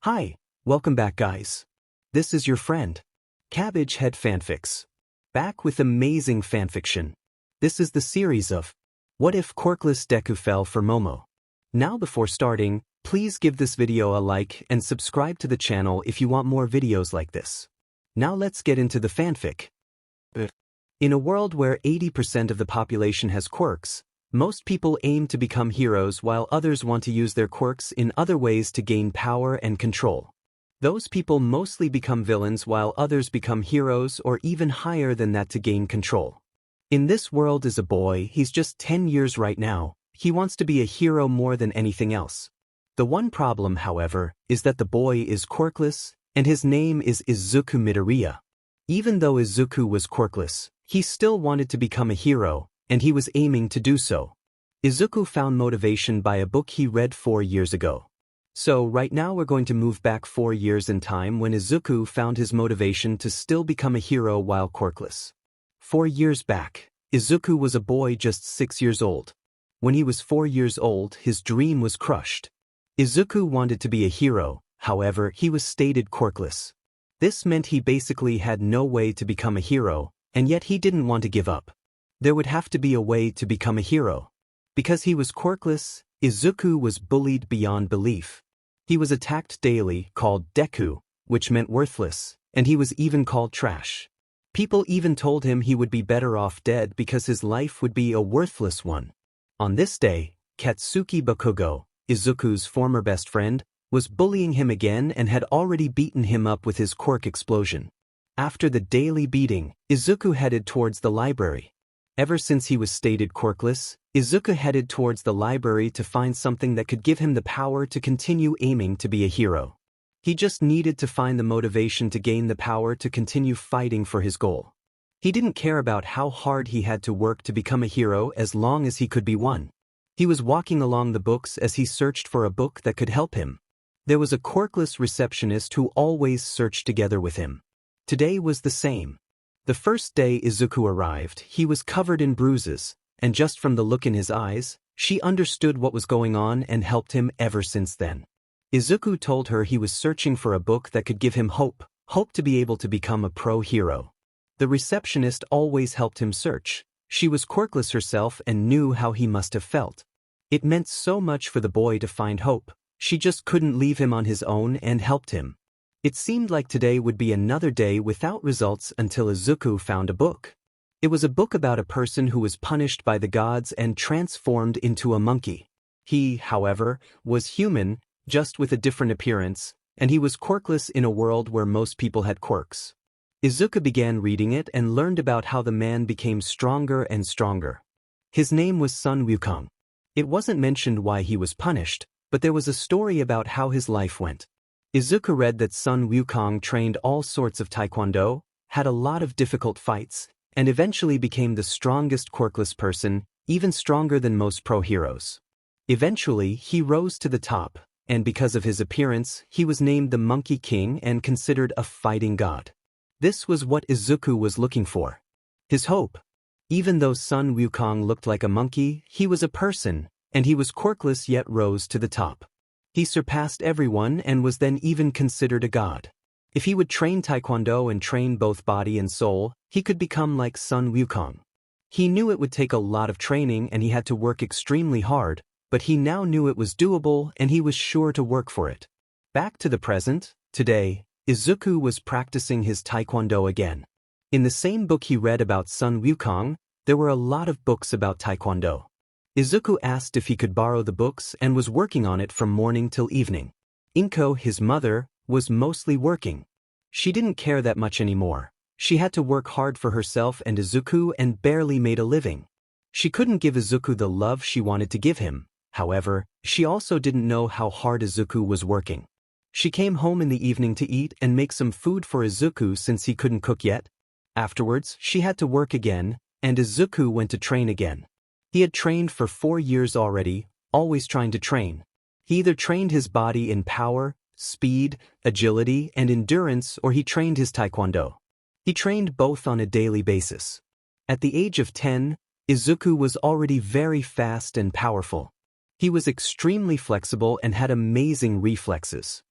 Hi, welcome back guys. This is your friend, Cabbage Head Fanfics. Back with amazing fanfiction. This is the series of What If Quirkless Deku Fell for Momo. Now before starting, please give this video a like and subscribe to the channel if you want more videos like this. Now let's get into the fanfic. In a world where 80% of the population has quirks, most people aim to become heroes while others want to use their quirks in other ways to gain power and control. Those people mostly become villains while others become heroes or even higher than that to gain control. In this world as a boy, he's just 10 years right now. He wants to be a hero more than anything else. The one problem, however, is that the boy is quirkless, and his name is Izuku Midoriya. Even though Izuku was quirkless, he still wanted to become a hero, and he was aiming to do so. Izuku found motivation by a book he read 4 years ago. So right now we're going to move back 4 years in time when Izuku found his motivation to still become a hero while quirkless. 4 years back, Izuku was a boy just 6 years old. When he was 4 years old, his dream was crushed. Izuku wanted to be a hero, however, he was stated quirkless. This meant he basically had no way to become a hero, and yet he didn't want to give up. There would have to be a way to become a hero. Because he was quirkless, Izuku was bullied beyond belief. He was attacked daily, called Deku, which meant worthless, and he was even called trash. People even told him he would be better off dead because his life would be a worthless one. On this day, Katsuki Bakugo, Izuku's former best friend, was bullying him again and had already beaten him up with his quirk explosion. After the daily beating, Izuku headed towards the library. Ever since he was stated quirkless, Izuku headed towards the library to find something that could give him the power to continue aiming to be a hero. He just needed to find the motivation to gain the power to continue fighting for his goal. He didn't care about how hard he had to work to become a hero as long as he could be one. He was walking along the books as he searched for a book that could help him. There was a quirkless receptionist who always searched together with him. Today was the same. The first day Izuku arrived, he was covered in bruises, and just from the look in his eyes, she understood what was going on and helped him ever since then. Izuku told her he was searching for a book that could give him hope to be able to become a pro hero. The receptionist always helped him search. She was quirkless herself and knew how he must have felt. It meant so much for the boy to find hope. She just couldn't leave him on his own and helped him. It seemed like today would be another day without results until Izuku found a book. It was a book about a person who was punished by the gods and transformed into a monkey. He, however, was human, just with a different appearance, and he was quirkless in a world where most people had quirks. Izuku began reading it and learned about how the man became stronger and stronger. His name was Sun Wukong. It wasn't mentioned why he was punished, but there was a story about how his life went. Izuku read that Sun Wukong trained all sorts of taekwondo, had a lot of difficult fights, and eventually became the strongest quirkless person, even stronger than most pro heroes. Eventually, he rose to the top, and because of his appearance, he was named the Monkey King and considered a fighting god. This was what Izuku was looking for. His hope. Even though Sun Wukong looked like a monkey, he was a person, and he was quirkless yet rose to the top. He surpassed everyone and was then even considered a god. If he would train taekwondo and train both body and soul, he could become like Sun Wukong. He knew it would take a lot of training and he had to work extremely hard, but he now knew it was doable and he was sure to work for it. Back to the present, today, Izuku was practicing his taekwondo again. In the same book he read about Sun Wukong, there were a lot of books about taekwondo. Izuku asked if he could borrow the books and was working on it from morning till evening. Inko, his mother, was mostly working. She didn't care that much anymore. She had to work hard for herself and Izuku and barely made a living. She couldn't give Izuku the love she wanted to give him. However, she also didn't know how hard Izuku was working. She came home in the evening to eat and make some food for Izuku since he couldn't cook yet. Afterwards, she had to work again, and Izuku went to train again. He had trained for 4 years already, always trying to train. He either trained his body in power, speed, agility, and endurance, or he trained his taekwondo. He trained both on a daily basis. At the age of 10, Izuku was already very fast and powerful. He was extremely flexible and had amazing reflexes.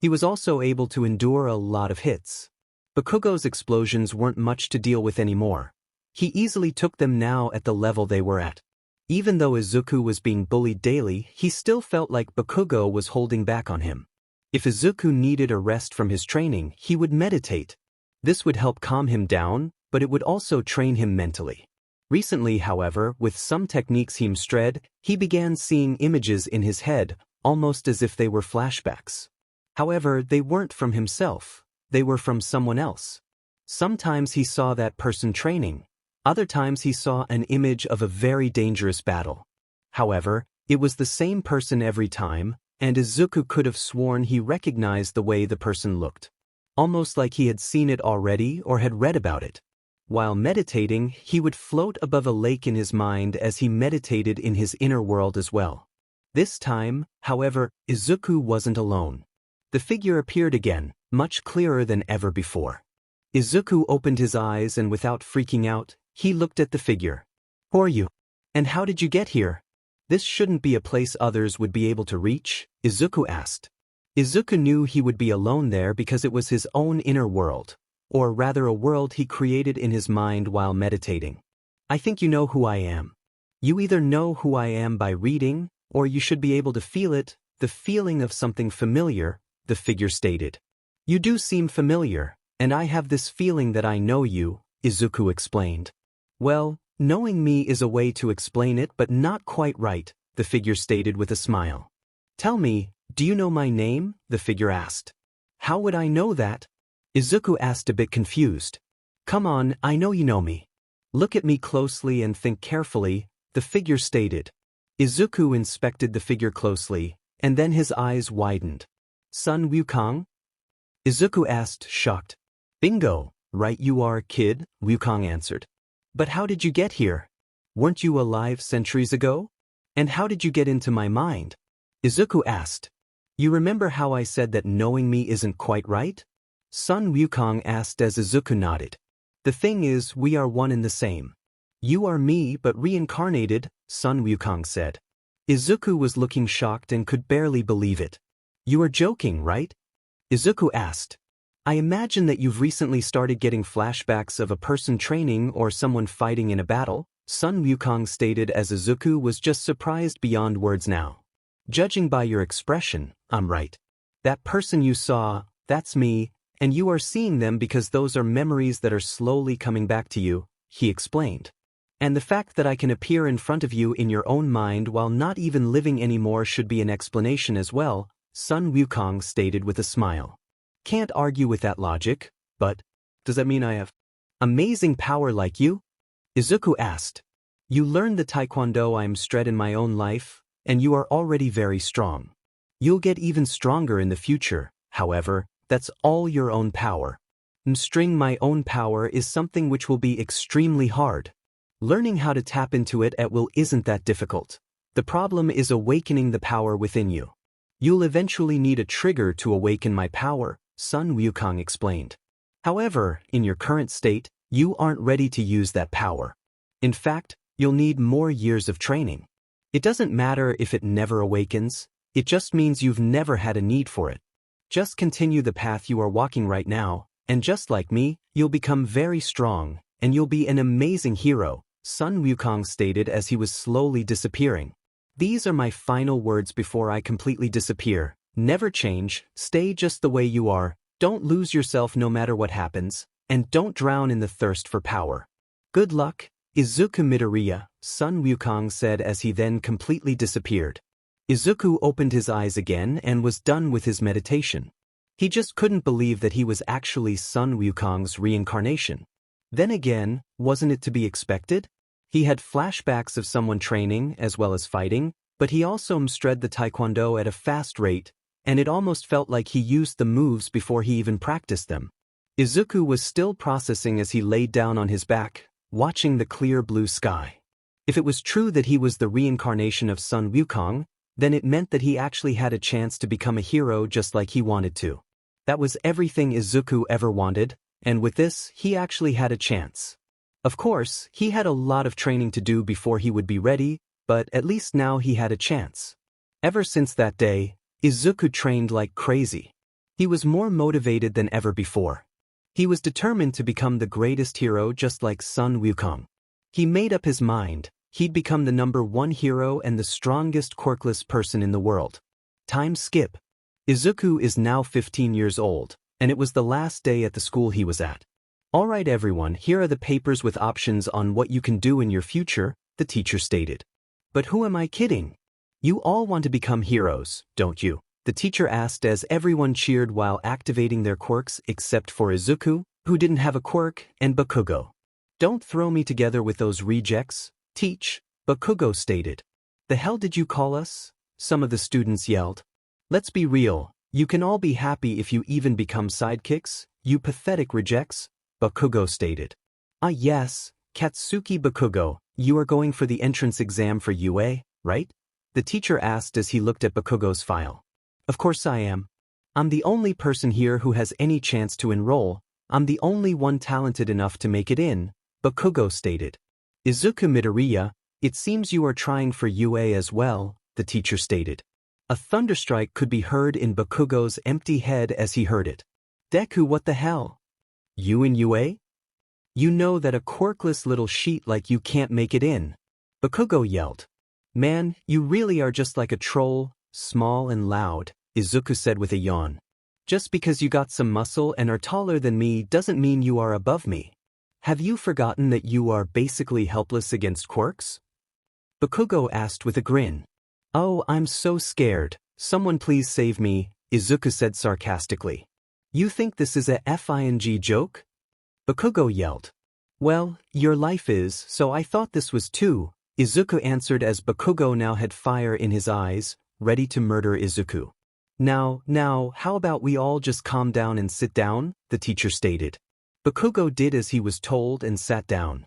He was also able to endure a lot of hits. Bakugo's explosions weren't much to deal with anymore. He easily took them now at the level they were at. Even though Izuku was being bullied daily, he still felt like Bakugo was holding back on him. If Izuku needed a rest from his training, he would meditate. This would help calm him down, but it would also train him mentally. Recently, however, with some techniques he mastered, he began seeing images in his head, almost as if they were flashbacks. However, they weren't from himself, they were from someone else. Sometimes he saw that person training. Other times he saw an image of a very dangerous battle. However, it was the same person every time, and Izuku could have sworn he recognized the way the person looked. Almost like he had seen it already or had read about it. While meditating, he would float above a lake in his mind as he meditated in his inner world as well. This time, however, Izuku wasn't alone. The figure appeared again, much clearer than ever before. Izuku opened his eyes and without freaking out, he looked at the figure. "Who are you? And how did you get here? This shouldn't be a place others would be able to reach?" Izuku asked. Izuku knew he would be alone there because it was his own inner world, or rather a world he created in his mind while meditating. "I think you know who I am. You either know who I am by reading, or you should be able to feel it, the feeling of something familiar," the figure stated. "You do seem familiar, and I have this feeling that I know you," Izuku explained. "Well, knowing me is a way to explain it but not quite right," the figure stated with a smile. "Tell me, do you know my name?" the figure asked. "How would I know that?" Izuku asked a bit confused. "Come on, I know you know me. Look at me closely and think carefully," the figure stated. Izuku inspected the figure closely, and then his eyes widened. "Sun Wukong?" Izuku asked, shocked. "Bingo, right you are, kid," Wukong answered. "But how did you get here? Weren't you alive centuries ago? And how did you get into my mind?" Izuku asked. "You remember how I said that knowing me isn't quite right?" Sun Wukong asked as Izuku nodded. "The thing is, we are one and the same. You are me but reincarnated," Sun Wukong said. Izuku was looking shocked and could barely believe it. "You are joking, right?" Izuku asked. "I imagine that you've recently started getting flashbacks of a person training or someone fighting in a battle," Sun Wukong stated as Izuku was just surprised beyond words now. "Judging by your expression, I'm right. That person you saw, that's me, and you are seeing them because those are memories that are slowly coming back to you," he explained. "And the fact that I can appear in front of you in your own mind while not even living anymore should be an explanation as well," Sun Wukong stated with a smile. "Can't argue with that logic, but does that mean I have amazing power like you?" Izuku asked. "You learned the taekwondo I'm mastered in my own life, and you are already very strong. You'll get even stronger in the future, however, that's all your own power. Mastering my own power is something which will be extremely hard. Learning how to tap into it at will isn't that difficult. The problem is awakening the power within you. You'll eventually need a trigger to awaken my power," Sun Wukong explained. "However, in your current state, you aren't ready to use that power. In fact, you'll need more years of training. It doesn't matter if it never awakens, it just means you've never had a need for it. Just continue the path you are walking right now, and just like me, you'll become very strong, and you'll be an amazing hero," Sun Wukong stated as he was slowly disappearing. "These are my final words before I completely disappear. Never change, stay just the way you are, don't lose yourself no matter what happens, and don't drown in the thirst for power. Good luck, Izuku Midoriya," Sun Wukong said as he then completely disappeared. Izuku opened his eyes again and was done with his meditation. He just couldn't believe that he was actually Sun Wukong's reincarnation. Then again, wasn't it to be expected? He had flashbacks of someone training as well as fighting, but he also mastered the taekwondo at a fast rate, and it almost felt like he used the moves before he even practiced them. Izuku was still processing as he laid down on his back, watching the clear blue sky. If it was true that he was the reincarnation of Sun Wukong, then it meant that he actually had a chance to become a hero just like he wanted to. That was everything Izuku ever wanted, and with this, he actually had a chance. Of course, he had a lot of training to do before he would be ready, but at least now he had a chance. Ever since that day, Izuku trained like crazy. He was more motivated than ever before. He was determined to become the greatest hero just like Sun Wukong. He made up his mind, he'd become the #1 hero and the strongest quirkless person in the world. Time skip. Izuku is now 15 years old, and it was the last day at the school he was at. Alright everyone, here are the papers with options on what you can do in your future, the teacher stated. But who am I kidding? You all want to become heroes, don't you? The teacher asked as everyone cheered while activating their quirks except for Izuku, who didn't have a quirk, and Bakugo. Don't throw me together with those rejects, teach, Bakugo stated. The hell did you call us? Some of the students yelled. Let's be real, you can all be happy if you even become sidekicks, you pathetic rejects, Bakugo stated. Ah yes, Katsuki Bakugo, you are going for the entrance exam for UA, right? The teacher asked as he looked at Bakugo's file. Of course I am. I'm the only person here who has any chance to enroll, I'm the only one talented enough to make it in, Bakugo stated. Izuku Midoriya, it seems you are trying for UA as well, the teacher stated. A thunderstrike could be heard in Bakugo's empty head as he heard it. Deku, what the hell? You in UA? You know that a quirkless little sheet like you can't make it in. Bakugo yelled. Man, you really are just like a troll, small and loud, Izuku said with a yawn. Just because you got some muscle and are taller than me doesn't mean you are above me. Have you forgotten that you are basically helpless against quirks? Bakugo asked with a grin. Oh, I'm so scared, someone please save me, Izuku said sarcastically. You think this is a fing joke? Bakugo yelled. Well, your life is, so I thought this was too, Izuku answered as Bakugo now had fire in his eyes, ready to murder Izuku. Now, how about we all just calm down and sit down, the teacher stated. Bakugo did as he was told and sat down.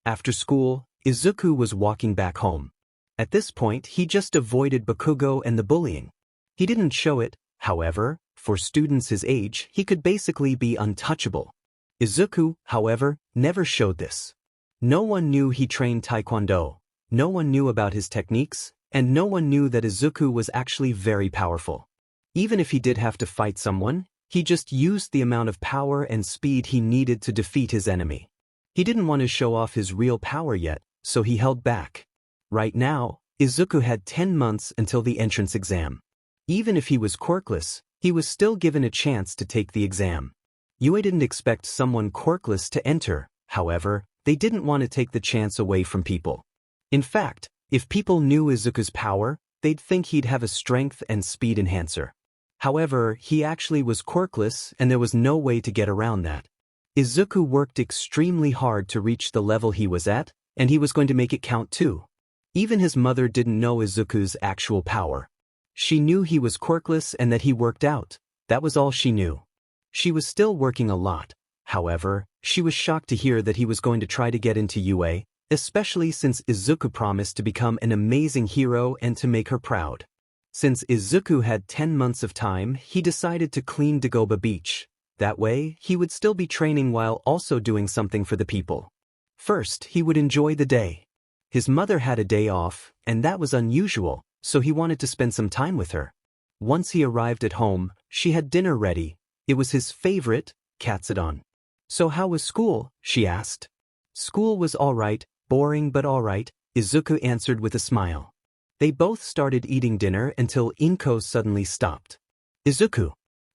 After school, Izuku was walking back home. At this point, he just avoided Bakugo and the bullying. He didn't show it, however, for students his age, he could basically be untouchable. Izuku, however, never showed this. No one knew he trained Taekwondo, no one knew about his techniques, and no one knew that Izuku was actually very powerful. Even if he did have to fight someone, he just used the amount of power and speed he needed to defeat his enemy. He didn't want to show off his real power yet, so he held back. Right now, Izuku had 10 months until the entrance exam. Even if he was quirkless, he was still given a chance to take the exam. UA didn't expect someone quirkless to enter, however, they didn't want to take the chance away from people. In fact, if people knew Izuku's power, they'd think he'd have a strength and speed enhancer. However, he actually was quirkless and there was no way to get around that. Izuku worked extremely hard to reach the level he was at, and he was going to make it count too. Even his mother didn't know Izuku's actual power. She knew he was quirkless and that he worked out. That was all she knew. She was still working a lot. However, she was shocked to hear that he was going to try to get into UA, especially since Izuku promised to become an amazing hero and to make her proud. Since Izuku had 10 months of time, he decided to clean Dagoba Beach. That way, he would still be training while also doing something for the people. First, he would enjoy the day. His mother had a day off, and that was unusual, so he wanted to spend some time with her. Once he arrived at home, she had dinner ready. It was his favorite, katsudon. So how was school? She asked. School was alright, boring but alright, Izuku answered with a smile. They both started eating dinner until Inko suddenly stopped. Izuku,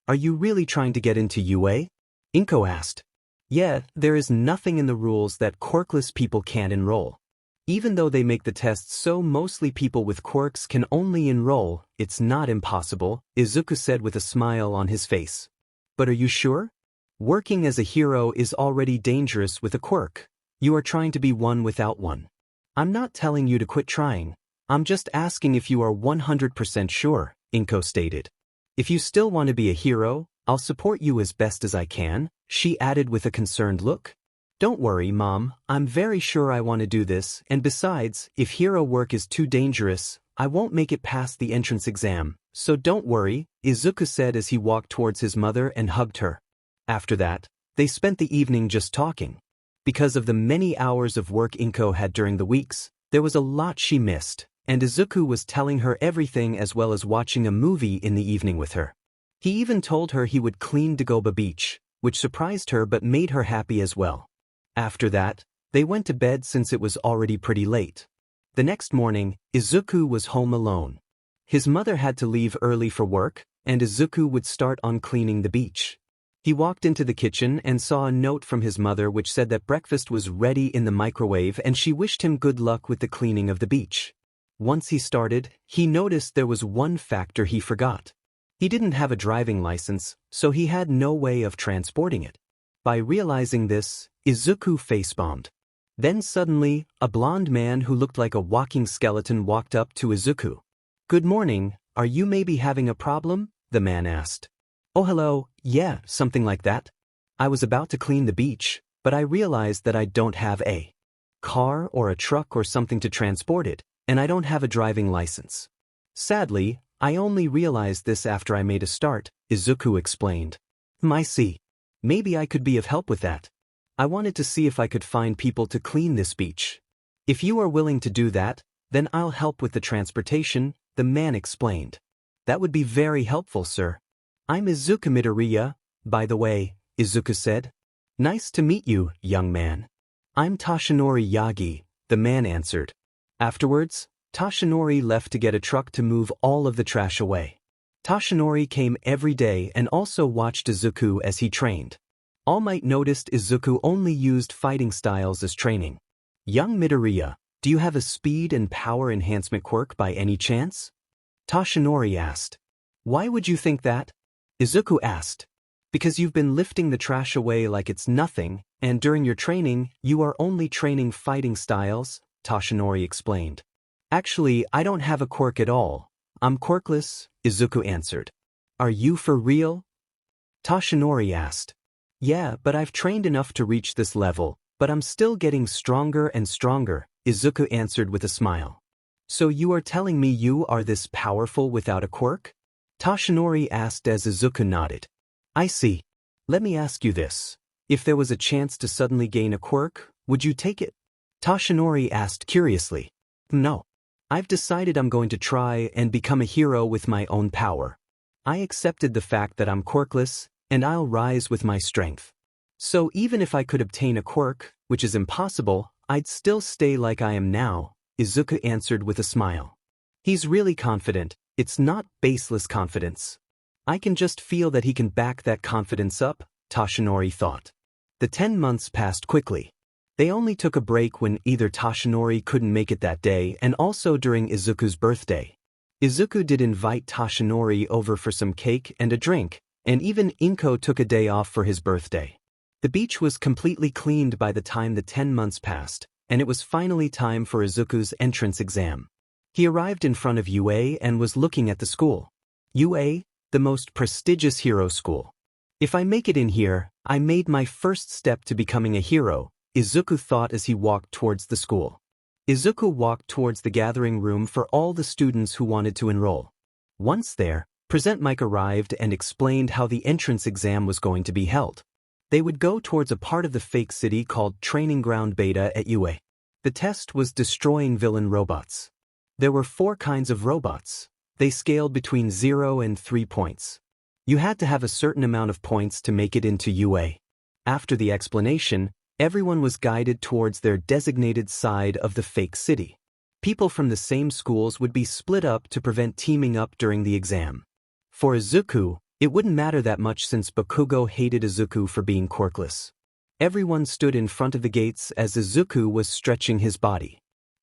are you really trying to get into UA? Inko asked. Yeah, there is nothing in the rules that quirkless people can't enroll. Even though they make the tests so mostly people with quirks can only enroll, it's not impossible, Izuku said with a smile on his face. But are you sure? Working as a hero is already dangerous with a quirk. You are trying to be one without one. I'm not telling you to quit trying. I'm just asking if you are 100% sure, Inko stated. If you still want to be a hero, I'll support you as best as I can, she added with a concerned look. Don't worry, Mom, I'm very sure I want to do this, and besides, if hero work is too dangerous, I won't make it past the entrance exam, so don't worry, Izuku said as he walked towards his mother and hugged her. After that, they spent the evening just talking. Because of the many hours of work Inko had during the weeks, there was a lot she missed, and Izuku was telling her everything as well as watching a movie in the evening with her. He even told her he would clean Dagoba Beach, which surprised her but made her happy as well. After that, they went to bed since it was already pretty late. The next morning, Izuku was home alone. His mother had to leave early for work, and Izuku would start on cleaning the beach. He walked into the kitchen and saw a note from his mother which said that breakfast was ready in the microwave and she wished him good luck with the cleaning of the beach. Once he started, he noticed there was one factor he forgot. He didn't have a driving license, so he had no way of transporting it. By realizing this, Izuku facepalmed. Then suddenly, a blonde man who looked like a walking skeleton walked up to Izuku. "Good morning, are you maybe having a problem?" the man asked. "Oh hello, yeah, something like that. I was about to clean the beach, but I realized that I don't have a car or a truck or something to transport it, and I don't have a driving license. Sadly, I only realized this after I made a start," Izuku explained. "I see. Maybe I could be of help with that. I wanted to see if I could find people to clean this beach. If you are willing to do that, then I'll help with the transportation," the man explained. "That would be very helpful, sir. I'm Izuku Midoriya, by the way," Izuku said. "Nice to meet you, young man." "I'm Toshinori Yagi," the man answered. Afterwards, Toshinori left to get a truck to move all of the trash away. Toshinori came every day and also watched Izuku as he trained. All Might noticed Izuku only used fighting styles as training. "Young Midoriya, do you have a speed and power enhancement quirk by any chance?" Toshinori asked. "Why would you think that?" Izuku asked. "Because you've been lifting the trash away like it's nothing, and during your training, you are only training fighting styles," Toshinori explained. "Actually, I don't have a quirk at all. I'm quirkless," Izuku answered. "Are you for real?" Toshinori asked. "Yeah, but I've trained enough to reach this level, but I'm still getting stronger and stronger," Izuku answered with a smile. "So you are telling me you are this powerful without a quirk?" Toshinori asked as Izuku nodded. "I see. Let me ask you this. If there was a chance to suddenly gain a quirk, would you take it?" Toshinori asked curiously. "No. I've decided I'm going to try and become a hero with my own power. I accepted the fact that I'm quirkless, and I'll rise with my strength. So even if I could obtain a quirk, which is impossible, I'd still stay like I am now," Izuku answered with a smile. He's really confident. It's not baseless confidence. I can just feel that he can back that confidence up, Toshinori thought. The 10 months passed quickly. They only took a break when either Toshinori couldn't make it that day and also during Izuku's birthday. Izuku did invite Toshinori over for some cake and a drink, and even Inko took a day off for his birthday. The beach was completely cleaned by the time the 10 months passed, and it was finally time for Izuku's entrance exam. He arrived in front of UA and was looking at the school. UA, the most prestigious hero school. "If I make it in here, I made my first step to becoming a hero," Izuku thought as he walked towards the school. Izuku walked towards the gathering room for all the students who wanted to enroll. Once there, Present Mic arrived and explained how the entrance exam was going to be held. They would go towards a part of the fake city called Training Ground Beta at UA. The test was destroying villain robots. There were 4 kinds of robots. They scaled between 0 and 3 points. You had to have a certain amount of points to make it into UA. After the explanation, everyone was guided towards their designated side of the fake city. People from the same schools would be split up to prevent teaming up during the exam. For Izuku, it wouldn't matter that much since Bakugo hated Izuku for being quirkless. Everyone stood in front of the gates as Izuku was stretching his body.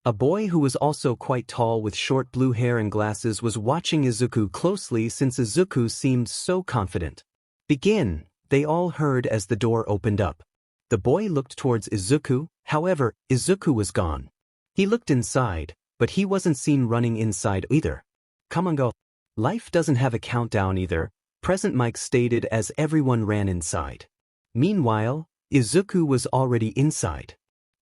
A boy who was also quite tall with short blue hair and glasses was watching Izuku closely since Izuku seemed so confident. "Begin," they all heard as the door opened up. The boy looked towards Izuku, however, Izuku was gone. He looked inside, but he wasn't seen running inside either. "Come on, go." "Life doesn't have a countdown either," Present Mic stated as everyone ran inside. Meanwhile, Izuku was already inside.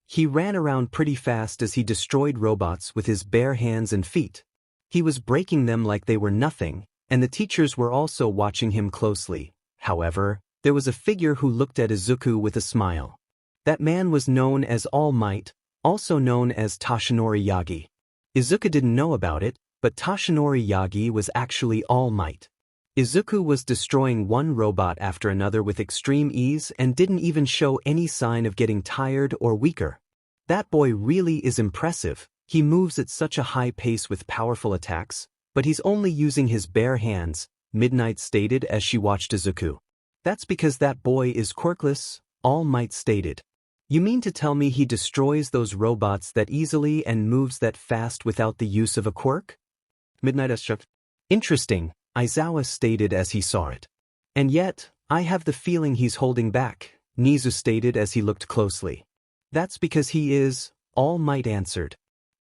He ran around pretty fast as he destroyed robots with his bare hands and feet. He was breaking them like they were nothing, and the teachers were also watching him closely. However, there was a figure who looked at Izuku with a smile. That man was known as All Might, also known as Toshinori Yagi. Izuku didn't know about it, but Toshinori Yagi was actually All Might. Izuku was destroying one robot after another with extreme ease and didn't even show any sign of getting tired or weaker. That boy really is impressive. He moves at such a high pace with powerful attacks, but he's only using his bare hands, Midnight stated as she watched Izuku. That's because that boy is quirkless, All Might stated. You mean to tell me he destroys those robots that easily and moves that fast without the use of a quirk? Midnight asked. Interesting, Aizawa stated as he saw it. And yet, I have the feeling he's holding back, Nizu stated as he looked closely. That's because he is, All Might answered.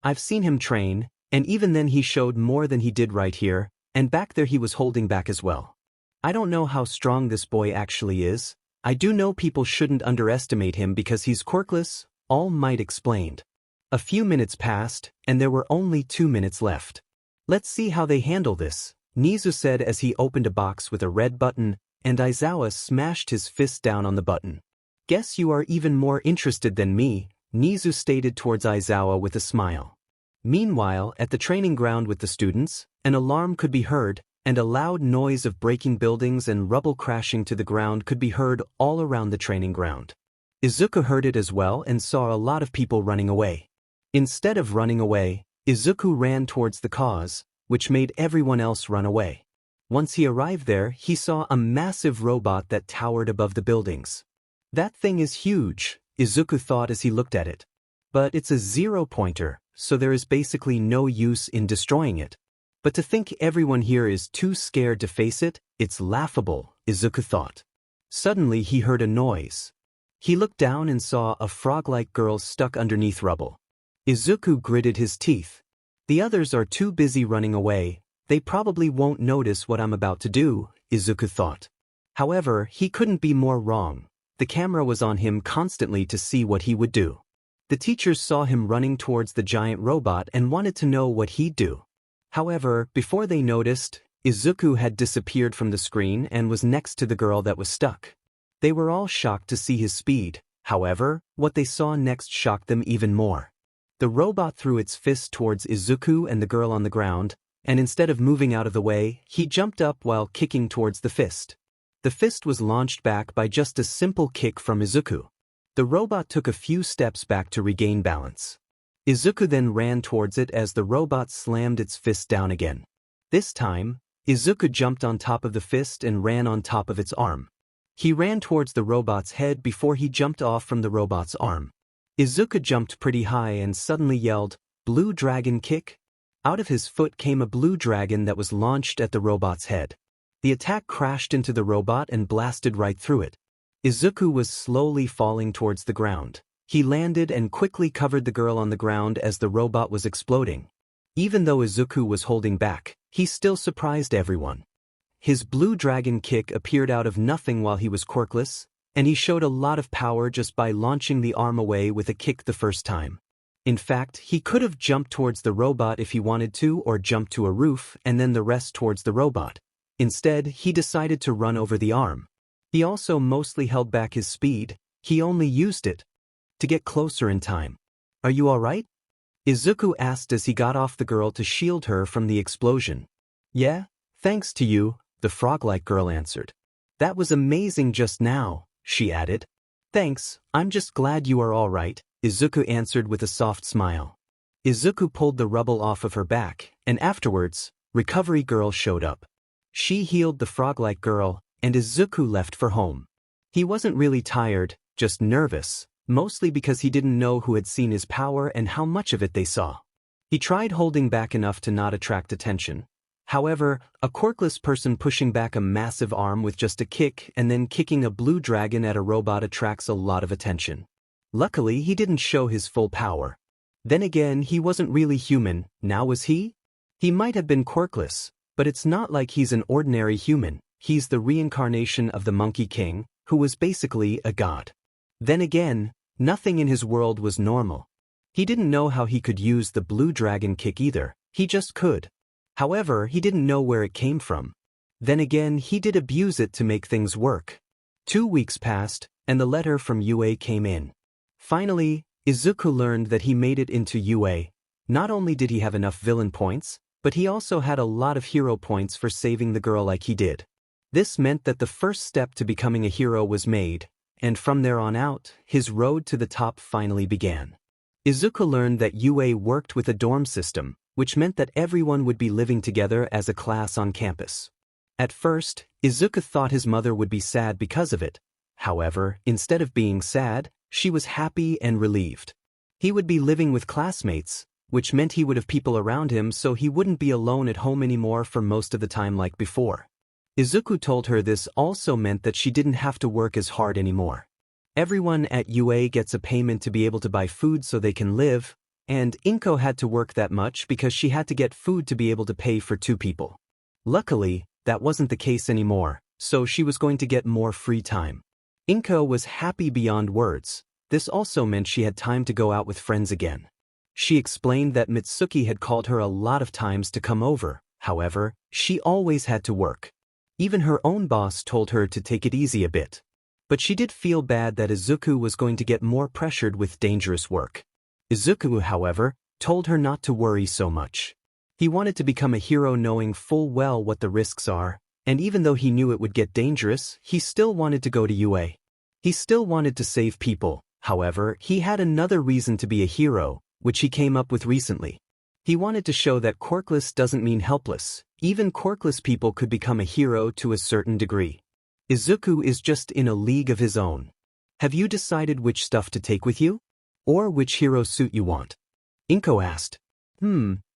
I've seen him train, and even then he showed more than he did right here, and back there he was holding back as well. I don't know how strong this boy actually is. I do know people shouldn't underestimate him because he's quirkless, All Might explained. A few minutes passed, and there were only 2 minutes left. Let's see how they handle this, Nizu said as he opened a box with a red button, and Aizawa smashed his fist down on the button. Guess you are even more interested than me, Nizu stated towards Aizawa with a smile. Meanwhile, at the training ground with the students, an alarm could be heard, and a loud noise of breaking buildings and rubble crashing to the ground could be heard all around the training ground. Izuku heard it as well and saw a lot of people running away. Instead of running away, Izuku ran towards the cause, which made everyone else run away. Once he arrived there, he saw a massive robot that towered above the buildings. That thing is huge, Izuku thought as he looked at it. But it's a zero-pointer, so there is basically no use in destroying it. But to think everyone here is too scared to face it, it's laughable, Izuku thought. Suddenly he heard a noise. He looked down and saw a frog-like girl stuck underneath rubble. Izuku gritted his teeth. The others are too busy running away, they probably won't notice what I'm about to do, Izuku thought. However, he couldn't be more wrong. The camera was on him constantly to see what he would do. The teachers saw him running towards the giant robot and wanted to know what he'd do. However, before they noticed, Izuku had disappeared from the screen and was next to the girl that was stuck. They were all shocked to see his speed. However, what they saw next shocked them even more. The robot threw its fist towards Izuku and the girl on the ground, and instead of moving out of the way, he jumped up while kicking towards the fist. The fist was launched back by just a simple kick from Izuku. The robot took a few steps back to regain balance. Izuku then ran towards it as the robot slammed its fist down again. This time, Izuku jumped on top of the fist and ran on top of its arm. He ran towards the robot's head before he jumped off from the robot's arm. Izuku jumped pretty high and suddenly yelled, "Blue Dragon Kick!" Out of his foot came a blue dragon that was launched at the robot's head. The attack crashed into the robot and blasted right through it. Izuku was slowly falling towards the ground. He landed and quickly covered the girl on the ground as the robot was exploding. Even though Izuku was holding back, he still surprised everyone. His blue dragon kick appeared out of nothing while he was quirkless, and he showed a lot of power just by launching the arm away with a kick the first time. In fact, he could have jumped towards the robot if he wanted to or jumped to a roof and then the rest towards the robot. Instead, he decided to run over the arm. He also mostly held back his speed. He only used it to get closer in time. "Are you all right?" Izuku asked as he got off the girl to shield her from the explosion. "Yeah, thanks to you," the frog-like girl answered. "That was amazing just now," she added. "Thanks, I'm just glad you are all right," Izuku answered with a soft smile. Izuku pulled the rubble off of her back, and afterwards, Recovery Girl showed up. She healed the frog-like girl, and Izuku left for home. He wasn't really tired, just nervous, mostly because he didn't know who had seen his power and how much of it they saw. He tried holding back enough to not attract attention. However, a quirkless person pushing back a massive arm with just a kick and then kicking a blue dragon at a robot attracts a lot of attention. Luckily, he didn't show his full power. Then again, he wasn't really human, now was he? He might have been quirkless, but it's not like he's an ordinary human. He's the reincarnation of the Monkey King, who was basically a god. Then again, nothing in his world was normal. He didn't know how he could use the blue dragon kick either, he just could. However, he didn't know where it came from. Then again, he did abuse it to make things work. 2 weeks passed, and the letter from UA came in. Finally, Izuku learned that he made it into UA. Not only did he have enough villain points, but he also had a lot of hero points for saving the girl like he did. This meant that the first step to becoming a hero was made, and from there on out, his road to the top finally began. Izuku learned that UA worked with a dorm system, which meant that everyone would be living together as a class on campus. At first, Izuku thought his mother would be sad because of it. However, instead of being sad, she was happy and relieved. He would be living with classmates, which meant he would have people around him so he wouldn't be alone at home anymore for most of the time like before. Izuku told her this also meant that she didn't have to work as hard anymore. Everyone at UA gets a payment to be able to buy food so they can live, and Inko had to work that much because she had to get food to be able to pay for 2 people. Luckily, that wasn't the case anymore, so she was going to get more free time. Inko was happy beyond words. This also meant she had time to go out with friends again. She explained that Mitsuki had called her a lot of times to come over, however, she always had to work. Even her own boss told her to take it easy a bit. But she did feel bad that Izuku was going to get more pressured with dangerous work. Izuku, however, told her not to worry so much. He wanted to become a hero knowing full well what the risks are, and even though he knew it would get dangerous, he still wanted to go to UA. He still wanted to save people, however, he had another reason to be a hero, which he came up with recently. He wanted to show that quirkless doesn't mean helpless. Even quirkless people could become a hero to a certain degree. Izuku is just in a league of his own. Have you decided which stuff to take with you? Or which hero suit you want? Inko asked.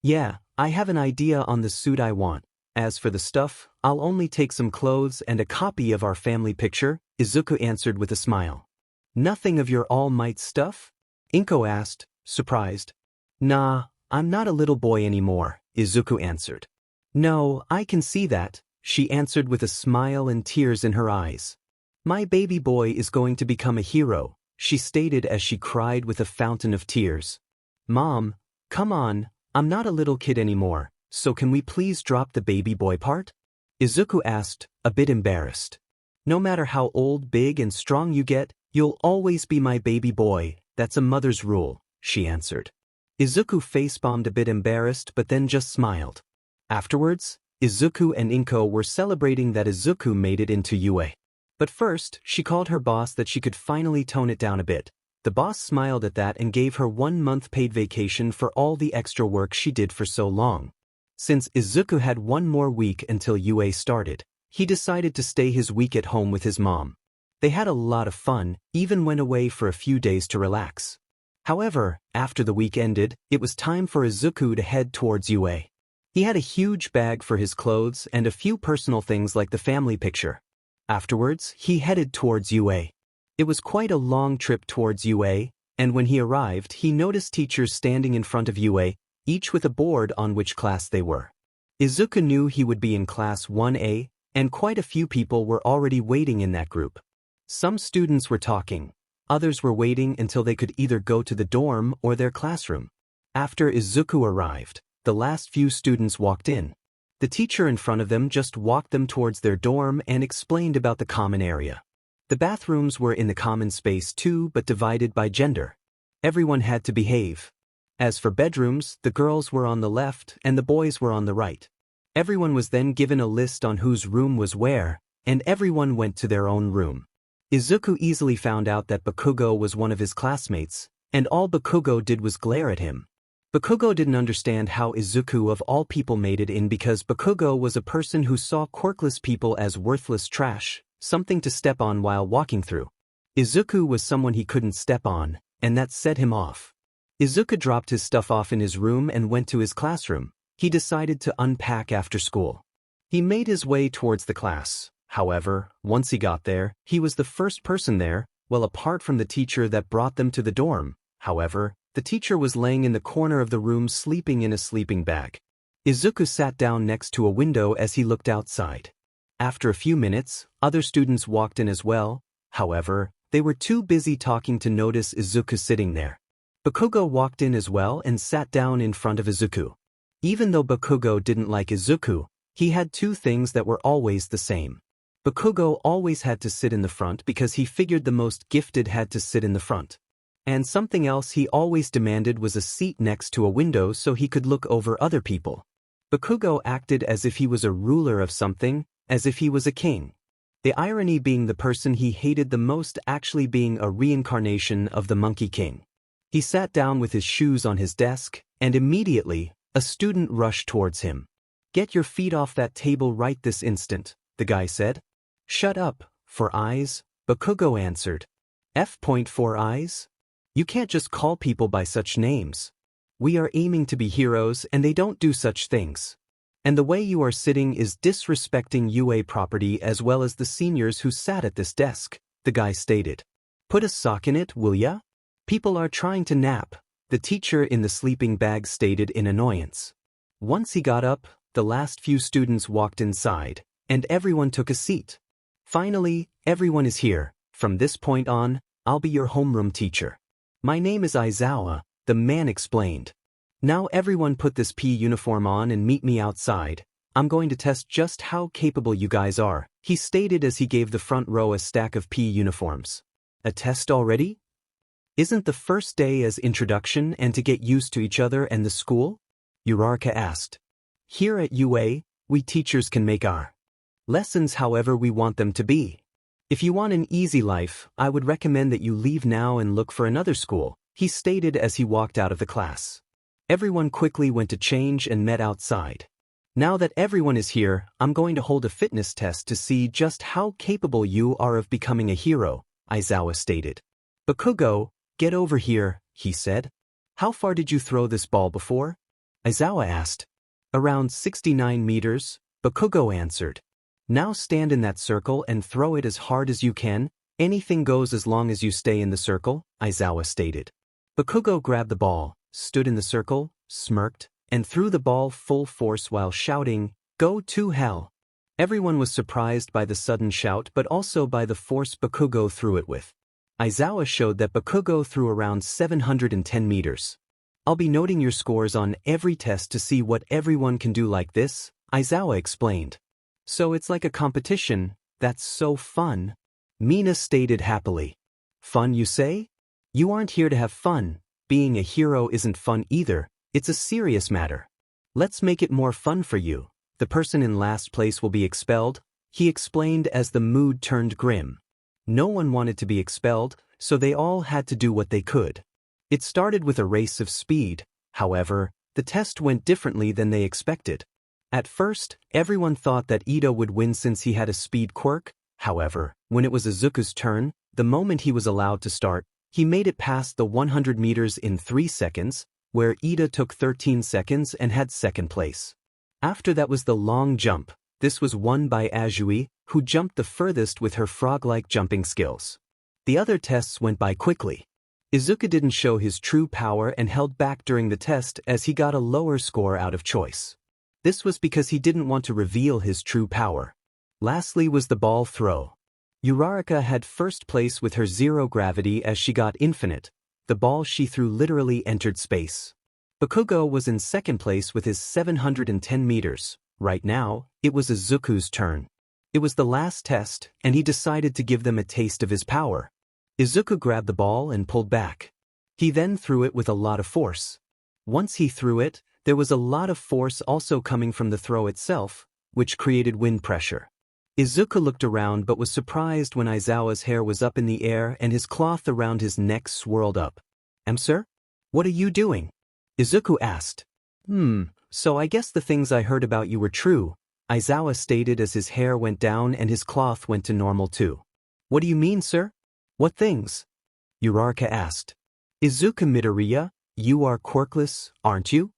Yeah, I have an idea on the suit I want. As for the stuff, I'll only take some clothes and a copy of our family picture, Izuku answered with a smile. Nothing of your All Might stuff? Inko asked, surprised. Nah, I'm not a little boy anymore, Izuku answered. No, I can see that, she answered with a smile and tears in her eyes. My baby boy is going to become a hero, she stated as she cried with a fountain of tears. Mom, come on, I'm not a little kid anymore, so can we please drop the baby boy part? Izuku asked, a bit embarrassed. No matter how old, big, and strong you get, you'll always be my baby boy, that's a mother's rule, she answered. Izuku face-bombed a bit embarrassed but then just smiled. Afterwards, Izuku and Inko were celebrating that Izuku made it into UA. But first, she called her boss that she could finally tone it down a bit. The boss smiled at that and gave her 1 month paid vacation for all the extra work she did for so long. Since Izuku had 1 more week until UA started, he decided to stay his week at home with his mom. They had a lot of fun, even went away for a few days to relax. However, after the week ended, it was time for Izuku to head towards UA. He had a huge bag for his clothes and a few personal things like the family picture. Afterwards, he headed towards UA. It was quite a long trip towards UA, and when he arrived, he noticed teachers standing in front of UA, each with a board on which class they were. Izuku knew he would be in class 1A, and quite a few people were already waiting in that group. Some students were talking. Others were waiting until they could either go to the dorm or their classroom. After Izuku arrived, the last few students walked in. The teacher in front of them just walked them towards their dorm and explained about the common area. The bathrooms were in the common space too, but divided by gender. Everyone had to behave. As for bedrooms, the girls were on the left and the boys were on the right. Everyone was then given a list on whose room was where, and everyone went to their own room. Izuku easily found out that Bakugo was one of his classmates, and all Bakugo did was glare at him. Bakugo didn't understand how Izuku of all people made it in because Bakugo was a person who saw quirkless people as worthless trash, something to step on while walking through. Izuku was someone he couldn't step on, and that set him off. Izuku dropped his stuff off in his room and went to his classroom. He decided to unpack after school. He made his way towards the class. However, once he got there, he was the first person there, well apart from the teacher that brought them to the dorm. However, the teacher was laying in the corner of the room sleeping in a sleeping bag. Izuku sat down next to a window as he looked outside. After a few minutes, other students walked in as well. However, they were too busy talking to notice Izuku sitting there. Bakugo walked in as well and sat down in front of Izuku. Even though Bakugo didn't like Izuku, he had 2 things that were always the same. Bakugo always had to sit in the front because he figured the most gifted had to sit in the front. And something else he always demanded was a seat next to a window so he could look over other people. Bakugo acted as if he was a ruler of something, as if he was a king. The irony being the person he hated the most actually being a reincarnation of the Monkey King. He sat down with his shoes on his desk, and immediately, a student rushed towards him. "Get your feet off that table right this instant," the guy said. "Shut up, for eyes," Bakugo answered. "For eyes? You can't just call people by such names. We are aiming to be heroes and they don't do such things. And the way you are sitting is disrespecting UA property as well as the seniors who sat at this desk," the guy stated. "Put a sock in it, will ya? People are trying to nap," the teacher in the sleeping bag stated in annoyance. Once he got up, the last few students walked inside, and everyone took a seat. "Finally, everyone is here. From this point on, I'll be your homeroom teacher. My name is Aizawa," the man explained. "Now everyone put this P uniform on and meet me outside. I'm going to test just how capable you guys are," he stated as he gave the front row a stack of P uniforms. "A test already? Isn't the first day as introduction and to get used to each other and the school?" Uraraka asked. "Here at UA, we teachers can make our lessons however we want them to be. If you want an easy life, I would recommend that you leave now and look for another school," he stated as he walked out of the class. Everyone quickly went to change and met outside. "Now that everyone is here, I'm going to hold a fitness test to see just how capable you are of becoming a hero," Aizawa stated. "Bakugo, get over here," he said. "How far did you throw this ball before?" Aizawa asked. "Around 69 meters, Bakugo answered. "Now stand in that circle and throw it as hard as you can. Anything goes as long as you stay in the circle," Aizawa stated. Bakugo grabbed the ball, stood in the circle, smirked, and threw the ball full force while shouting, "Go to hell!" Everyone was surprised by the sudden shout but also by the force Bakugo threw it with. Aizawa showed that Bakugo threw around 710 meters. "I'll be noting your scores on every test to see what everyone can do like this," Aizawa explained. "So it's like a competition. That's so fun," Mina stated happily. "Fun, you say? You aren't here to have fun. Being a hero isn't fun either, it's a serious matter. Let's make it more fun for you. The person in last place will be expelled," he explained as the mood turned grim. No one wanted to be expelled, so they all had to do what they could. It started with a race of speed. However, the test went differently than they expected. At first, everyone thought that Ito would win since he had a speed quirk. However, when it was Izuku's turn, the moment he was allowed to start, he made it past the 100 meters in 3 seconds, where Ida took 13 seconds and had second place. After that was the long jump. This was won by Azui, who jumped the furthest with her frog-like jumping skills. The other tests went by quickly. Izuku didn't show his true power and held back during the test as he got a lower score out of choice. This was because he didn't want to reveal his true power. Lastly was the ball throw. Uraraka had first place with her zero gravity as she got infinite. The ball she threw literally entered space. Bakugo was in second place with his 710 meters. Right now, it was Izuku's turn. It was the last test, and he decided to give them a taste of his power. Izuku grabbed the ball and pulled back. He then threw it with a lot of force. Once he threw it, there was a lot of force also coming from the throw itself, which created wind pressure. Izuku looked around but was surprised when Aizawa's hair was up in the air and his cloth around his neck swirled up. Sir? What are you doing?" Izuku asked. So I guess the things I heard about you were true," Aizawa stated as his hair went down and his cloth went to normal too. "What do you mean, sir?" "What things?" Uraraka asked. "Izuku Midoriya, you are quirkless, aren't you?"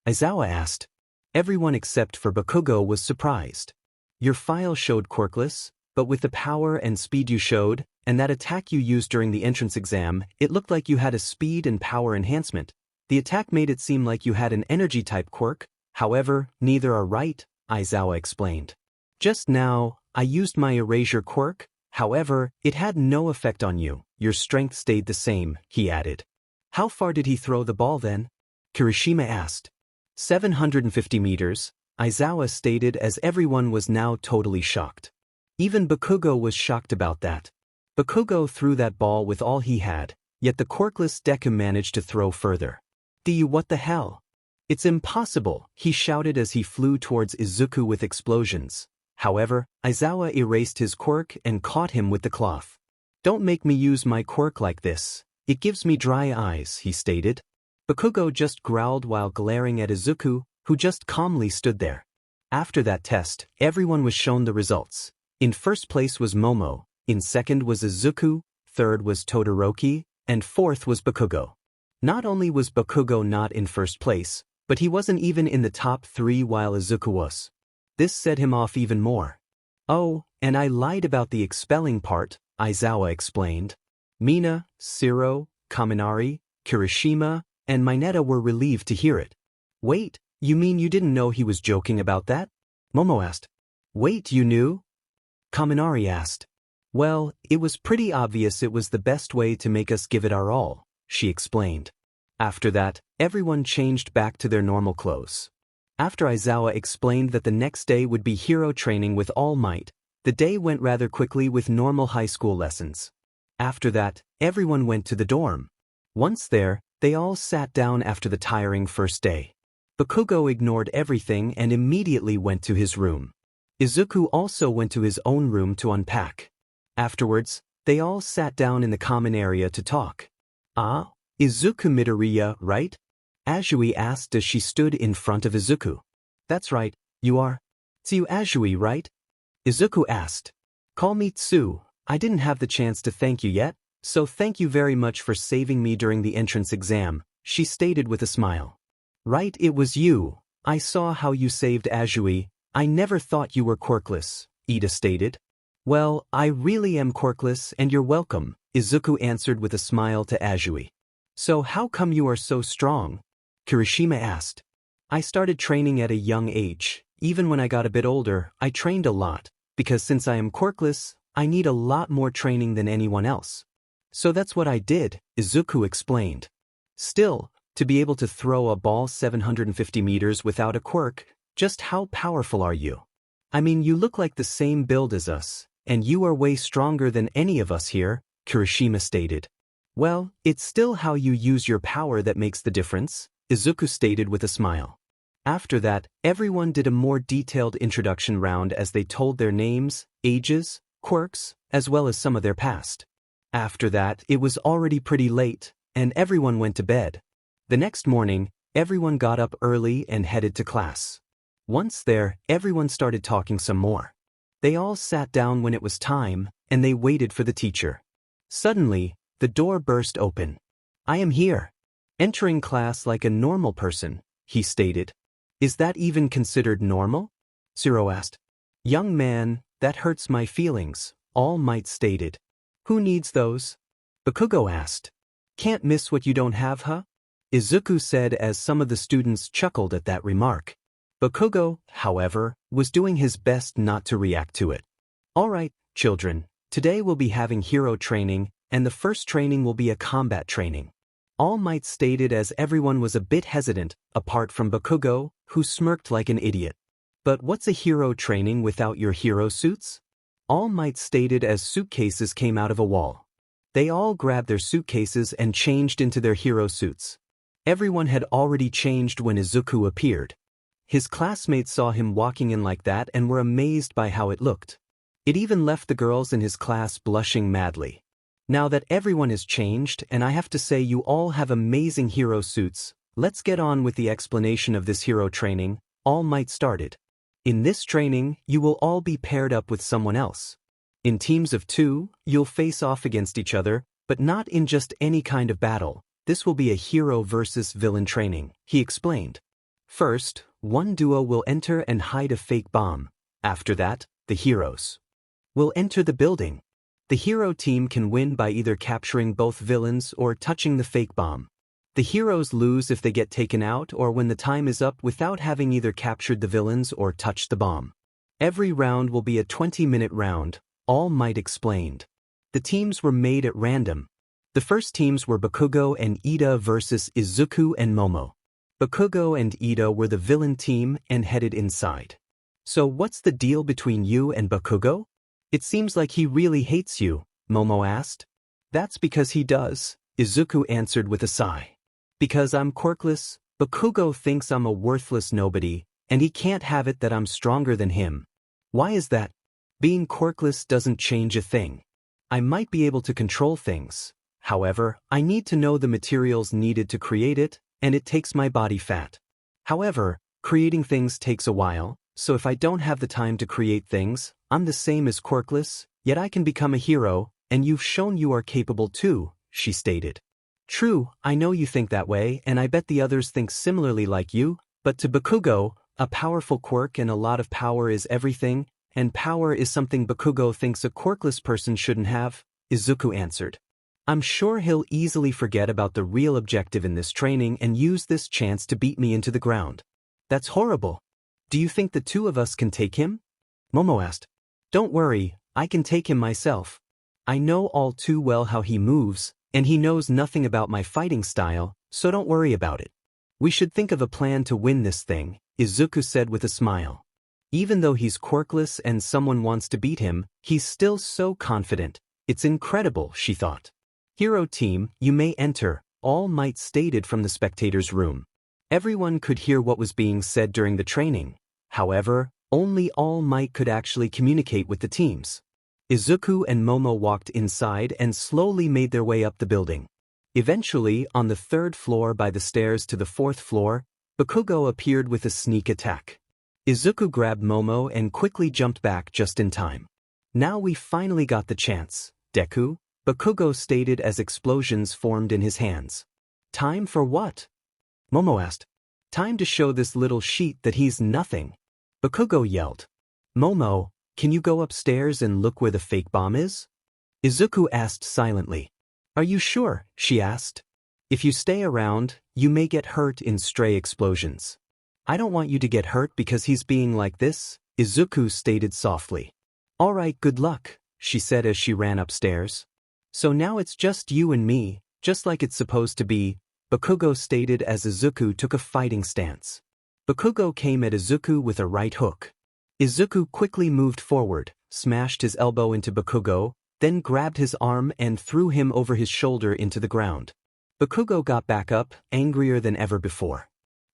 Aizawa asked. Everyone except for Bakugo was surprised. "Your file showed quirkless, but with the power and speed you showed, and that attack you used during the entrance exam, it looked like you had a speed and power enhancement. The attack made it seem like you had an energy-type quirk. However, neither are right," Aizawa explained. "Just now, I used my erasure quirk. However, it had no effect on you. Your strength stayed the same," he added. "How far did he throw the ball then?" Kirishima asked. 750 meters, Aizawa stated as everyone was now totally shocked. Even Bakugo was shocked about that. Bakugo threw that ball with all he had, yet the Quirkless Deku managed to throw further. What the hell? It's impossible, he shouted as he flew towards Izuku with explosions. However, Aizawa erased his quirk and caught him with the cloth. Don't make me use my quirk like this. It gives me dry eyes, he stated. Bakugo just growled while glaring at Izuku, who just calmly stood there. After that test, everyone was shown the results. In first place was Momo, in second was Izuku, third was Todoroki, and fourth was Bakugo. Not only was Bakugo not in first place, but he wasn't even in the top 3 while Izuku was. This set him off even more. Oh, and I lied about the expelling part, Aizawa explained. Mina, Shiro, Kaminari, Kirishima, and Mineta were relieved to hear it. Wait, you mean you didn't know he was joking about that? Momo asked. Wait, you knew? Kaminari asked. Well, it was pretty obvious it was the best way to make us give it our all, she explained. After that, everyone changed back to their normal clothes. After Aizawa explained that the next day would be hero training with All Might, the day went rather quickly with normal high school lessons. After that, everyone went to the dorm. Once there, they all sat down after the tiring first day. Bakugo ignored everything and immediately went to his room. Izuku also went to his own room to unpack. Afterwards, they all sat down in the common area to talk. Ah, Izuku Midoriya, right? Azui asked as she stood in front of Izuku. That's right, you are. Tsu Azui, right? Izuku asked. Call me Tsu, I didn't have the chance to thank you yet, so thank you very much for saving me during the entrance exam, she stated with a smile. Right, it was you. I saw how you saved Azui. I never thought you were quirkless, Ida stated. Well, I really am quirkless and you're welcome, Izuku answered with a smile to Azui. So how come you are so strong? Kirishima asked. I started training at a young age. Even when I got a bit older, I trained a lot, because since I am quirkless, I need a lot more training than anyone else. So that's what I did, Izuku explained. Still, to be able to throw a ball 750 meters without a quirk, just how powerful are you? I mean, you look like the same build as us, and you are way stronger than any of us here, Kirishima stated. Well, it's still how you use your power that makes the difference, Izuku stated with a smile. After that, everyone did a more detailed introduction round as they told their names, ages, quirks, as well as some of their past. After that, it was already pretty late, and everyone went to bed. The next morning, everyone got up early and headed to class. Once there, everyone started talking some more. They all sat down when it was time, and they waited for the teacher. Suddenly, the door burst open. I am here. Entering class like a normal person, he stated. Is that even considered normal? Shiro asked. Young man, that hurts my feelings, All Might stated. Who needs those? Bakugo asked. Can't miss what you don't have, huh? Izuku said as some of the students chuckled at that remark. Bakugo, however, was doing his best not to react to it. All right, children, today we'll be having hero training, and the first training will be a combat training. All Might stated as everyone was a bit hesitant, apart from Bakugo, who smirked like an idiot. But what's a hero training without your hero suits? All Might stated as suitcases came out of a wall. They all grabbed their suitcases and changed into their hero suits. Everyone had already changed when Izuku appeared. His classmates saw him walking in like that and were amazed by how it looked. It even left the girls in his class blushing madly. Now that everyone has changed and I have to say you all have amazing hero suits, let's get on with the explanation of this hero training, All Might started. In this training, you will all be paired up with someone else. In teams of 2, you'll face off against each other, but not in just any kind of battle. This will be a hero versus villain training, he explained. First, one duo will enter and hide a fake bomb. After that, the heroes will enter the building. The hero team can win by either capturing both villains or touching the fake bomb. The heroes lose if they get taken out or when the time is up without having either captured the villains or touched the bomb. Every round will be a 20-minute round, All Might explained. The teams were made at random. The first teams were Bakugo and Ida versus Izuku and Momo. Bakugo and Ida were the villain team and headed inside. So what's the deal between you and Bakugo? It seems like he really hates you, Momo asked. That's because he does, Izuku answered with a sigh. Because I'm quirkless, Bakugo thinks I'm a worthless nobody, and he can't have it that I'm stronger than him. Why is that? Being quirkless doesn't change a thing. I might be able to control things. However, I need to know the materials needed to create it, and it takes my body fat. However, creating things takes a while, so if I don't have the time to create things, I'm the same as quirkless, yet I can become a hero, and you've shown you are capable too, she stated. True, I know you think that way, and I bet the others think similarly like you, but to Bakugo, a powerful quirk and a lot of power is everything, and power is something Bakugo thinks a quirkless person shouldn't have, Izuku answered. I'm sure he'll easily forget about the real objective in this training and use this chance to beat me into the ground. That's horrible. Do you think the two of us can take him? Momo asked. Don't worry, I can take him myself. I know all too well how he moves, and he knows nothing about my fighting style, so don't worry about it. We should think of a plan to win this thing, Izuku said with a smile. Even though he's quirkless and someone wants to beat him, he's still so confident. It's incredible, she thought. Hero team, you may enter, All Might stated from the spectators' room. Everyone could hear what was being said during the training. However, only All Might could actually communicate with the teams. Izuku and Momo walked inside and slowly made their way up the building. Eventually, on the 3rd floor by the stairs to the 4th floor, Bakugo appeared with a sneak attack. Izuku grabbed Momo and quickly jumped back just in time. Now we finally got the chance, Deku, Bakugo stated as explosions formed in his hands. Time for what? Momo asked. Time to show this little sheet that he's nothing. Bakugo yelled. Momo, can you go upstairs and look where the fake bomb is? Izuku asked silently. Are you sure? She asked. If you stay around, you may get hurt in stray explosions. I don't want you to get hurt because he's being like this, Izuku stated softly. All right, good luck, she said as she ran upstairs. So now it's just you and me, just like it's supposed to be, Bakugo stated as Izuku took a fighting stance. Bakugo came at Izuku with a right hook. Izuku quickly moved forward, smashed his elbow into Bakugo, then grabbed his arm and threw him over his shoulder into the ground. Bakugo got back up, angrier than ever before.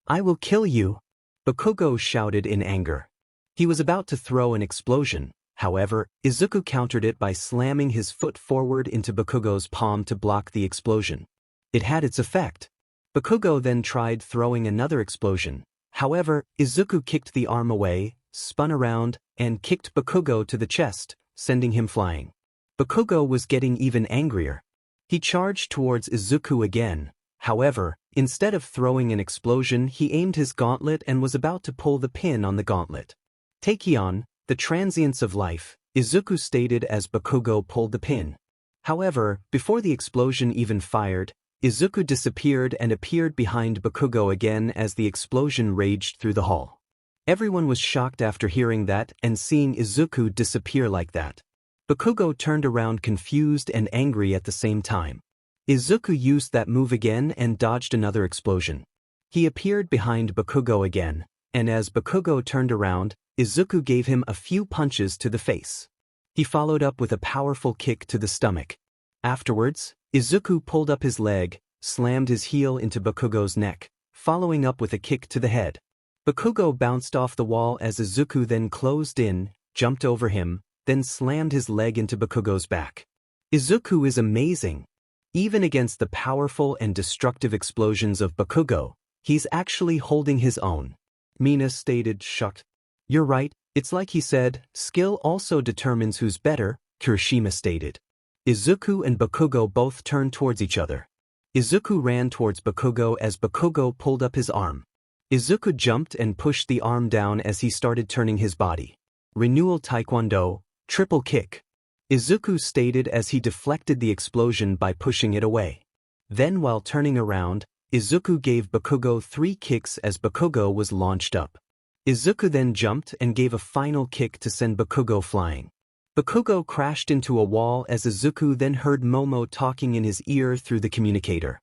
I will kill you, Bakugo shouted in anger. He was about to throw an explosion. However, Izuku countered it by slamming his foot forward into Bakugo's palm to block the explosion. It had its effect. Bakugo then tried throwing another explosion. However, Izuku kicked the arm away, spun around, and kicked Bakugo to the chest, sending him flying. Bakugo was getting even angrier. He charged towards Izuku again. However, instead of throwing an explosion, he aimed his gauntlet and was about to pull the pin on the gauntlet. Tachyon, the transience of life, Izuku stated as Bakugo pulled the pin. However, before the explosion even fired, Izuku disappeared and appeared behind Bakugo again as the explosion raged through the hall. Everyone was shocked after hearing that and seeing Izuku disappear like that. Bakugo turned around confused and angry at the same time. Izuku used that move again and dodged another explosion. He appeared behind Bakugo again, and as Bakugo turned around, Izuku gave him a few punches to the face. He followed up with a powerful kick to the stomach. Afterwards, Izuku pulled up his leg, slammed his heel into Bakugo's neck, following up with a kick to the head. Bakugo bounced off the wall as Izuku then closed in, jumped over him, then slammed his leg into Bakugo's back. Izuku is amazing. Even against the powerful and destructive explosions of Bakugo, he's actually holding his own. Mina stated shocked. You're right, it's like he said, skill also determines who's better, Kirishima stated. Izuku and Bakugo both turned towards each other. Izuku ran towards Bakugo as Bakugo pulled up his arm. Izuku jumped and pushed the arm down as he started turning his body. Renewal Taekwondo, triple kick. Izuku stated as he deflected the explosion by pushing it away. Then while turning around, Izuku gave Bakugo 3 kicks as Bakugo was launched up. Izuku then jumped and gave a final kick to send Bakugo flying. Bakugo crashed into a wall as Izuku then heard Momo talking in his ear through the communicator.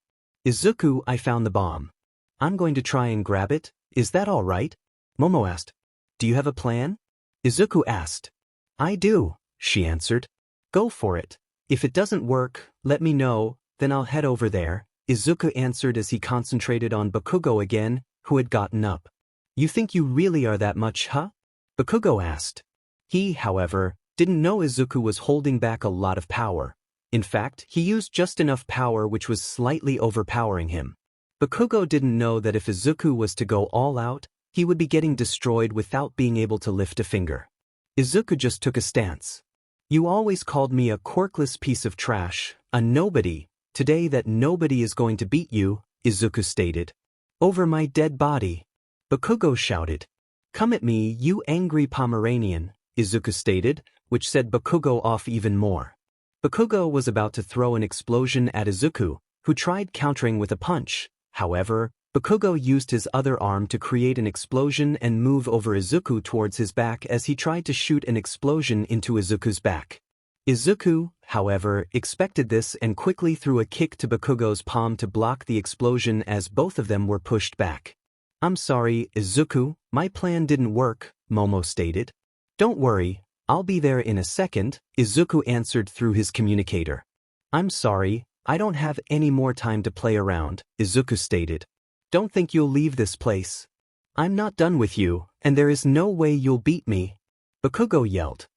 Izuku, I found the bomb. I'm going to try and grab it, is that all right? Momo asked. Do you have a plan? Izuku asked. I do, she answered. Go for it. If it doesn't work, let me know, then I'll head over there, Izuku answered as he concentrated on Bakugo again, who had gotten up. You think you really are that much, huh? Bakugo asked. He, however, didn't know Izuku was holding back a lot of power. In fact, he used just enough power which was slightly overpowering him. Bakugo didn't know that if Izuku was to go all out, he would be getting destroyed without being able to lift a finger. Izuku just took a stance. You always called me a quirkless piece of trash, a nobody. Today that nobody is going to beat you, Izuku stated. Over my dead body. Bakugo shouted. Come at me, you angry Pomeranian, Izuku stated, which set Bakugo off even more. Bakugo was about to throw an explosion at Izuku, who tried countering with a punch. However, Bakugo used his other arm to create an explosion and move over Izuku towards his back as he tried to shoot an explosion into Izuku's back. Izuku, however, expected this and quickly threw a kick to Bakugo's palm to block the explosion as both of them were pushed back. I'm sorry, Izuku, my plan didn't work, Momo stated. Don't worry, I'll be there in a second, Izuku answered through his communicator. I'm sorry, I don't have any more time to play around, Izuku stated. Don't think you'll leave this place. I'm not done with you, and there is no way you'll beat me, Bakugo yelled.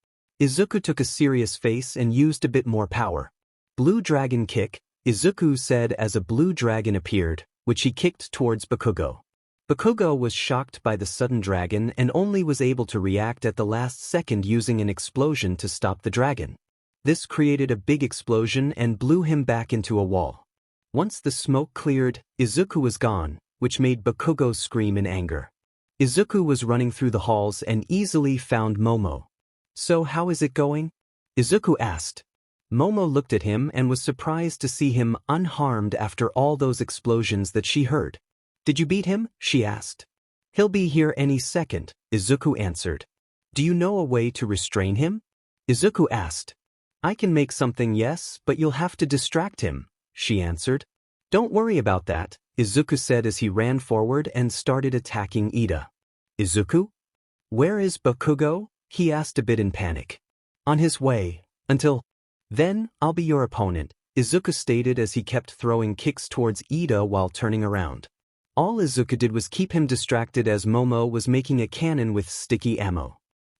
Izuku took a serious face and used a bit more power. Blue Dragon Kick, Izuku said as a blue dragon appeared, which he kicked towards Bakugo. Bakugo was shocked by the sudden dragon and only was able to react at the last second using an explosion to stop the dragon. This created a big explosion and blew him back into a wall. Once the smoke cleared, Izuku was gone, which made Bakugo scream in anger. Izuku was running through the halls and easily found Momo. So how is it going? Izuku asked. Momo looked at him and was surprised to see him unharmed after all those explosions that she heard. Did you beat him? She asked. He'll be here any second, Izuku answered. Do you know a way to restrain him? Izuku asked. I can make something, yes, but you'll have to distract him, she answered. Don't worry about that, Izuku said as he ran forward and started attacking Ida. Izuku? Where is Bakugo? He asked a bit in panic. On his way. Until then, I'll be your opponent, Izuku stated as he kept throwing kicks towards Ida while turning around. All Izuku did was keep him distracted as Momo was making a cannon with sticky ammo.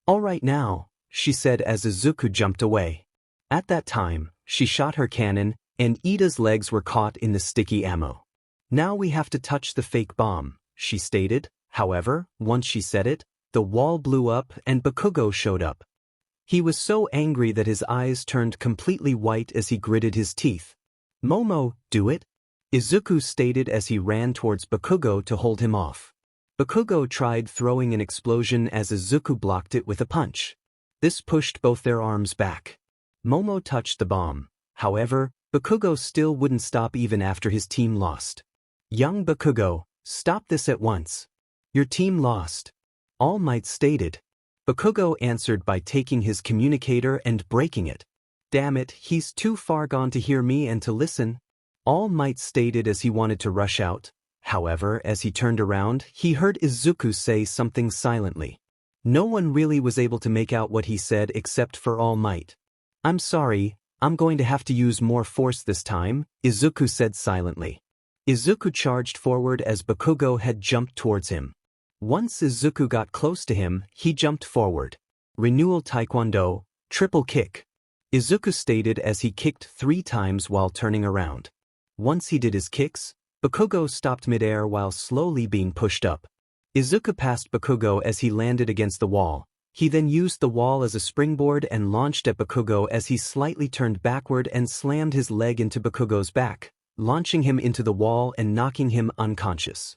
All right now, she said as Izuku jumped away. At that time, she shot her cannon, and Ida's legs were caught in the sticky ammo. Now we have to touch the fake bomb, she stated. However, once she said it, the wall blew up and Bakugo showed up. He was so angry that his eyes turned completely white as he gritted his teeth. Momo, do it? Izuku stated as he ran towards Bakugo to hold him off. Bakugo tried throwing an explosion as Izuku blocked it with a punch. This pushed both their arms back. Momo touched the bomb. However, Bakugo still wouldn't stop even after his team lost. Young Bakugo, stop this at once. Your team lost. All Might stated. Bakugo answered by taking his communicator and breaking it. Damn it, he's too far gone to hear me and to listen. All Might stated as he wanted to rush out. However, as he turned around, he heard Izuku say something silently. No one really was able to make out what he said except for All Might. I'm sorry, I'm going to have to use more force this time, Izuku said silently. Izuku charged forward as Bakugo had jumped towards him. Once Izuku got close to him, he jumped forward. Renewal Taekwondo, triple kick. Izuku stated as he kicked 3 times while turning around. Once he did his kicks, Bakugo stopped midair while slowly being pushed up. Izuku passed Bakugo as he landed against the wall. He then used the wall as a springboard and launched at Bakugo as he slightly turned backward and slammed his leg into Bakugo's back, launching him into the wall and knocking him unconscious.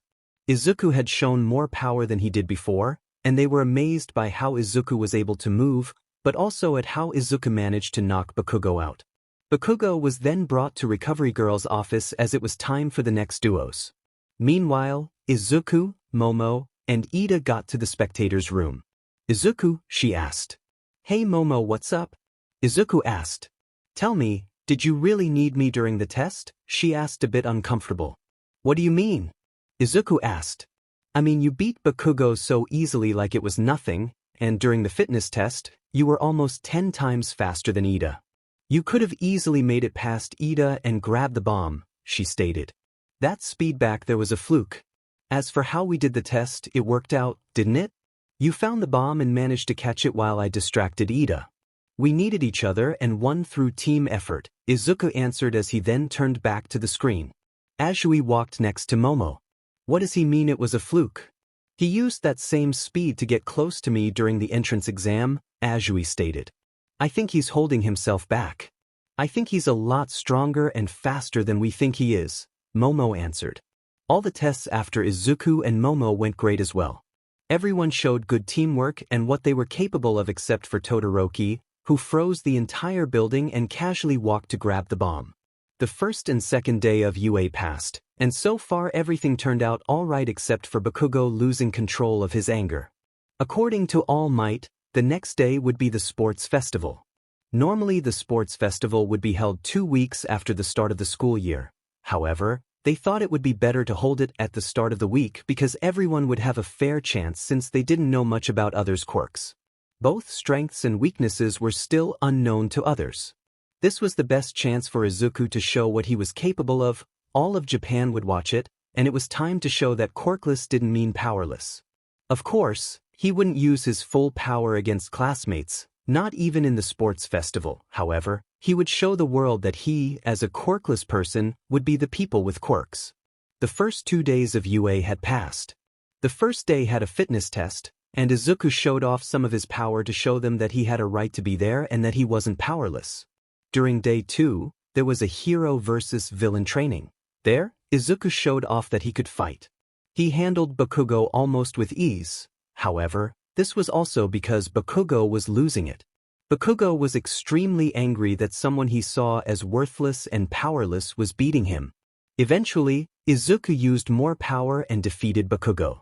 Izuku had shown more power than he did before, and they were amazed by how Izuku was able to move, but also at how Izuku managed to knock Bakugo out. Bakugo was then brought to Recovery Girl's office as it was time for the next duos. Meanwhile, Izuku, Momo, and Ida got to the spectators' room. Izuku, she asked. Hey Momo, what's up? Izuku asked. Tell me, did you really need me during the test? She asked a bit uncomfortable. What do you mean? Izuku asked. I mean, you beat Bakugo so easily like it was nothing, and during the fitness test, you were almost 10 times faster than Ida. You could have easily made it past Ida and grabbed the bomb, she stated. That speed back there was a fluke. As for how we did the test, it worked out, didn't it? You found the bomb and managed to catch it while I distracted Ida. We needed each other and won through team effort, Izuku answered as he then turned back to the screen. Azui walked next to Momo. What does he mean it was a fluke? He used that same speed to get close to me during the entrance exam, Azui stated. I think he's holding himself back. I think he's a lot stronger and faster than we think he is, Momo answered. All the tests after Izuku and Momo went great as well. Everyone showed good teamwork and what they were capable of except for Todoroki, who froze the entire building and casually walked to grab the bomb. The first and second day of UA passed, and so far everything turned out alright except for Bakugo losing control of his anger. According to All Might, the next day would be the sports festival. Normally the sports festival would be held 2 weeks after the start of the school year. However, they thought it would be better to hold it at the start of the week because everyone would have a fair chance since they didn't know much about others' quirks. Both strengths and weaknesses were still unknown to others. This was the best chance for Izuku to show what he was capable of. All of Japan would watch it, and it was time to show that quirkless didn't mean powerless. Of course, he wouldn't use his full power against classmates, not even in the sports festival. However, he would show the world that he, as a quirkless person, would be the people with quirks. The first 2 days of UA had passed. The first day had a fitness test, and Izuku showed off some of his power to show them that he had a right to be there and that he wasn't powerless. During day 2, there was a hero versus villain training. There, Izuku showed off that he could fight. He handled Bakugo almost with ease. However, this was also because Bakugo was losing it. Bakugo was extremely angry that someone he saw as worthless and powerless was beating him. Eventually, Izuku used more power and defeated Bakugo.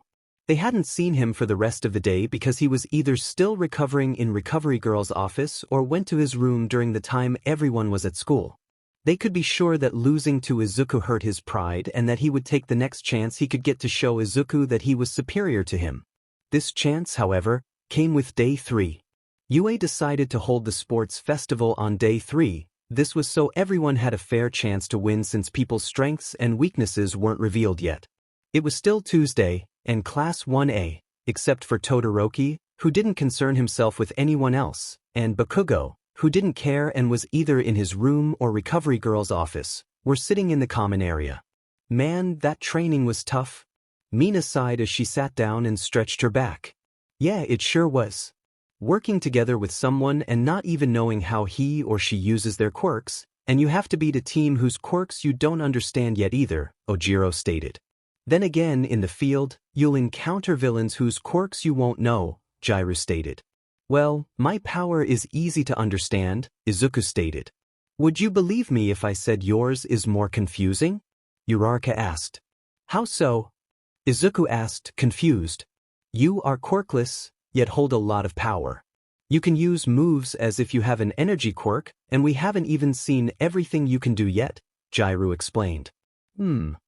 They hadn't seen him for the rest of the day because he was either still recovering in Recovery Girl's office or went to his room during the time everyone was at school. They could be sure that losing to Izuku hurt his pride and that he would take the next chance he could get to show Izuku that he was superior to him. This chance, however, came with day 3. UA decided to hold the sports festival on day 3. This was so everyone had a fair chance to win since people's strengths and weaknesses weren't revealed yet. It was still Tuesday, and Class 1A, except for Todoroki, who didn't concern himself with anyone else, and Bakugo, who didn't care and was either in his room or Recovery Girl's office, were sitting in the common area. Man, that training was tough. Mina sighed as she sat down and stretched her back. Yeah, it sure was. Working together with someone and not even knowing how he or she uses their quirks, and you have to beat a team whose quirks you don't understand yet either, Ojiro stated. Then again, in the field, you'll encounter villains whose quirks you won't know, Jiru stated. Well, my power is easy to understand, Izuku stated. Would you believe me if I said yours is more confusing? Uraraka asked. How so? Izuku asked, confused. You are quirkless, yet hold a lot of power. You can use moves as if you have an energy quirk, and we haven't even seen everything you can do yet, Jiru explained.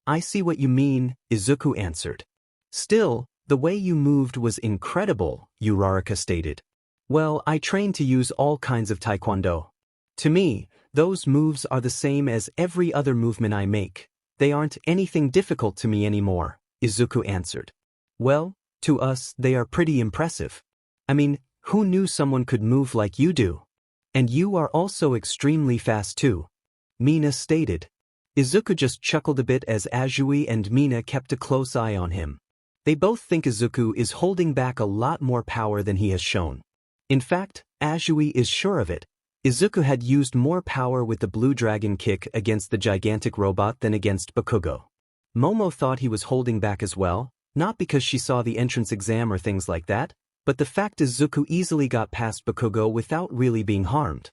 I see what you mean, Izuku answered. Still, the way you moved was incredible, Uraraka stated. Well, I trained to use all kinds of taekwondo. To me, those moves are the same as every other movement I make. They aren't anything difficult to me anymore, Izuku answered. Well, to us, they are pretty impressive. I mean, who knew someone could move like you do? And you are also extremely fast too, Mina stated. Izuku just chuckled a bit as Azui and Mina kept a close eye on him. They both think Izuku is holding back a lot more power than he has shown. In fact, Azui is sure of it. Izuku had used more power with the Blue Dragon kick against the gigantic robot than against Bakugo. Momo thought he was holding back as well, not because she saw the entrance exam or things like that, but the fact Izuku easily got past Bakugo without really being harmed.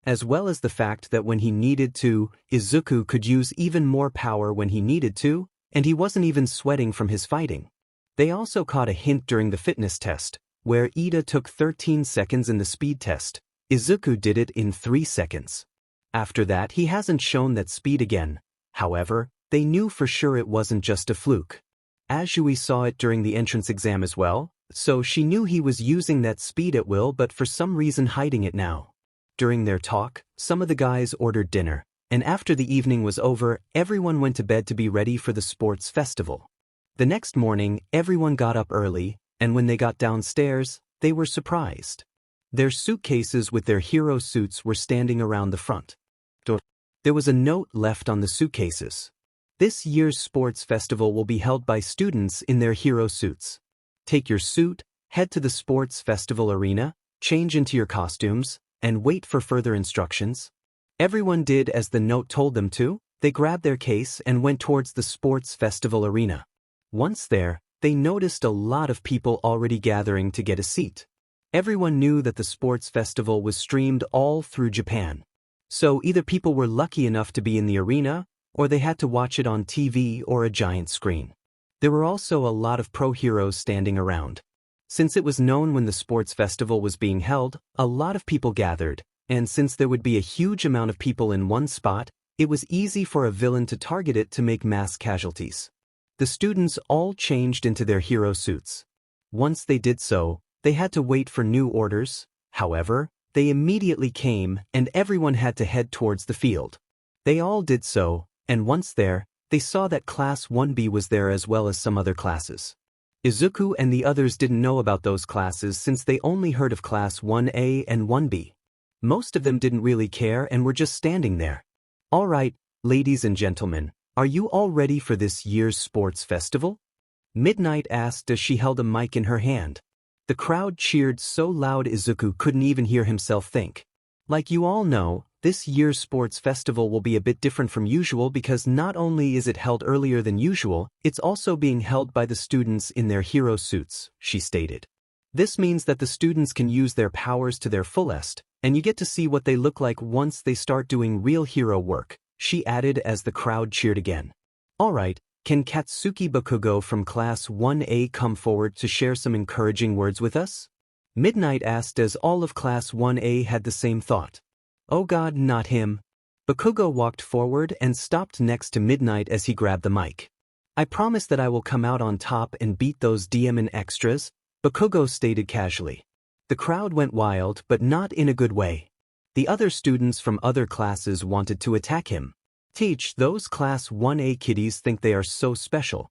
As well as the fact that when he needed to, Izuku could use even more power when he needed to, and he wasn't even sweating from his fighting. They also caught a hint during the fitness test, where Ida took 13 seconds in the speed test. Izuku did it in 3 seconds. After that, he hasn't shown that speed again. However, they knew for sure it wasn't just a fluke. Azui saw it during the entrance exam as well, so she knew he was using that speed at will but for some reason hiding it now. During their talk, some of the guys ordered dinner, and after the evening was over, everyone went to bed to be ready for the sports festival. The next morning, everyone got up early, and when they got downstairs, they were surprised. Their suitcases with their hero suits were standing around the front. There was a note left on the suitcases. This year's sports festival will be held by students in their hero suits. Take your suit, head to the sports festival arena, change into your costumes, and wait for further instructions. Everyone did as the note told them to. They grabbed their case and went towards the sports festival arena. Once there, they noticed a lot of people already gathering to get a seat. Everyone knew that the sports festival was streamed all through Japan. So either people were lucky enough to be in the arena, or they had to watch it on TV or a giant screen. There were also a lot of pro heroes standing around. Since it was known when the sports festival was being held, a lot of people gathered, and since there would be a huge amount of people in one spot, it was easy for a villain to target it to make mass casualties. The students all changed into their hero suits. Once they did so, they had to wait for new orders. However, they immediately came, and everyone had to head towards the field. They all did so, and once there, they saw that Class 1B was there as well as some other classes. Izuku and the others didn't know about those classes since they only heard of Class 1A and 1B. Most of them didn't really care and were just standing there. Alright, ladies and gentlemen, are you all ready for this year's sports festival? Midnight asked as she held a mic in her hand. The crowd cheered so loud Izuku couldn't even hear himself think. Like you all know, this year's sports festival will be a bit different from usual because not only is it held earlier than usual, it's also being held by the students in their hero suits, she stated. This means that the students can use their powers to their fullest, and you get to see what they look like once they start doing real hero work, she added as the crowd cheered again. Alright, can Katsuki Bakugo from Class 1A come forward to share some encouraging words with us? Midnight asked as all of Class 1A had the same thought. Oh God, not him. Bakugo walked forward and stopped next to Midnight as he grabbed the mic. I promise that I will come out on top and beat those DMN extras, Bakugo stated casually. The crowd went wild but not in a good way. The other students from other classes wanted to attack him. Teach, those Class 1A kiddies think they are so special.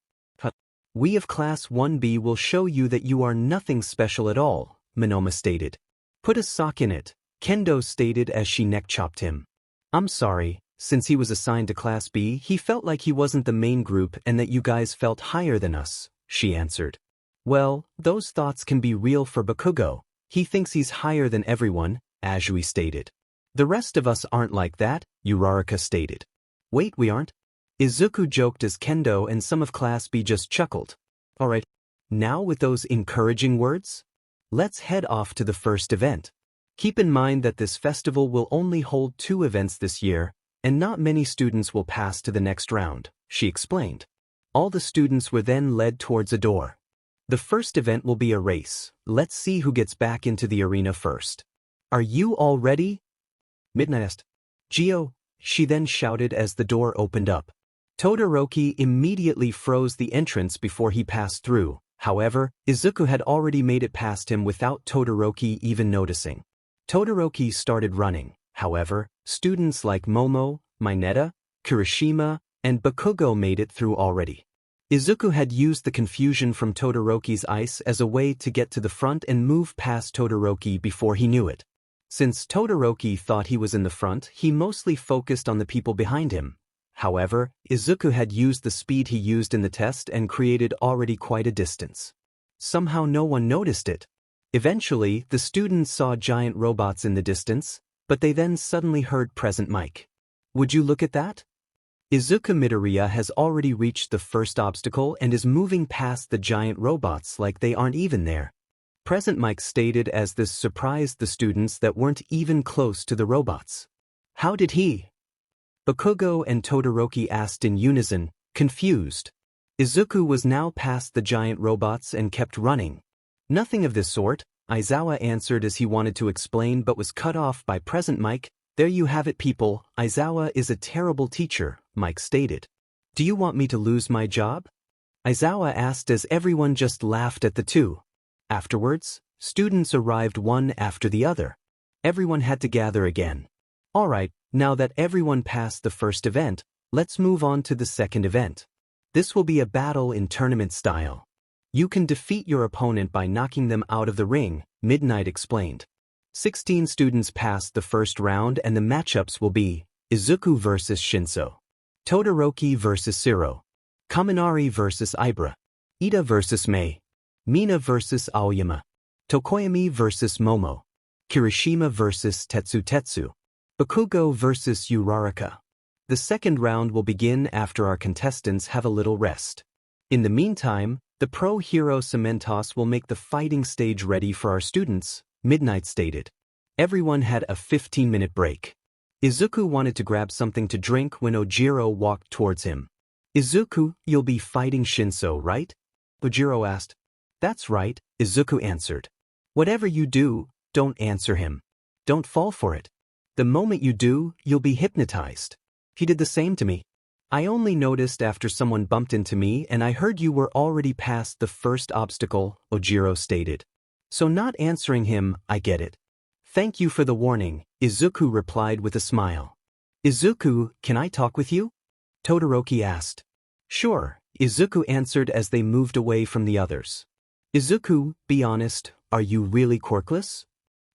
We of Class 1B will show you that you are nothing special at all, Momo stated. Put a sock in it, Kendo stated as she neck-chopped him. I'm sorry, since he was assigned to Class B, he felt like he wasn't the main group and that you guys felt higher than us, she answered. Well, those thoughts can be real for Bakugo. He thinks he's higher than everyone, Azui stated. The rest of us aren't like that, Uraraka stated. Wait, we aren't? Izuku joked as Kendo and some of Class B just chuckled. Alright, now with those encouraging words, let's head off to the first event. Keep in mind that this festival will only hold 2 events this year, and not many students will pass to the next round, she explained. All the students were then led towards a door. The first event will be a race. Let's see who gets back into the arena first. Are you all ready? Midnight asked. Gio, she then shouted as the door opened up. Todoroki immediately froze the entrance before he passed through. However, Izuku had already made it past him without Todoroki even noticing. Todoroki started running. However, students like Momo, Mineta, Kirishima, and Bakugo made it through already. Izuku had used the confusion from Todoroki's ice as a way to get to the front and move past Todoroki before he knew it. Since Todoroki thought he was in the front, he mostly focused on the people behind him. However, Izuku had used the speed he used in the test and created already quite a distance. Somehow no one noticed it. Eventually, the students saw giant robots in the distance, but they then suddenly heard Present Mike. Would you look at that? Izuku Midoriya has already reached the first obstacle and is moving past the giant robots like they aren't even there. Present Mike stated as this surprised the students that weren't even close to the robots. How did he? Bakugo and Todoroki asked in unison, confused. Izuku was now past the giant robots and kept running. Nothing of this sort, Aizawa answered as he wanted to explain but was cut off by Present Mike. There you have it, people. Aizawa is a terrible teacher, Mike stated. Do you want me to lose my job? Aizawa asked as everyone just laughed at the two. Afterwards, students arrived one after the other. Everyone had to gather again. Alright, now that everyone passed the first event, let's move on to the second event. This will be a battle in tournament style. You can defeat your opponent by knocking them out of the ring, Midnight explained. 16 students passed the first round and the matchups will be Izuku vs Shinso, Todoroki vs Siro, Kaminari vs Ibra, Ida vs Mei, Mina vs Aoyama, Tokoyami vs Momo, Kirishima vs Tetsu, Bakugo vs Uraraka. The second round will begin after our contestants have a little rest. In the meantime, the pro hero Cementos will make the fighting stage ready for our students, Midnight stated. Everyone had a 15-minute break. Izuku wanted to grab something to drink when Ojiro walked towards him. Izuku, you'll be fighting Shinso, right? Ojiro asked. That's right, Izuku answered. Whatever you do, don't answer him. Don't fall for it. The moment you do, you'll be hypnotized. He did the same to me. I only noticed after someone bumped into me and I heard you were already past the first obstacle, Ojiro stated. So not answering him, I get it. Thank you for the warning, Izuku replied with a smile. Izuku, can I talk with you? Todoroki asked. Sure, Izuku answered as they moved away from the others. Izuku, be honest, are you really quirkless?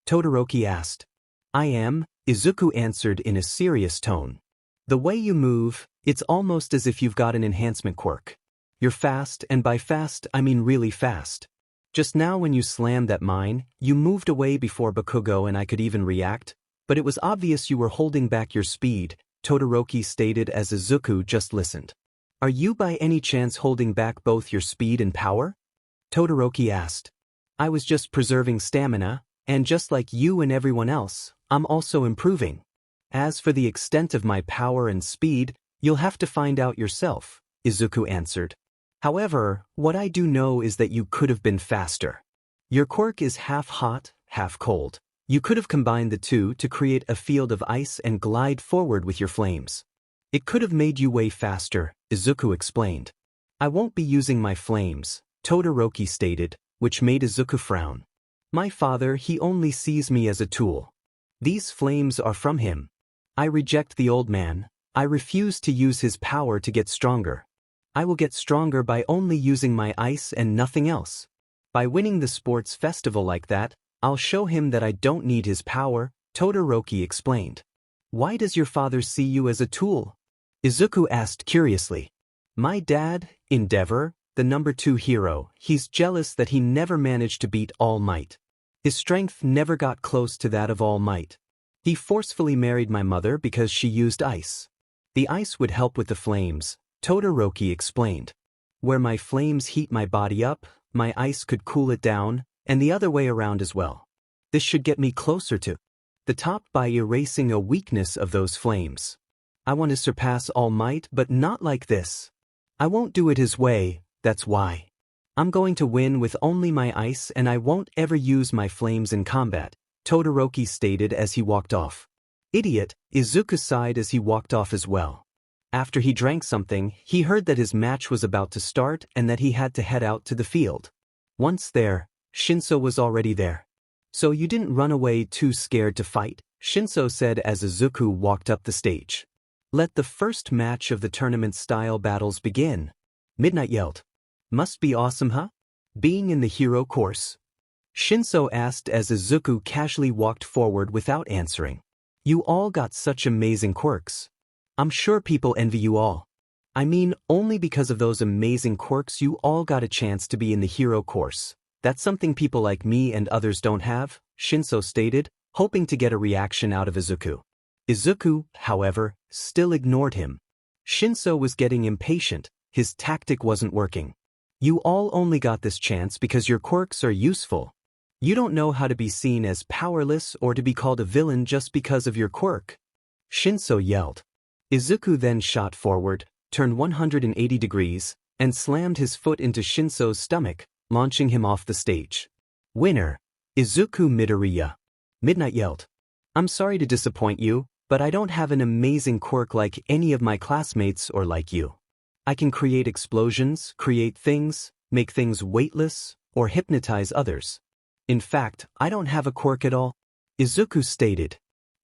Todoroki asked. I am, Izuku answered in a serious tone. The way you move, it's almost as if you've got an enhancement quirk. You're fast, and by fast I mean really fast. Just now when you slammed that mine, you moved away before Bakugo and I could even react, but it was obvious you were holding back your speed, Todoroki stated as Izuku just listened. Are you by any chance holding back both your speed and power? Todoroki asked. I was just preserving stamina, and just like you and everyone else, I'm also improving. As for the extent of my power and speed, you'll have to find out yourself, Izuku answered. However, what I do know is that you could have been faster. Your quirk is half hot, half cold. You could have combined the two to create a field of ice and glide forward with your flames. It could have made you way faster, Izuku explained. I won't be using my flames, Todoroki stated, which made Izuku frown. My father, he only sees me as a tool. These flames are from him. I reject the old man. I refuse to use his power to get stronger. I will get stronger by only using my ice and nothing else. By winning the sports festival like that, I'll show him that I don't need his power, Todoroki explained. Why does your father see you as a tool? Izuku asked curiously. My dad, Endeavor, the number 2 hero, he's jealous that he never managed to beat All Might. His strength never got close to that of All Might. He forcefully married my mother because she used ice. The ice would help with the flames, Todoroki explained. Where my flames heat my body up, my ice could cool it down, and the other way around as well. This should get me closer to the top by erasing a weakness of those flames. I want to surpass All Might, but not like this. I won't do it his way, that's why. I'm going to win with only my ice and I won't ever use my flames in combat, Todoroki stated as he walked off. Idiot, Izuku sighed as he walked off as well. After he drank something, he heard that his match was about to start and that he had to head out to the field. Once there, Shinso was already there. So you didn't run away too scared to fight? Shinso said as Izuku walked up the stage. Let the first match of the tournament-style battles begin. Midnight yelled. Must be awesome, huh? Being in the hero course? Shinso asked as Izuku casually walked forward without answering. You all got such amazing quirks. I'm sure people envy you all. I mean, only because of those amazing quirks you all got a chance to be in the hero course. That's something people like me and others don't have, Shinso stated, hoping to get a reaction out of Izuku. Izuku, however, still ignored him. Shinso was getting impatient, his tactic wasn't working. You all only got this chance because your quirks are useful. You don't know how to be seen as powerless or to be called a villain just because of your quirk. Shinso yelled. Izuku then shot forward, turned 180 degrees, and slammed his foot into Shinso's stomach, launching him off the stage. Winner, Izuku Midoriya. Midnight yelled. I'm sorry to disappoint you, but I don't have an amazing quirk like any of my classmates or like you. I can create explosions, create things, make things weightless, or hypnotize others. In fact, I don't have a quirk at all, Izuku stated.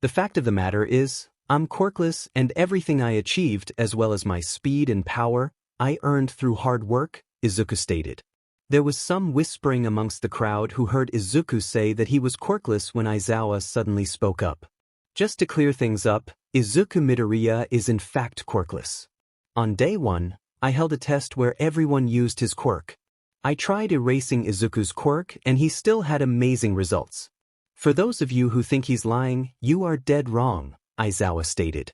The fact of the matter is, I'm quirkless and everything I achieved as well as my speed and power, I earned through hard work, Izuku stated. There was some whispering amongst the crowd who heard Izuku say that he was quirkless when Aizawa suddenly spoke up. Just to clear things up, Izuku Midoriya is in fact quirkless. On day 1, I held a test where everyone used his quirk. I tried erasing Izuku's quirk and he still had amazing results. For those of you who think he's lying, you are dead wrong, Aizawa stated.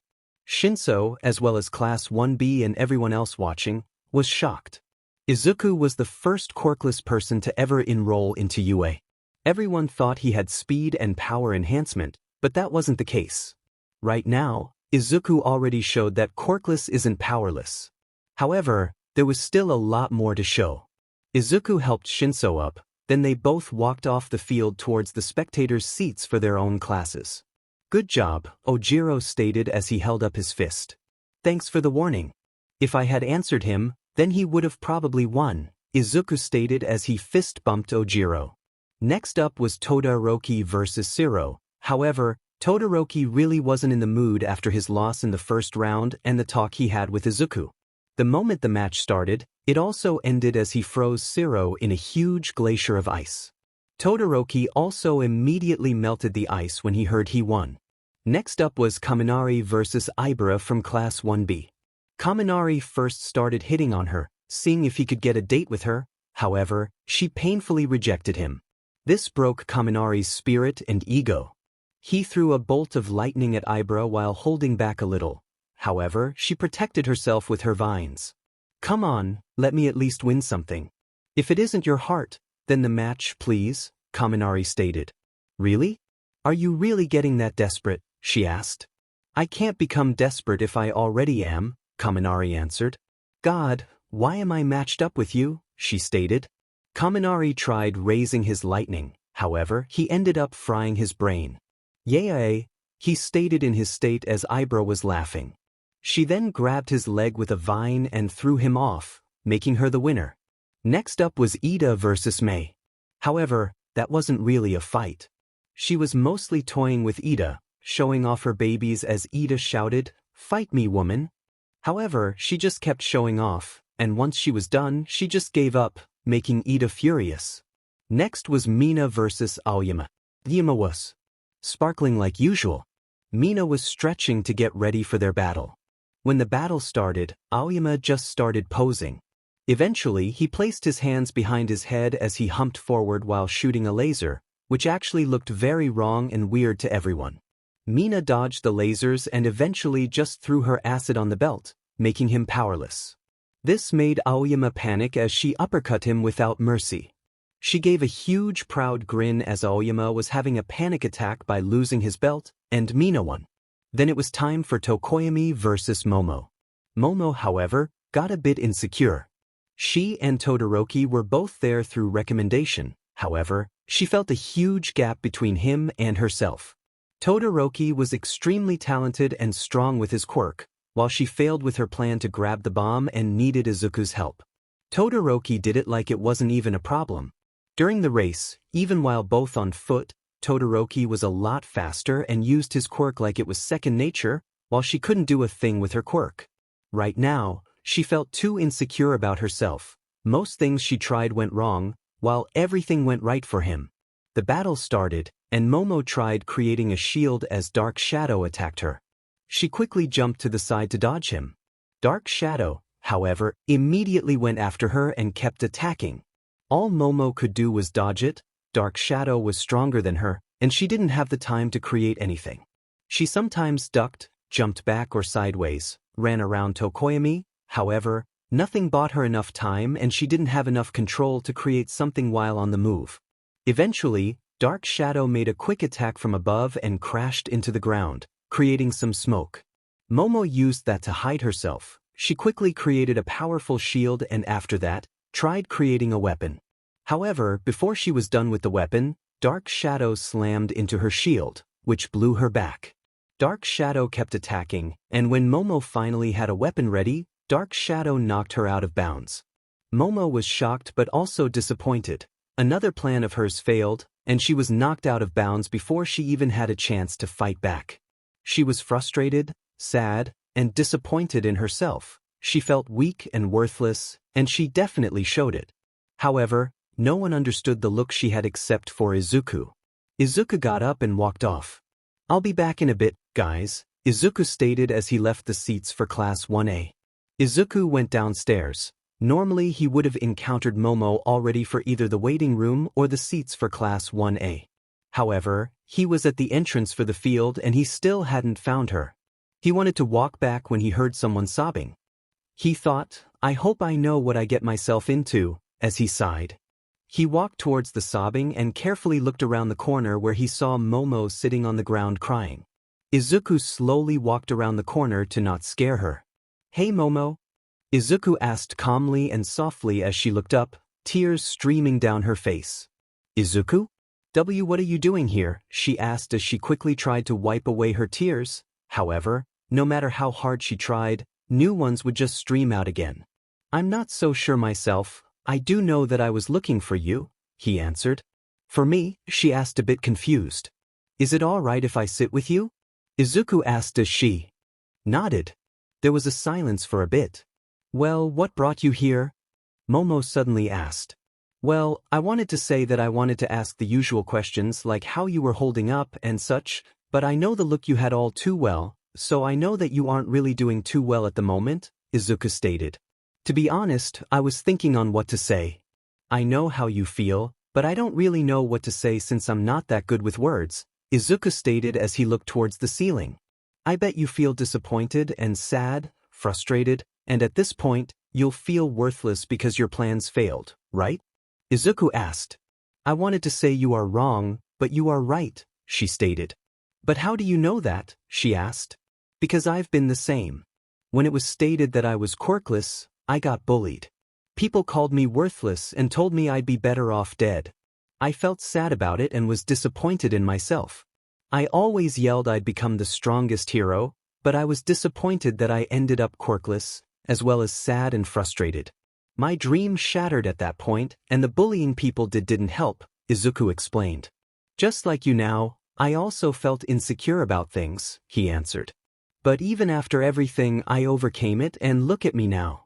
Shinso, as well as Class 1B and everyone else watching, was shocked. Izuku was the first quirkless person to ever enroll into UA. Everyone thought he had speed and power enhancement, but that wasn't the case. Right now, Izuku already showed that quirkless isn't powerless. However, there was still a lot more to show. Izuku helped Shinso up, then they both walked off the field towards the spectators' seats for their own classes. Good job, Ojiro stated as he held up his fist. Thanks for the warning. If I had answered him, then he would have probably won, Izuku stated as he fist-bumped Ojiro. Next up was Todoroki versus Zero. However, Todoroki really wasn't in the mood after his loss in the first round and the talk he had with Izuku. The moment the match started, it also ended as he froze Zero in a huge glacier of ice. Todoroki also immediately melted the ice when he heard he won. Next up was Kaminari versus Ibara from Class 1B. Kaminari first started hitting on her, seeing if he could get a date with her. However, she painfully rejected him. This broke Kaminari's spirit and ego. He threw a bolt of lightning at Ibara while holding back a little. However, she protected herself with her vines. Come on, let me at least win something. If it isn't your heart, then the match, please, Kaminari stated. Really? Are you really getting that desperate? She asked. I can't become desperate if I already am, Kaminari answered. God, why am I matched up with you? She stated. Kaminari tried raising his lightning, however, he ended up frying his brain. Yay, he stated in his state as Ibara was laughing. She then grabbed his leg with a vine and threw him off, making her the winner. Next up was Ida versus Mei. However, that wasn't really a fight. She was mostly toying with Ida, showing off her babies as Ida shouted, "Fight me, woman." However, she just kept showing off, and once she was done, she just gave up, making Ida furious. Next was Mina versus Aoyama. Aoyama was sparkling like usual. Mina was stretching to get ready for their battle. When the battle started, Aoyama just started posing. Eventually, he placed his hands behind his head as he humped forward while shooting a laser, which actually looked very wrong and weird to everyone. Mina dodged the lasers and eventually just threw her acid on the belt, making him powerless. This made Aoyama panic as she uppercut him without mercy. She gave a huge proud grin as Aoyama was having a panic attack by losing his belt, and Mina won. Then it was time for Tokoyami versus Momo. Momo, however, got a bit insecure. She and Todoroki were both there through recommendation, however, she felt a huge gap between him and herself. Todoroki was extremely talented and strong with his quirk, while she failed with her plan to grab the bomb and needed Izuku's help. Todoroki did it like it wasn't even a problem. During the race, even while both on foot, Todoroki was a lot faster and used his quirk like it was second nature, while she couldn't do a thing with her quirk. Right now, she felt too insecure about herself. Most things she tried went wrong, while everything went right for him. The battle started, and Momo tried creating a shield as Dark Shadow attacked her. She quickly jumped to the side to dodge him. Dark Shadow, however, immediately went after her and kept attacking. All Momo could do was dodge it. Dark Shadow was stronger than her, and she didn't have the time to create anything. She sometimes ducked, jumped back or sideways, ran around Tokoyami, however, nothing bought her enough time and she didn't have enough control to create something while on the move. Eventually, Dark Shadow made a quick attack from above and crashed into the ground, creating some smoke. Momo used that to hide herself. She quickly created a powerful shield and after that, tried creating a weapon. However, before she was done with the weapon, Dark Shadow slammed into her shield, which blew her back. Dark Shadow kept attacking, and when Momo finally had a weapon ready, Dark Shadow knocked her out of bounds. Momo was shocked but also disappointed. Another plan of hers failed, and she was knocked out of bounds before she even had a chance to fight back. She was frustrated, sad, and disappointed in herself. She felt weak and worthless, and she definitely showed it. However, no one understood the look she had except for Izuku. Izuku got up and walked off. "I'll be back in a bit, guys," Izuku stated as he left the seats for Class 1A. Izuku went downstairs. Normally he would have encountered Momo already for either the waiting room or the seats for Class 1A. However, he was at the entrance for the field and he still hadn't found her. He wanted to walk back when he heard someone sobbing. He thought, "I hope I know what I get myself into," as he sighed. He walked towards the sobbing and carefully looked around the corner where he saw Momo sitting on the ground crying. Izuku slowly walked around the corner to not scare her. "Hey Momo?" Izuku asked calmly and softly as she looked up, tears streaming down her face. "Izuku? What are you doing here?" she asked as she quickly tried to wipe away her tears. However, no matter how hard she tried, new ones would just stream out again. "I'm not so sure myself. I do know that I was looking for you," he answered. "For me?" she asked a bit confused. "Is it all right if I sit with you?" Izuku asked as she nodded. There was a silence for a bit. "Well, what brought you here?" Momo suddenly asked. "Well, I wanted to say that I wanted to ask the usual questions like how you were holding up and such, but I know the look you had all too well, so I know that you aren't really doing too well at the moment," Izuku stated. "To be honest, I was thinking on what to say. I know how you feel, but I don't really know what to say since I'm not that good with words," Izuku stated as he looked towards the ceiling. "I bet you feel disappointed and sad, frustrated, and at this point, you'll feel worthless because your plans failed, right?" Izuku asked. "I wanted to say you are wrong, but you are right," she stated. "But how do you know that?" she asked. "Because I've been the same. When it was stated that I was quirkless, I got bullied. People called me worthless and told me I'd be better off dead. I felt sad about it and was disappointed in myself. I always yelled I'd become the strongest hero, but I was disappointed that I ended up quirkless, as well as sad and frustrated. My dream shattered at that point, and the bullying people didn't help," Izuku explained. "Just like you now, I also felt insecure about things," he answered. "But even after everything, I overcame it and look at me now.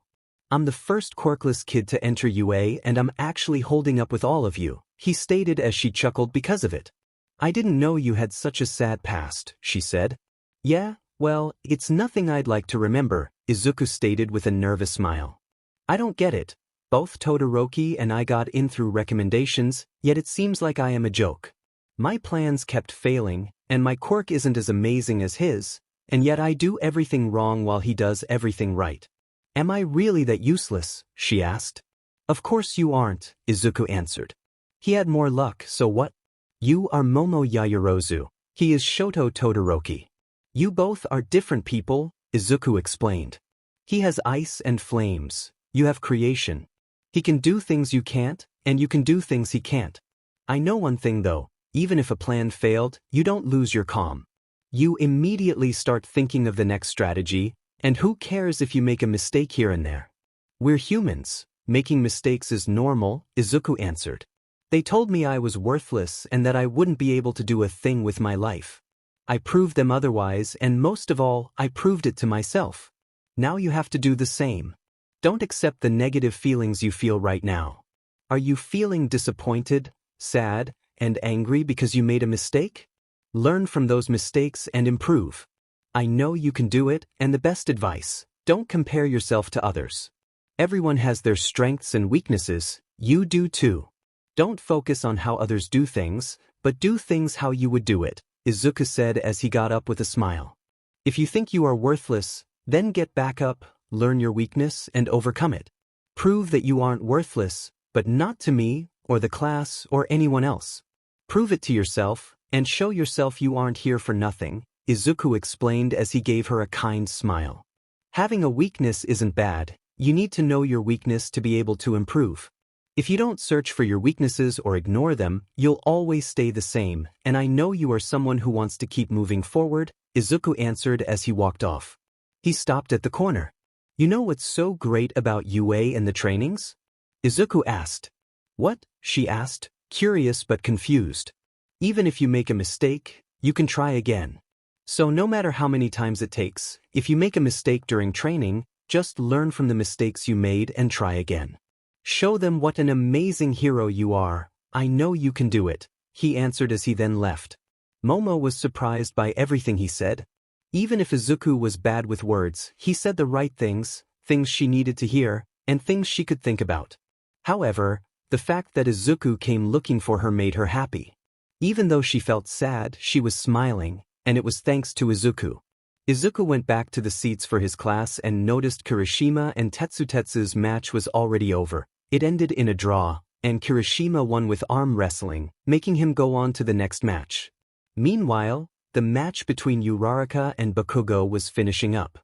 I'm the first quirkless kid to enter UA and I'm actually holding up with all of you," he stated as she chuckled because of it. "I didn't know you had such a sad past," she said. "Yeah, well, it's nothing I'd like to remember," Izuku stated with a nervous smile. "I don't get it. Both Todoroki and I got in through recommendations, yet it seems like I am a joke. My plans kept failing, and my quirk isn't as amazing as his, and yet I do everything wrong while he does everything right. Am I really that useless?" she asked. "Of course you aren't," Izuku answered. "He had more luck, so what? You are Momo Yaoyorozu. He is Shoto Todoroki. You both are different people," Izuku explained. "He has ice and flames. You have creation. He can do things you can't, and you can do things he can't. I know one thing though, even if a plan failed, you don't lose your calm. You immediately start thinking of the next strategy, and who cares if you make a mistake here and there? We're humans. Making mistakes is normal," Izuku answered. "They told me I was worthless and that I wouldn't be able to do a thing with my life. I proved them otherwise, and most of all, I proved it to myself. Now you have to do the same. Don't accept the negative feelings you feel right now. Are you feeling disappointed, sad, and angry because you made a mistake? Learn from those mistakes and improve. I know you can do it, and the best advice, don't compare yourself to others. Everyone has their strengths and weaknesses, you do too. Don't focus on how others do things, but do things how you would do it," Izuku said as he got up with a smile. "If you think you are worthless, then get back up, learn your weakness, and overcome it. Prove that you aren't worthless, but not to me, or the class, or anyone else. Prove it to yourself, and show yourself you aren't here for nothing," Izuku explained as he gave her a kind smile. "Having a weakness isn't bad, you need to know your weakness to be able to improve. If you don't search for your weaknesses or ignore them, you'll always stay the same, and I know you are someone who wants to keep moving forward," Izuku answered as he walked off. He stopped at the corner. "You know what's so great about UA and the trainings?" Izuku asked. "What?" she asked, curious but confused. "Even if you make a mistake, you can try again. So no matter how many times it takes, if you make a mistake during training, just learn from the mistakes you made and try again. Show them what an amazing hero you are. I know you can do it, he answered as he then left. Momo was surprised by everything he said. Even if Izuku was bad with words, he said the right things she needed to hear, and things she could think about. However, the fact that Izuku came looking for her made her happy. Even though she felt sad, she was smiling, and it was thanks to Izuku. Izuku went back to the seats for his class and noticed Kirishima and Tetsutetsu's match was already over. It ended in a draw, and Kirishima won with arm wrestling, making him go on to the next match. Meanwhile, the match between Uraraka and Bakugo was finishing up.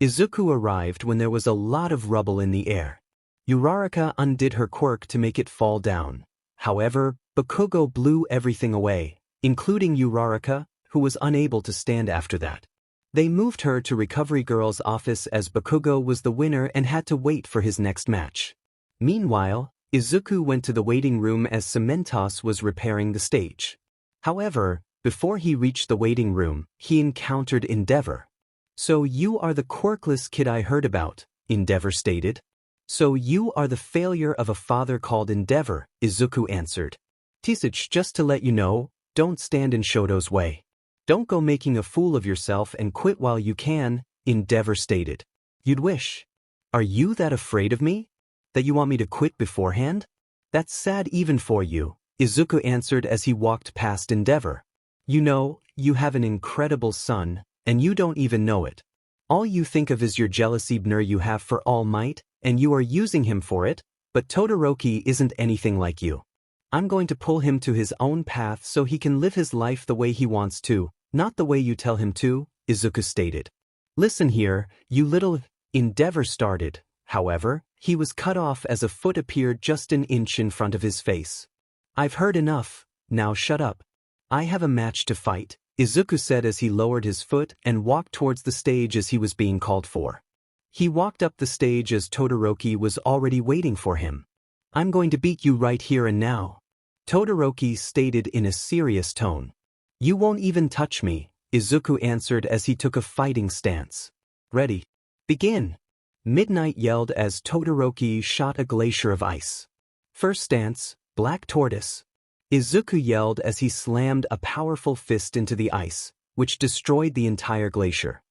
Izuku arrived when there was a lot of rubble in the air. Uraraka undid her quirk to make it fall down. However, Bakugo blew everything away, including Uraraka, who was unable to stand after that. They moved her to Recovery Girl's office as Bakugo was the winner and had to wait for his next match. Meanwhile, Izuku went to the waiting room as Cementos was repairing the stage. However, before he reached the waiting room, he encountered Endeavor. "So you are the quirkless kid I heard about," Endeavor stated. "So you are the failure of a father called Endeavor," Izuku answered. "Tisach, just to let you know, don't stand in Shoto's way. Don't go making a fool of yourself and quit while you can," Endeavor stated. "You'd wish. Are you that afraid of me? That you want me to quit beforehand? That's sad even for you," Izuku answered as he walked past Endeavor. "You know, you have an incredible son, and you don't even know it. All you think of is your jealousy bner you have for All Might, and you are using him for it, but Todoroki isn't anything like you. I'm going to pull him to his own path so he can live his life the way he wants to, not the way you tell him to," Izuku stated. "Listen here, you little..." Endeavor started. However, he was cut off as a foot appeared just an inch in front of his face. "I've heard enough, now shut up. I have a match to fight," Izuku said as he lowered his foot and walked towards the stage as he was being called for. He walked up the stage as Todoroki was already waiting for him. "I'm going to beat you right here and now," Todoroki stated in a serious tone. "You won't even touch me," Izuku answered as he took a fighting stance. "Ready. Begin," Midnight yelled as Todoroki shot a glacier of ice. "First stance, Black Tortoise," Izuku yelled as he slammed a powerful fist into the ice, which destroyed the entire glacier.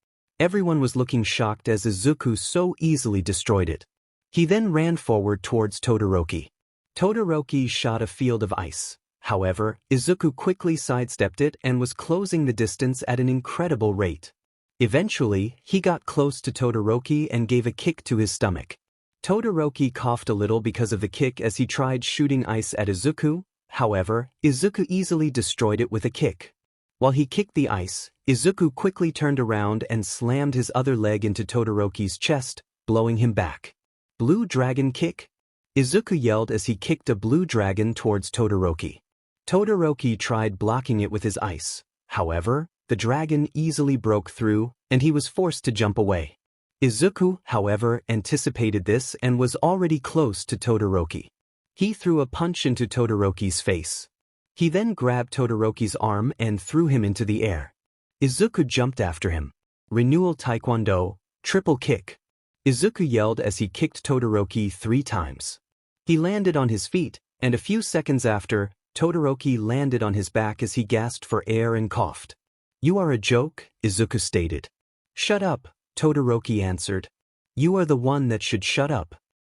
Everyone was looking shocked as Izuku so easily destroyed it. He then ran forward towards Todoroki. Todoroki shot a field of ice. However, Izuku quickly sidestepped it and was closing the distance at an incredible rate. Eventually, he got close to Todoroki and gave a kick to his stomach. Todoroki coughed a little because of the kick as he tried shooting ice at Izuku. However, Izuku easily destroyed it with a kick. While he kicked the ice, Izuku quickly turned around and slammed his other leg into Todoroki's chest, blowing him back. "Blue Dragon Kick?" Izuku yelled as he kicked a blue dragon towards Todoroki. Todoroki tried blocking it with his ice. However, the dragon easily broke through, and he was forced to jump away. Izuku, however, anticipated this and was already close to Todoroki. He threw a punch into Todoroki's face. He then grabbed Todoroki's arm and threw him into the air. Izuku jumped after him. "Renewal Taekwondo, triple kick," Izuku yelled as he kicked Todoroki 3 times. He landed on his feet, and a few seconds after, Todoroki landed on his back as he gasped for air and coughed. "You are a joke," Izuku stated. "Shut up," Todoroki answered. "You are the one that should shut up.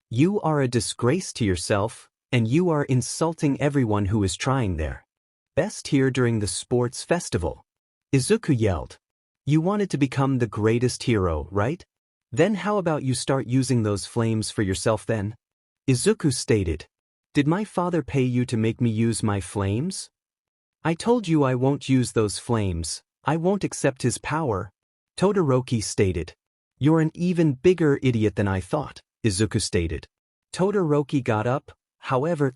You are a disgrace to yourself, and you are insulting everyone who is trying their best here during the sports festival," Izuku yelled. "You wanted to become the greatest hero, right? Then how about you start using those flames for yourself then?" Izuku stated. "Did my father pay you to make me use my flames? I told you I won't use those flames. I won't accept his power," Todoroki stated. "You're an even bigger idiot than I thought," Izuku stated. Todoroki got up. However,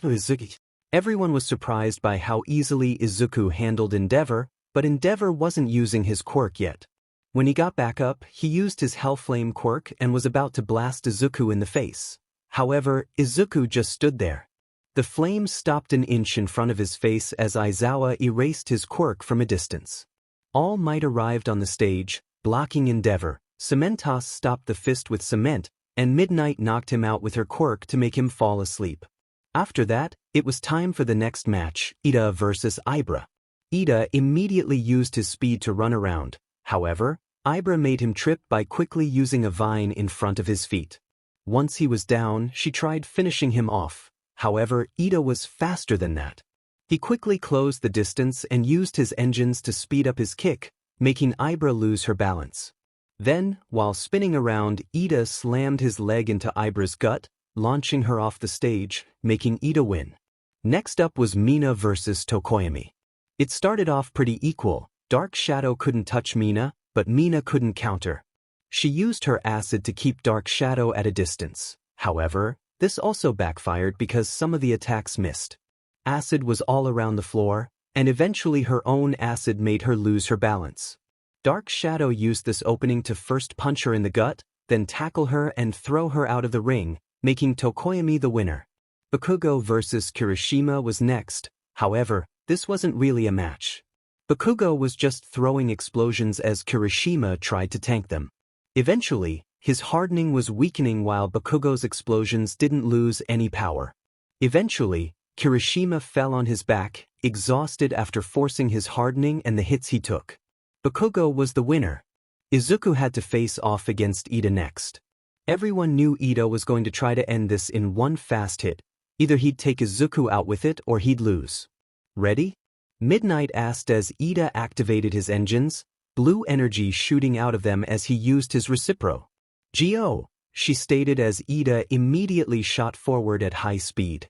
everyone was surprised by how easily Izuku handled Endeavor, but Endeavor wasn't using his quirk yet. When he got back up, he used his Hellflame quirk and was about to blast Izuku in the face. However, Izuku just stood there. The flame stopped an inch in front of his face as Aizawa erased his quirk from a distance. All Might arrived on the stage, blocking Endeavor. Cementos stopped the fist with cement, and Midnight knocked him out with her quirk to make him fall asleep. After that, it was time for the next match, Ida versus Ibra. Ida immediately used his speed to run around. However, Ibra made him trip by quickly using a vine in front of his feet. Once he was down, she tried finishing him off. However, Ida was faster than that. He quickly closed the distance and used his engines to speed up his kick, making Ibra lose her balance. Then, while spinning around, Ida slammed his leg into Ibra's gut, launching her off the stage, making Ida win. Next up was Mina versus Tokoyami. It started off pretty equal. Dark Shadow couldn't touch Mina, but Mina couldn't counter. She used her acid to keep Dark Shadow at a distance. However, this also backfired because some of the attacks missed. Acid was all around the floor, and eventually her own acid made her lose her balance. Dark Shadow used this opening to first punch her in the gut, then tackle her and throw her out of the ring, making Tokoyami the winner. Bakugo versus Kirishima was next. However, this wasn't really a match. Bakugo was just throwing explosions as Kirishima tried to tank them. Eventually, his hardening was weakening while Bakugo's explosions didn't lose any power. Eventually, Kirishima fell on his back, exhausted after forcing his hardening and the hits he took. Bakugo was the winner. Izuku had to face off against Ida next. Everyone knew Ida was going to try to end this in one fast hit. Either he'd take Izuku out with it or he'd lose. Ready? Midnight asked as Ida activated his engines, blue energy shooting out of them as he used his recipro. Go, she stated as Ida immediately shot forward at high speed.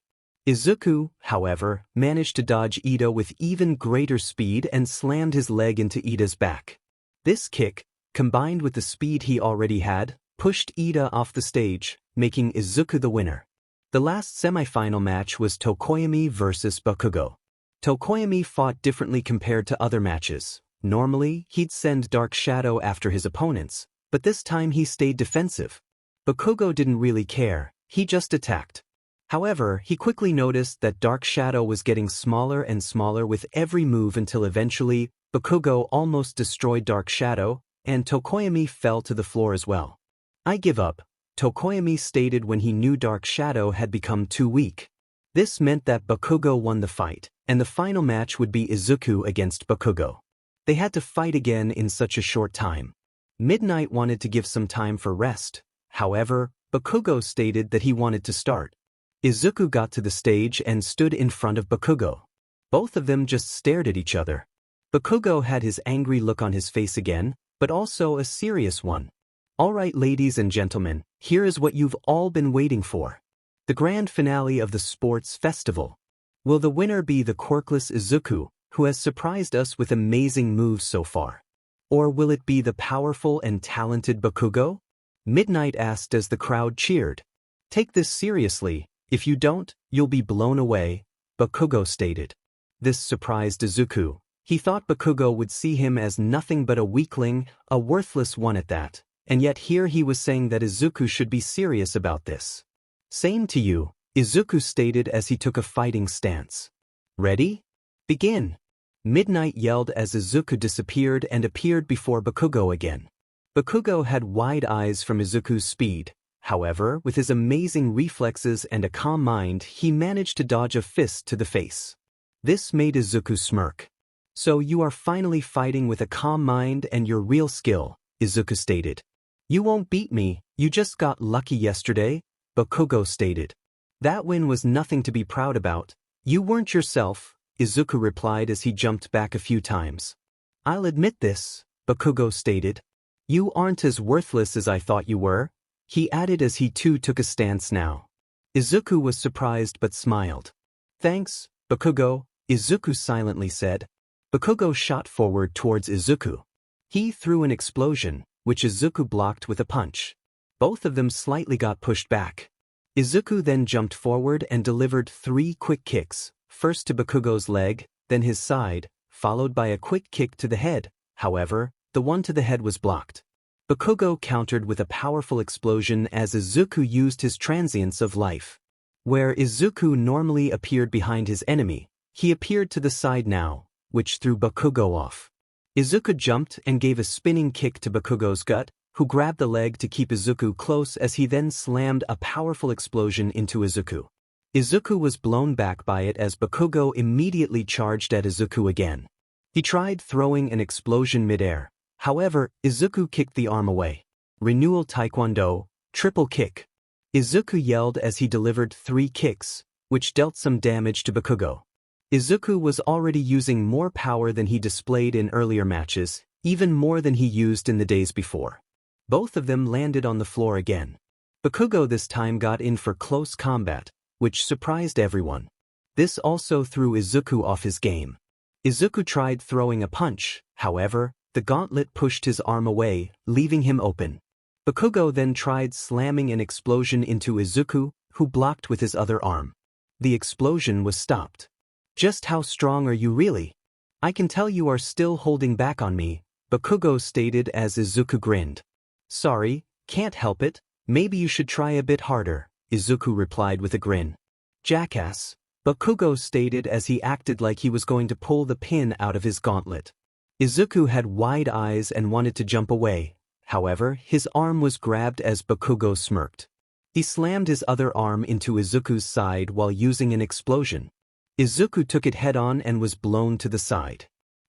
Izuku, however, managed to dodge Ida with even greater speed and slammed his leg into Ida's back. This kick, combined with the speed he already had, pushed Ida off the stage, making Izuku the winner. The last semifinal match was Tokoyami versus Bakugo. Tokoyami fought differently compared to other matches. Normally, he'd send Dark Shadow after his opponents, but this time he stayed defensive. Bakugo didn't really care, he just attacked. However, he quickly noticed that Dark Shadow was getting smaller and smaller with every move until eventually, Bakugo almost destroyed Dark Shadow, and Tokoyami fell to the floor as well. I give up, Tokoyami stated when he knew Dark Shadow had become too weak. This meant that Bakugo won the fight, and the final match would be Izuku against Bakugo. They had to fight again in such a short time. Midnight wanted to give some time for rest. However, Bakugo stated that he wanted to start. Izuku got to the stage and stood in front of Bakugo. Both of them just stared at each other. Bakugo had his angry look on his face again, but also a serious one. Alright, ladies and gentlemen, here is what you've all been waiting for. The grand finale of the sports festival. Will the winner be the Quirkless Izuku, who has surprised us with amazing moves so far? Or will it be the powerful and talented Bakugo? Midnight asked as the crowd cheered. Take this seriously, if you don't, you'll be blown away, Bakugo stated. This surprised Izuku. He thought Bakugo would see him as nothing but a weakling, a worthless one at that, and yet here he was saying that Izuku should be serious about this. Same to you, Izuku stated as he took a fighting stance. Ready? Begin! Midnight yelled as Izuku disappeared and appeared before Bakugo again. Bakugo had wide eyes from Izuku's speed. However, with his amazing reflexes and a calm mind, he managed to dodge a fist to the face. This made Izuku smirk. So you are finally fighting with a calm mind and your real skill, Izuku stated. You won't beat me, you just got lucky yesterday, Bakugo stated. That win was nothing to be proud about. You weren't yourself, Izuku replied as he jumped back a few times. I'll admit this, Bakugo stated. You aren't as worthless as I thought you were, he added as he too took a stance now. Izuku was surprised but smiled. Thanks, Bakugo, Izuku silently said. Bakugo shot forward towards Izuku. He threw an explosion, which Izuku blocked with a punch. Both of them slightly got pushed back. Izuku then jumped forward and delivered 3 quick kicks, first to Bakugo's leg, then his side, followed by a quick kick to the head. However, the one to the head was blocked. Bakugo countered with a powerful explosion as Izuku used his transience of life. Where Izuku normally appeared behind his enemy, he appeared to the side now, which threw Bakugo off. Izuku jumped and gave a spinning kick to Bakugo's gut, who grabbed the leg to keep Izuku close as he then slammed a powerful explosion into Izuku. Izuku was blown back by it as Bakugo immediately charged at Izuku again. He tried throwing an explosion midair. However, Izuku kicked the arm away. Renewal Taekwondo, triple kick. Izuku yelled as he delivered 3 kicks, which dealt some damage to Bakugo. Izuku was already using more power than he displayed in earlier matches, even more than he used in the days before. Both of them landed on the floor again. Bakugo this time got in for close combat, which surprised everyone. This also threw Izuku off his game. Izuku tried throwing a punch, however, the gauntlet pushed his arm away, leaving him open. Bakugo then tried slamming an explosion into Izuku, who blocked with his other arm. The explosion was stopped. "Just how strong are you really? I can tell you are still holding back on me," Bakugo stated as Izuku grinned. "Sorry, can't help it, maybe you should try a bit harder," Izuku replied with a grin. "Jackass," Bakugo stated as he acted like he was going to pull the pin out of his gauntlet. Izuku had wide eyes and wanted to jump away, however, his arm was grabbed as Bakugo smirked. He slammed his other arm into Izuku's side while using an explosion. Izuku took it head-on and was blown to the side.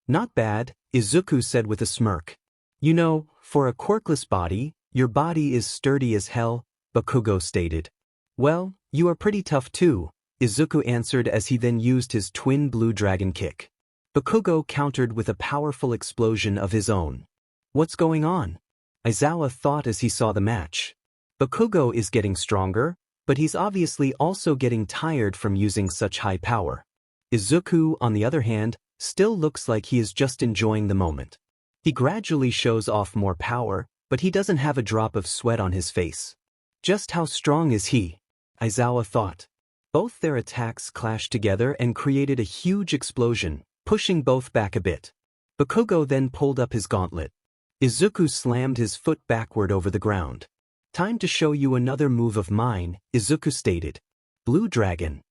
"Not bad," Izuku said with a smirk. "You know, for a quirkless body, your body is sturdy as hell," Bakugo stated. "Well, you are pretty tough too," Izuku answered as he then used his twin blue dragon kick. Bakugo countered with a powerful explosion of his own. "What's going on?" Aizawa thought as he saw the match. Bakugo is getting stronger, but he's obviously also getting tired from using such high power. Izuku, on the other hand, still looks like he is just enjoying the moment. He gradually shows off more power, but he doesn't have a drop of sweat on his face. Just how strong is he? Aizawa thought. Both their attacks clashed together and created a huge explosion, pushing both back a bit. Bakugo then pulled up his gauntlet. Izuku slammed his foot backward over the ground. "Time to show you another move of mine," Izuku stated. "Blue Dragon.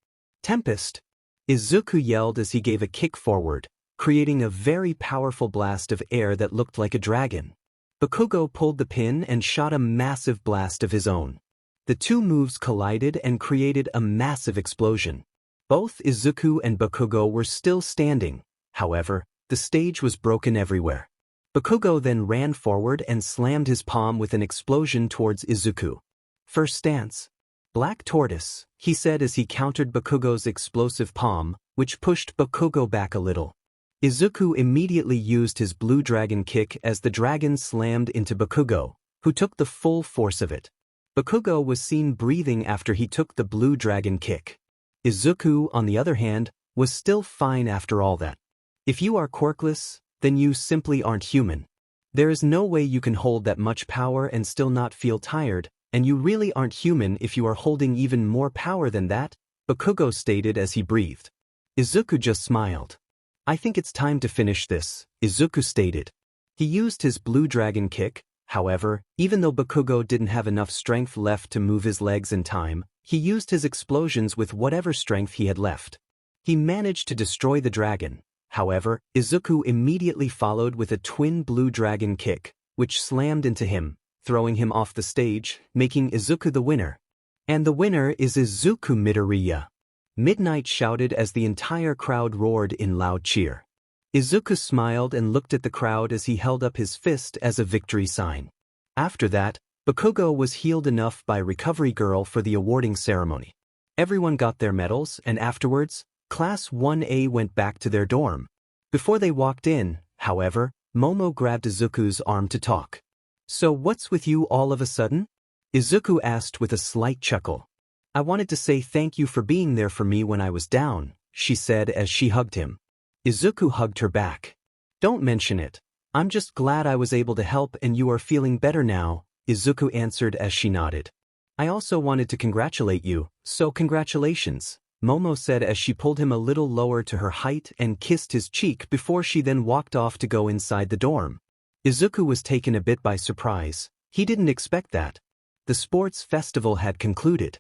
Tempest." Izuku yelled as he gave a kick forward, creating a very powerful blast of air that looked like a dragon. Bakugo pulled the pin and shot a massive blast of his own. The two moves collided and created a massive explosion. Both Izuku and Bakugo were still standing, however, the stage was broken everywhere. Bakugo then ran forward and slammed his palm with an explosion towards Izuku. "First stance. Black Tortoise," he said as he countered Bakugo's explosive palm, which pushed Bakugo back a little. Izuku immediately used his blue dragon kick as the dragon slammed into Bakugo, who took the full force of it. Bakugo was seen breathing after he took the blue dragon kick. Izuku, on the other hand, was still fine after all that. If you are quirkless, then you simply aren't human. There is no way you can hold that much power and still not feel tired, and you really aren't human if you are holding even more power than that, Bakugo stated as he breathed. Izuku just smiled. "I think it's time to finish this," Izuku stated. He used his blue dragon kick, however, even though Bakugo didn't have enough strength left to move his legs in time, he used his explosions with whatever strength he had left. He managed to destroy the dragon. However, Izuku immediately followed with a twin blue dragon kick, which slammed into him, throwing him off the stage, making Izuku the winner. And the winner is Izuku Midoriya. Midnight shouted as the entire crowd roared in loud cheer. Izuku smiled and looked at the crowd as he held up his fist as a victory sign. After that, Bakugo was healed enough by Recovery Girl for the awarding ceremony. Everyone got their medals, and afterwards, Class 1A went back to their dorm. Before they walked in, however, Momo grabbed Izuku's arm to talk. "So what's with you all of a sudden?" Izuku asked with a slight chuckle. "I wanted to say thank you for being there for me when I was down," she said as she hugged him. Izuku hugged her back. "Don't mention it. I'm just glad I was able to help and you are feeling better now," Izuku answered as she nodded. "I also wanted to congratulate you, so congratulations," Momo said as she pulled him a little lower to her height and kissed his cheek before she then walked off to go inside the dorm. Izuku was taken a bit by surprise. He didn't expect that. The sports festival had concluded.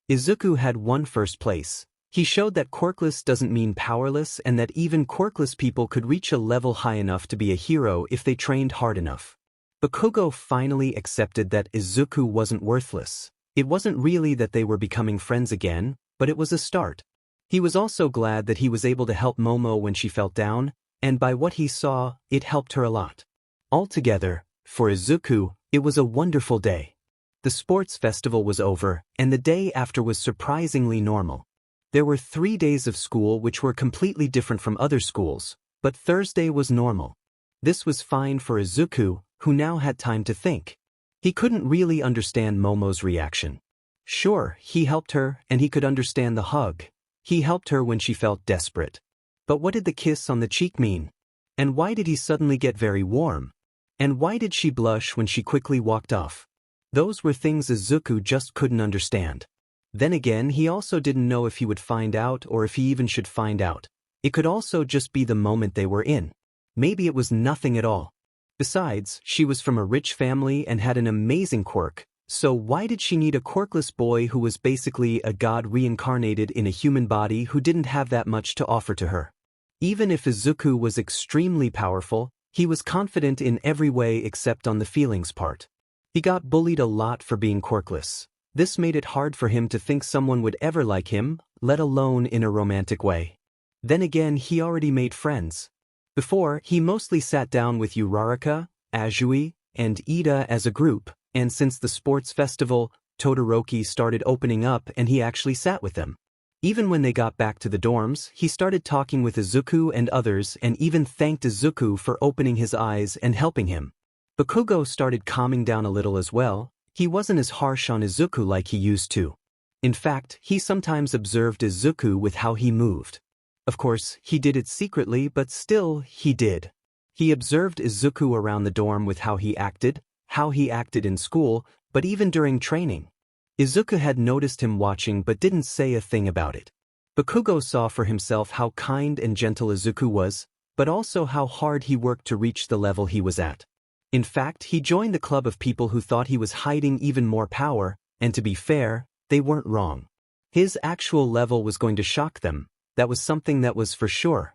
Izuku had won first place. He showed that quirkless doesn't mean powerless and that even quirkless people could reach a level high enough to be a hero if they trained hard enough. Bakugo finally accepted that Izuku wasn't worthless. It wasn't really that they were becoming friends again, but it was a start. He was also glad that he was able to help Momo when she felt down, and by what he saw, it helped her a lot. Altogether, for Izuku, it was a wonderful day. The sports festival was over, and the day after was surprisingly normal. There were 3 days of school which were completely different from other schools, but Thursday was normal. This was fine for Izuku, who now had time to think. He couldn't really understand Momo's reaction. Sure, he helped her, and he could understand the hug. He helped her when she felt desperate. But what did the kiss on the cheek mean? And why did he suddenly get very warm? And why did she blush when she quickly walked off? Those were things Izuku just couldn't understand. Then again, he also didn't know if he would find out or if he even should find out. It could also just be the moment they were in. Maybe it was nothing at all. Besides, she was from a rich family and had an amazing quirk, so why did she need a quirkless boy who was basically a god reincarnated in a human body who didn't have that much to offer to her? Even if Izuku was extremely powerful, he was confident in every way except on the feelings part. He got bullied a lot for being quirkless. This made it hard for him to think someone would ever like him, let alone in a romantic way. Then again, he already made friends. Before, he mostly sat down with Uraraka, Azui, and Ida as a group, and since the sports festival, Todoroki started opening up and he actually sat with them. Even when they got back to the dorms, he started talking with Izuku and others and even thanked Izuku for opening his eyes and helping him. Bakugo started calming down a little as well. He wasn't as harsh on Izuku like he used to. In fact, he sometimes observed Izuku with how he moved. Of course, he did it secretly, but still, he did. He observed Izuku around the dorm with how he acted in school, but even during training. Izuku had noticed him watching but didn't say a thing about it. Bakugo saw for himself how kind and gentle Izuku was, but also how hard he worked to reach the level he was at. In fact, he joined the club of people who thought he was hiding even more power, and to be fair, they weren't wrong. His actual level was going to shock them. That was something that was for sure.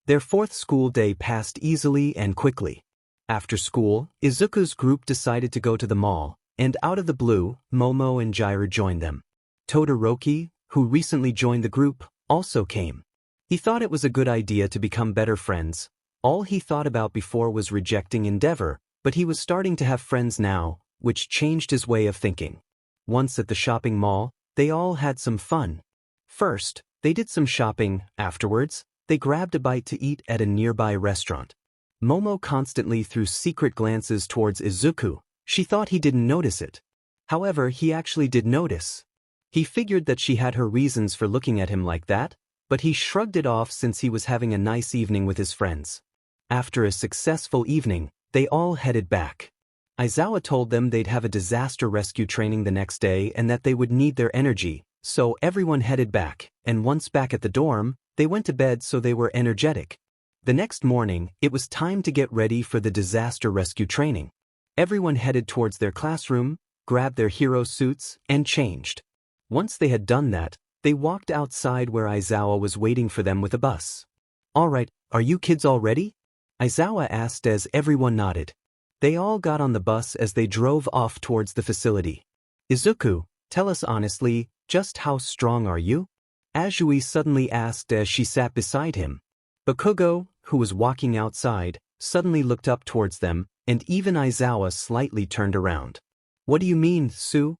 Their 4th school day passed easily and quickly. After school, Izuku's group decided to go to the mall, and out of the blue, Momo and Jiraiya joined them. Todoroki, who recently joined the group, also came. He thought it was a good idea to become better friends. All he thought about before was rejecting Endeavor, but he was starting to have friends now, which changed his way of thinking. Once at the shopping mall, they all had some fun. First, they did some shopping. Afterwards, they grabbed a bite to eat at a nearby restaurant. Momo constantly threw secret glances towards Izuku. She thought he didn't notice it. However, he actually did notice. He figured that she had her reasons for looking at him like that, but he shrugged it off since he was having a nice evening with his friends. After a successful evening, they all headed back. Aizawa told them they'd have a disaster rescue training the next day and that they would need their energy, so everyone headed back, and once back at the dorm, they went to bed so they were energetic. The next morning, it was time to get ready for the disaster rescue training. Everyone headed towards their classroom, grabbed their hero suits, and changed. Once they had done that, they walked outside where Aizawa was waiting for them with a bus. "Alright, are you kids all ready?" Aizawa asked as everyone nodded. They all got on the bus as they drove off towards the facility. "Izuku, tell us honestly, just how strong are you?" Azui suddenly asked as she sat beside him. Bakugo, who was walking outside, suddenly looked up towards them, and even Aizawa slightly turned around. "What do you mean, Su?"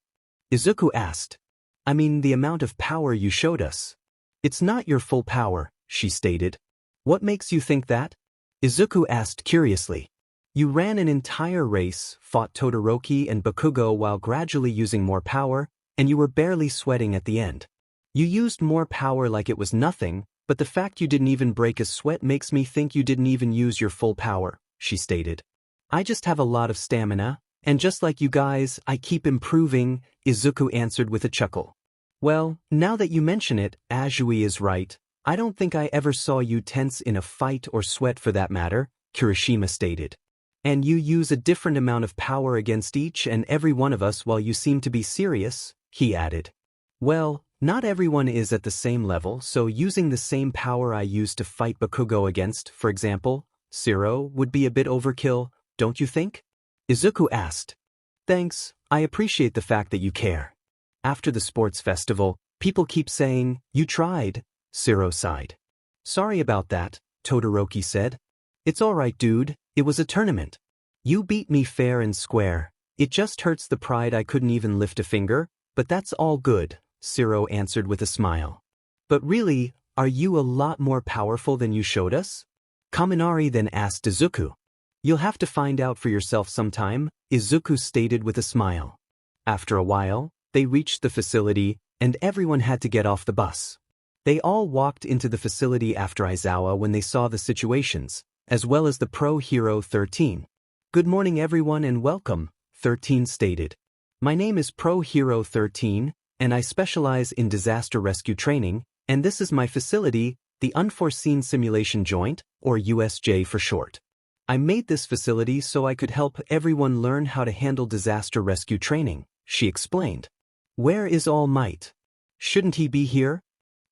Izuku asked. "I mean the amount of power you showed us." "It's not your full power," she stated. "What makes you think that?" Izuku asked curiously. "You ran an entire race, fought Todoroki and Bakugo while gradually using more power, and you were barely sweating at the end. You used more power like it was nothing, but the fact you didn't even break a sweat makes me think you didn't even use your full power," she stated. "I just have a lot of stamina, and just like you guys, I keep improving," Izuku answered with a chuckle. "Well, now that you mention it, Azui is right. I don't think I ever saw you tense in a fight or sweat for that matter," Kirishima stated. "And you use a different amount of power against each and every one of us while you seem to be serious," he added. "Well, Not everyone is at the same level, so using the same power I used to fight Bakugo against, for example, Zero, would be a bit overkill, don't you think? Izuku asked. Thanks, I appreciate the fact that you care. After the sports festival, people keep saying, you tried, Zero sighed. Sorry about that, Todoroki said. It's alright dude, it was a tournament. You beat me fair and square. It just hurts the pride I couldn't even lift a finger, but that's all good, Zero answered with a smile. But really, are you a lot more powerful than you showed us? Kaminari then asked Izuku. You'll have to find out for yourself sometime, Izuku stated with a smile. After a while, they reached the facility, and everyone had to get off the bus. They all walked into the facility after Aizawa when they saw the situations, as well as the pro hero 13. Good morning everyone and welcome, 13 stated. My name is Pro Hero 13, and I specialize in disaster rescue training, and this is my facility, the Unforeseen Simulation Joint, or USJ for short. I made this facility so I could help everyone learn how to handle disaster rescue training, she explained. Where is All Might? Shouldn't he be here?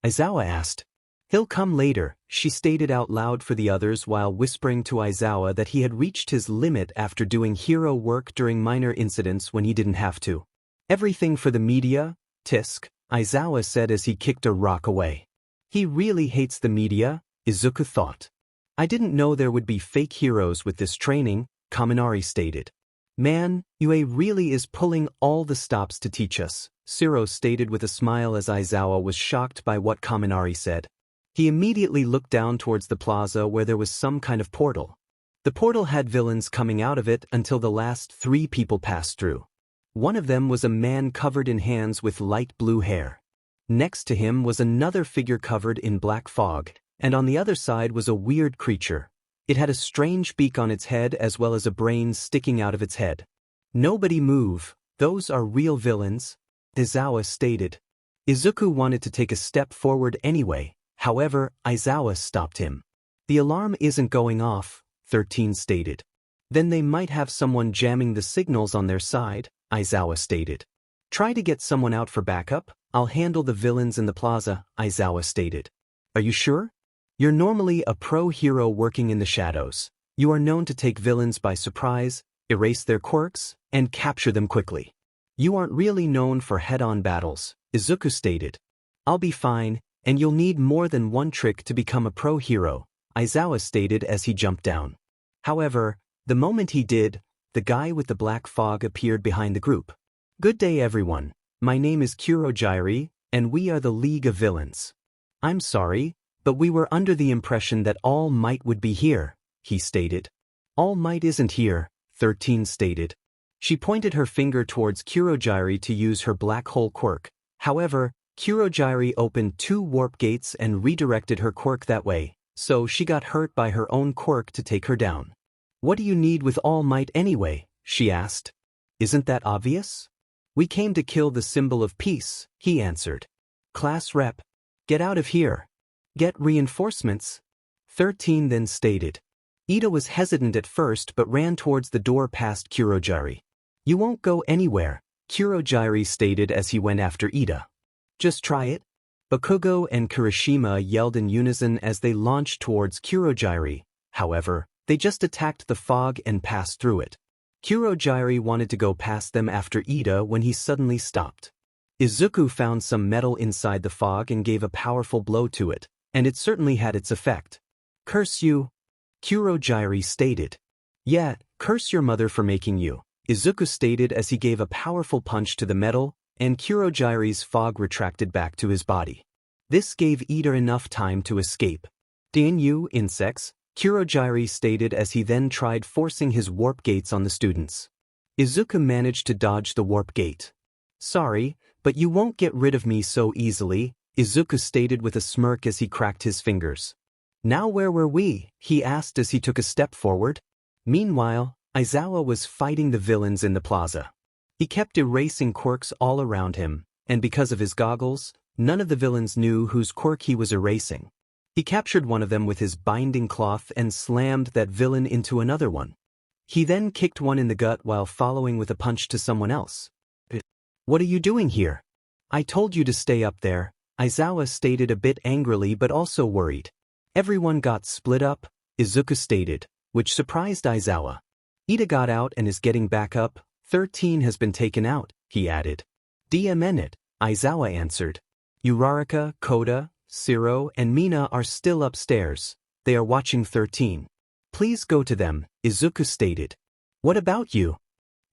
Aizawa asked. He'll come later, she stated out loud for the others while whispering to Aizawa that he had reached his limit after doing hero work during minor incidents when he didn't have to. Everything for the media, tisk, Aizawa said as he kicked a rock away. He really hates the media, Izuku thought. I didn't know there would be fake heroes with this training, Kaminari stated. Man, UA really is pulling all the stops to teach us, Zero stated with a smile as Aizawa was shocked by what Kaminari said. He immediately looked down towards the plaza where there was some kind of portal. The portal had villains coming out of it until the last 3 people passed through. One of them was a man covered in hands with light blue hair. Next to him was another figure covered in black fog, and on the other side was a weird creature. It had a strange beak on its head as well as a brain sticking out of its head. Nobody move, those are real villains, Aizawa stated. Izuku wanted to take a step forward anyway, however, Aizawa stopped him. The alarm isn't going off, 13 stated. Then they might have someone jamming the signals on their side, Aizawa stated. Try to get someone out for backup, I'll handle the villains in the plaza, Aizawa stated. Are you sure? You're normally a pro hero working in the shadows. You are known to take villains by surprise, erase their quirks, and capture them quickly. You aren't really known for head-on battles, Izuku stated. I'll be fine, and you'll need more than one trick to become a pro hero, Aizawa stated as he jumped down. However, the moment he did, the guy with the black fog appeared behind the group. Good day everyone, my name is Kurojiri, and we are the League of Villains. I'm sorry, but we were under the impression that All Might would be here, he stated. All Might isn't here, 13 stated. She pointed her finger towards Kurojiri to use her black hole quirk. However, Kurojiri opened 2 warp gates and redirected her quirk that way, so she got hurt by her own quirk to take her down. What do you need with All Might anyway? She asked. Isn't that obvious? We came to kill the symbol of peace, he answered. Class rep. Get out of here. Get reinforcements. 13 then stated. Ida was hesitant at first but ran towards the door past Kurojiri. You won't go anywhere, Kurojiri stated as he went after Ida. Just try it. Bakugo and Kirishima yelled in unison as they launched towards Kurojiri. However, they just attacked the fog and passed through it. Kurojiri wanted to go past them after Ida when he suddenly stopped. Izuku found some metal inside the fog and gave a powerful blow to it, and it certainly had its effect. Curse you, Kurojiri stated. Yeah, curse your mother for making you, Izuku stated as he gave a powerful punch to the metal, and Kurojiri's fog retracted back to his body. This gave Ida enough time to escape. Damn you, insects, Kurojiri stated as he then tried forcing his warp gates on the students. Izuku managed to dodge the warp gate. Sorry, but you won't get rid of me so easily, Izuku stated with a smirk as he cracked his fingers. Now where were we? He asked as he took a step forward. Meanwhile, Aizawa was fighting the villains in the plaza. He kept erasing quirks all around him, and because of his goggles, none of the villains knew whose quirk he was erasing. He captured one of them with his binding cloth and slammed that villain into another one. He then kicked one in the gut while following with a punch to someone else. What are you doing here? I told you to stay up there, Aizawa stated a bit angrily but also worried. Everyone got split up, Izuku stated, which surprised Aizawa. Ida got out and is getting back up, 13 has been taken out, he added. DMN, Aizawa answered. Uraraka, Koda, Siro, and Mina are still upstairs. They are watching 13. Please go to them, Izuku stated. What about you?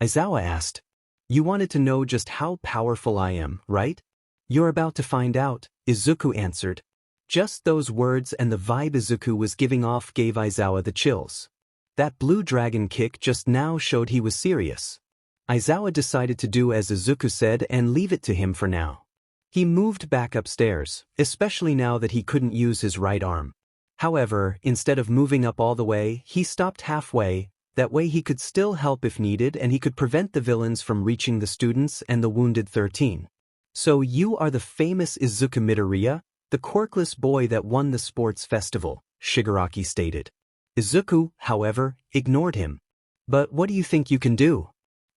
Aizawa asked. You wanted to know just how powerful I am, right? You're about to find out, Izuku answered. Just those words and the vibe Izuku was giving off gave Aizawa the chills. That blue dragon kick just now showed he was serious. Aizawa decided to do as Izuku said and leave it to him for now. He moved back upstairs, especially now that he couldn't use his right arm. However, instead of moving up all the way, he stopped halfway. That way he could still help if needed and he could prevent the villains from reaching the students and the wounded 13. So you are the famous Izuku Midoriya, the quirkless boy that won the sports festival, Shigaraki stated. Izuku, however, ignored him. But what do you think you can do?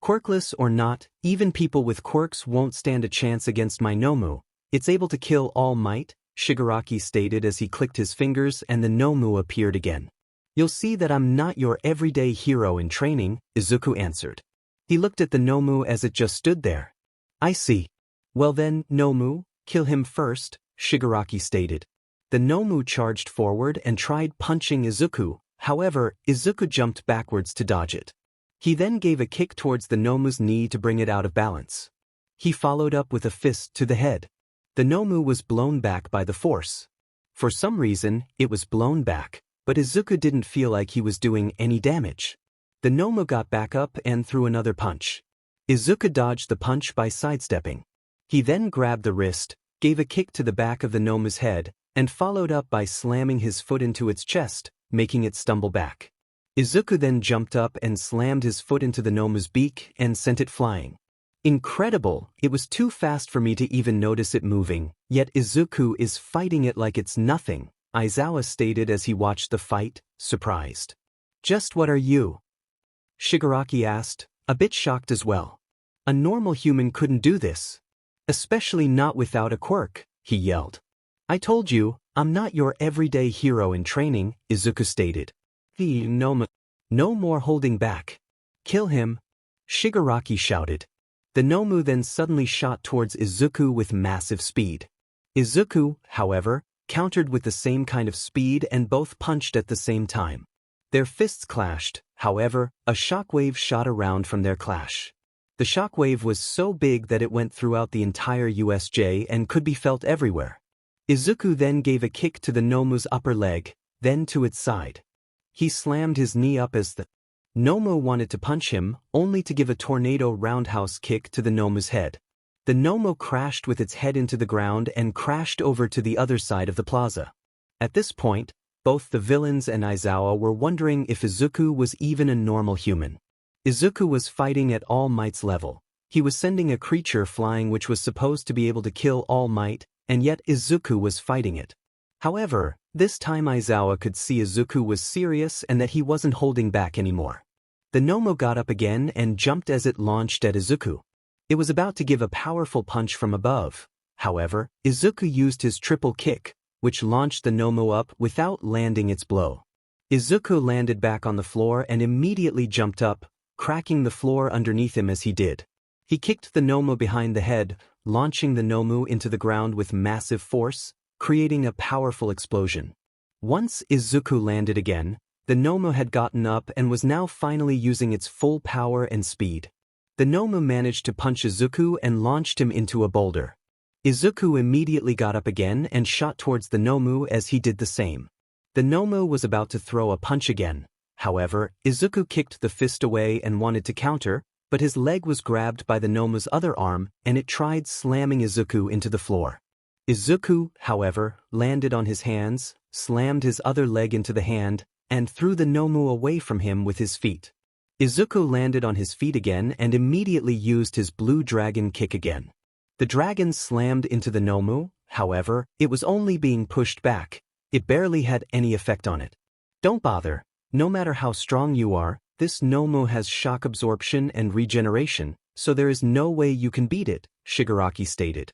Quirkless or not, even people with quirks won't stand a chance against my Nomu. It's able to kill All Might, Shigaraki stated as he clicked his fingers and the Nomu appeared again. You'll see that I'm not your everyday hero in training, Izuku answered. He looked at the Nomu as it just stood there. I see. Well then, Nomu, kill him first, Shigaraki stated. The Nomu charged forward and tried punching Izuku, however, Izuku jumped backwards to dodge it. He then gave a kick towards the Nomu's knee to bring it out of balance. He followed up with a fist to the head. The Nomu was blown back by the force. For some reason, it was blown back, but Izuku didn't feel like he was doing any damage. The Nomu got back up and threw another punch. Izuku dodged the punch by sidestepping. He then grabbed the wrist, gave a kick to the back of the Nomu's head, and followed up by slamming his foot into its chest, making it stumble back. Izuku then jumped up and slammed his foot into the Nomu's beak and sent it flying. Incredible, it was too fast for me to even notice it moving, yet Izuku is fighting it like it's nothing, Aizawa stated as he watched the fight, surprised. Just what are you? Shigaraki asked, a bit shocked as well. A normal human couldn't do this. Especially not without a quirk, he yelled. I told you, I'm not your everyday hero in training, Izuku stated. No more holding back. Kill him, Shigaraki shouted. The Nomu then suddenly shot towards Izuku with massive speed. Izuku, however, countered with the same kind of speed and both punched at the same time. Their fists clashed, however, a shockwave shot around from their clash. The shockwave was so big that it went throughout the entire USJ and could be felt everywhere. Izuku then gave a kick to the Nomu's upper leg, then to its side. He slammed his knee up as the Nomu wanted to punch him, only to give a tornado roundhouse kick to the Nomu's head. The Nomu crashed with its head into the ground and crashed over to the other side of the plaza. At this point, both the villains and Aizawa were wondering if Izuku was even a normal human. Izuku was fighting at All Might's level. He was sending a creature flying which was supposed to be able to kill All Might, and yet Izuku was fighting it. However, this time Aizawa could see Izuku was serious and that he wasn't holding back anymore. The Nomu got up again and jumped as it launched at Izuku. It was about to give a powerful punch from above. However, Izuku used his triple kick, which launched the Nomu up without landing its blow. Izuku landed back on the floor and immediately jumped up, cracking the floor underneath him as he did. He kicked the Nomu behind the head, launching the Nomu into the ground with massive force, creating a powerful explosion. Once Izuku landed again, the Nomu had gotten up and was now finally using its full power and speed. The Nomu managed to punch Izuku and launched him into a boulder. Izuku immediately got up again and shot towards the Nomu as he did the same. The Nomu was about to throw a punch again. However, Izuku kicked the fist away and wanted to counter, but his leg was grabbed by the Nomu's other arm and it tried slamming Izuku into the floor. Izuku, however, landed on his hands, slammed his other leg into the hand, and threw the Nomu away from him with his feet. Izuku landed on his feet again and immediately used his blue dragon kick again. The dragon slammed into the Nomu, however, it was only being pushed back. It barely had any effect on it. Don't bother. No matter how strong you are, this Nomu has shock absorption and regeneration, so there is no way you can beat it, Shigaraki stated.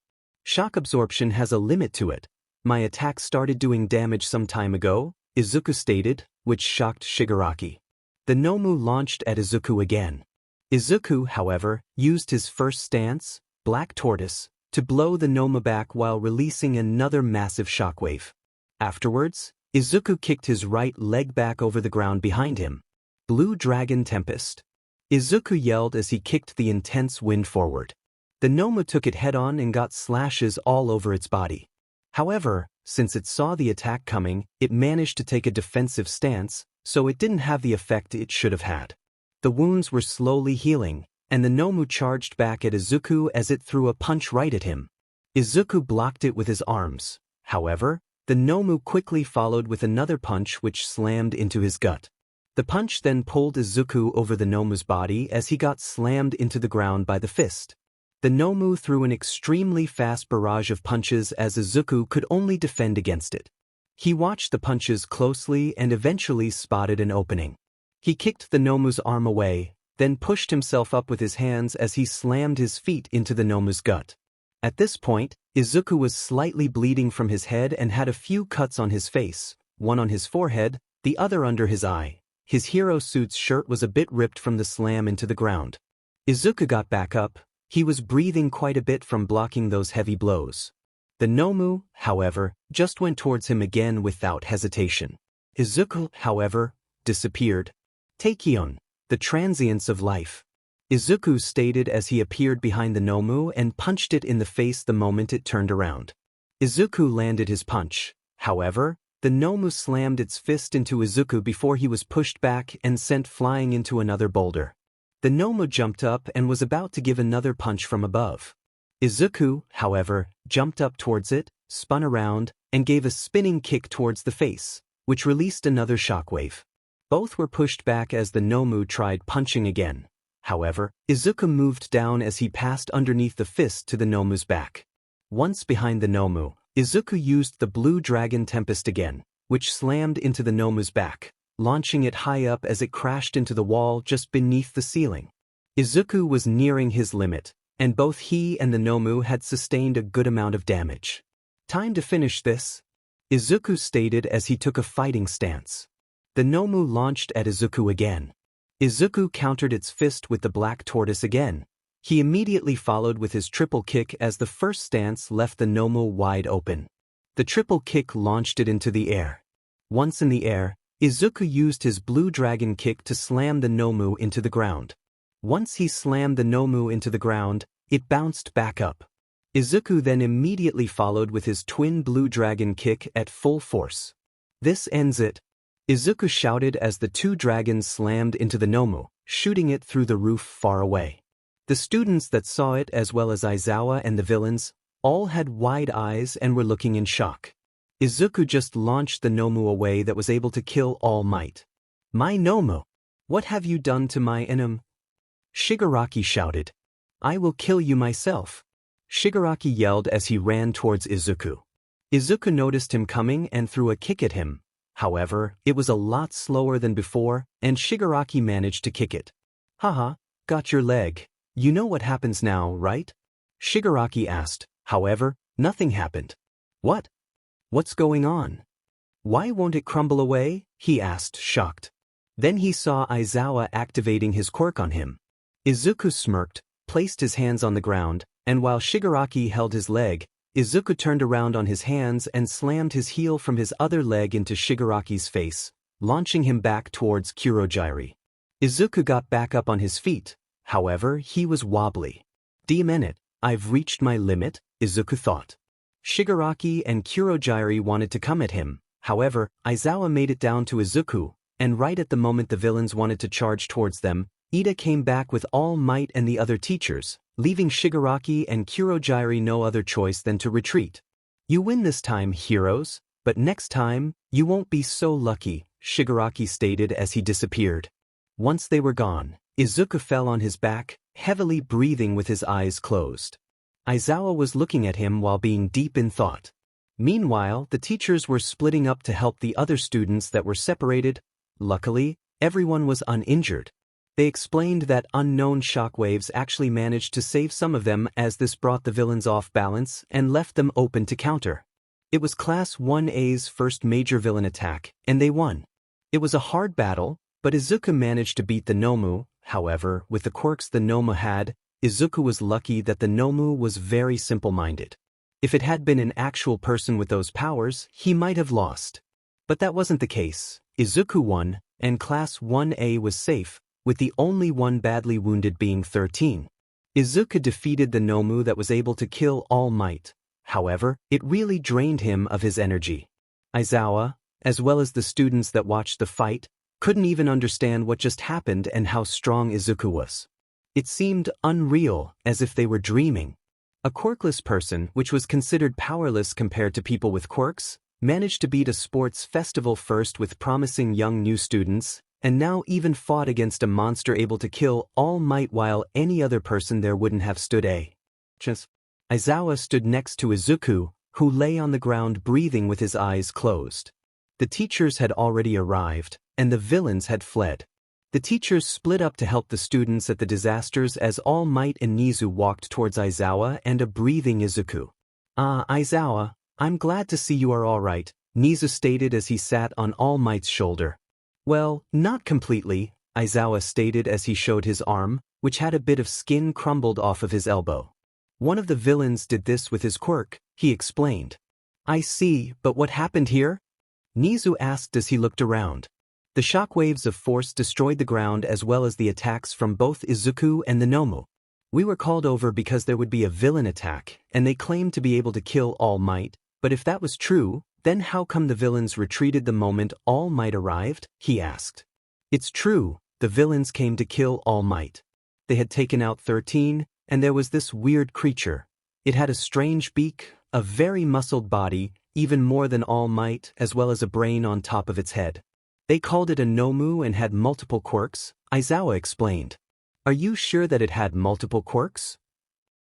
Shock absorption has a limit to it. My attack started doing damage some time ago, Izuku stated, which shocked Shigaraki. The Nomu launched at Izuku again. Izuku, however, used his first stance, Black Tortoise, to blow the Nomu back while releasing another massive shockwave. Afterwards, Izuku kicked his right leg back over the ground behind him. Blue Dragon Tempest. Izuku yelled as he kicked the intense wind forward. The Nomu took it head-on and got slashes all over its body. However, since it saw the attack coming, it managed to take a defensive stance, so it didn't have the effect it should have had. The wounds were slowly healing, and the Nomu charged back at Izuku as it threw a punch right at him. Izuku blocked it with his arms. However, the Nomu quickly followed with another punch which slammed into his gut. The punch then pulled Izuku over the Nomu's body as he got slammed into the ground by the fist. The Nomu threw an extremely fast barrage of punches as Izuku could only defend against it. He watched the punches closely and eventually spotted an opening. He kicked the Nomu's arm away, then pushed himself up with his hands as he slammed his feet into the Nomu's gut. At this point, Izuku was slightly bleeding from his head and had a few cuts on his face, one on his forehead, the other under his eye. His hero suit's shirt was a bit ripped from the slam into the ground. Izuku got back up. He was breathing quite a bit from blocking those heavy blows. The Nomu, however, just went towards him again without hesitation. Izuku, however, disappeared. Taikion, the transience of life. Izuku stated as he appeared behind the Nomu and punched it in the face the moment it turned around. Izuku landed his punch. However, the Nomu slammed its fist into Izuku before he was pushed back and sent flying into another boulder. The Nomu jumped up and was about to give another punch from above. Izuku, however, jumped up towards it, spun around, and gave a spinning kick towards the face, which released another shockwave. Both were pushed back as the Nomu tried punching again. However, Izuku moved down as he passed underneath the fist to the Nomu's back. Once behind the Nomu, Izuku used the Blue Dragon Tempest again, which slammed into the Nomu's back, launching it high up as it crashed into the wall just beneath the ceiling. Izuku was nearing his limit, and both he and the Nomu had sustained a good amount of damage. Time to finish this, Izuku stated as he took a fighting stance. The Nomu launched at Izuku again. Izuku countered its fist with the Black Tortoise again. He immediately followed with his triple kick as the first stance left the Nomu wide open. The triple kick launched it into the air. Once in the air, Izuku used his Blue Dragon Kick to slam the Nomu into the ground. Once he slammed the Nomu into the ground, it bounced back up. Izuku then immediately followed with his twin Blue Dragon Kick at full force. This ends it, Izuku shouted as the two dragons slammed into the Nomu, shooting it through the roof far away. The students that saw it as well as Aizawa and the villains, all had wide eyes and were looking in shock. Izuku just launched the Nomu away that was able to kill All Might. "My Nomu! What have you done to my enemy?" Shigaraki shouted. "I will kill you myself." Shigaraki yelled as he ran towards Izuku. Izuku noticed him coming and threw a kick at him. However, it was a lot slower than before, and Shigaraki managed to kick it. "Haha, got your leg. You know what happens now, right?" Shigaraki asked. However, nothing happened. "What? What's going on? Why won't it crumble away?" he asked, shocked. Then he saw Aizawa activating his quirk on him. Izuku smirked, placed his hands on the ground, and while Shigaraki held his leg, Izuku turned around on his hands and slammed his heel from his other leg into Shigaraki's face, launching him back towards Kurogiri. Izuku got back up on his feet. However, he was wobbly. "Damn it, I've reached my limit," Izuku thought. Shigaraki and Kurogiri wanted to come at him. However, Aizawa made it down to Izuku, and right at the moment the villains wanted to charge towards them, Ida came back with All Might and the other teachers, leaving Shigaraki and Kurogiri no other choice than to retreat. "You win this time, heroes, but next time, you won't be so lucky," Shigaraki stated as he disappeared. Once they were gone, Izuku fell on his back, heavily breathing with his eyes closed. Aizawa was looking at him while being deep in thought. Meanwhile, the teachers were splitting up to help the other students that were separated. Luckily, everyone was uninjured. They explained that unknown shockwaves actually managed to save some of them, as this brought the villains off balance and left them open to counter. It was Class 1A's first major villain attack, and they won. It was a hard battle, but Izuku managed to beat the Nomu. However, with the quirks the Nomu had, Izuku was lucky that the Nomu was very simple-minded. If it had been an actual person with those powers, he might have lost. But that wasn't the case. Izuku won, and Class 1A was safe, with the only one badly wounded being 13. Izuku defeated the Nomu that was able to kill All Might. However, it really drained him of his energy. Aizawa, as well as the students that watched the fight, couldn't even understand what just happened and how strong Izuku was. It seemed unreal, as if they were dreaming. A quirkless person, which was considered powerless compared to people with quirks, managed to beat a sports festival first with promising young new students, and now even fought against a monster able to kill All Might while any other person there wouldn't have stood a chance. Aizawa stood next to Izuku, who lay on the ground breathing with his eyes closed. The teachers had already arrived, and the villains had fled. The teachers split up to help the students at the disasters as All Might and Nizu walked towards Aizawa and a breathing Izuku. Aizawa, I'm glad to see you are all right, Nizu stated as he sat on All Might's shoulder. Well, not completely, Aizawa stated as he showed his arm, which had a bit of skin crumbled off of his elbow. One of the villains did this with his quirk, he explained. I see, but what happened here? Nizu asked as he looked around. The shockwaves of force destroyed the ground as well as the attacks from both Izuku and the Nomu. We were called over because there would be a villain attack, and they claimed to be able to kill All Might, but if that was true, then how come the villains retreated the moment All Might arrived? He asked. It's true, the villains came to kill All Might. They had taken out 13, and there was this weird creature. It had a strange beak, a very muscled body, even more than All Might, as well as a brain on top of its head. They called it a Nomu and had multiple quirks, Aizawa explained. Are you sure that it had multiple quirks?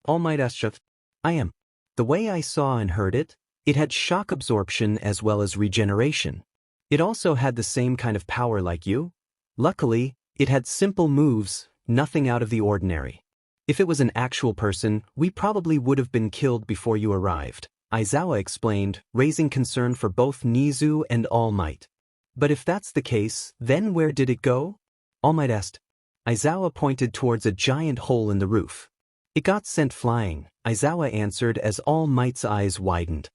All Might asked. I am. The way I saw and heard it, it had shock absorption as well as regeneration. It also had the same kind of power like you. Luckily, it had simple moves, nothing out of the ordinary. If it was an actual person, we probably would have been killed before you arrived, Aizawa explained, raising concern for both Nizu and All Might. But if that's the case, then where did it go? All Might asked. Aizawa pointed towards a giant hole in the roof. It got sent flying, Aizawa answered as All Might's eyes widened.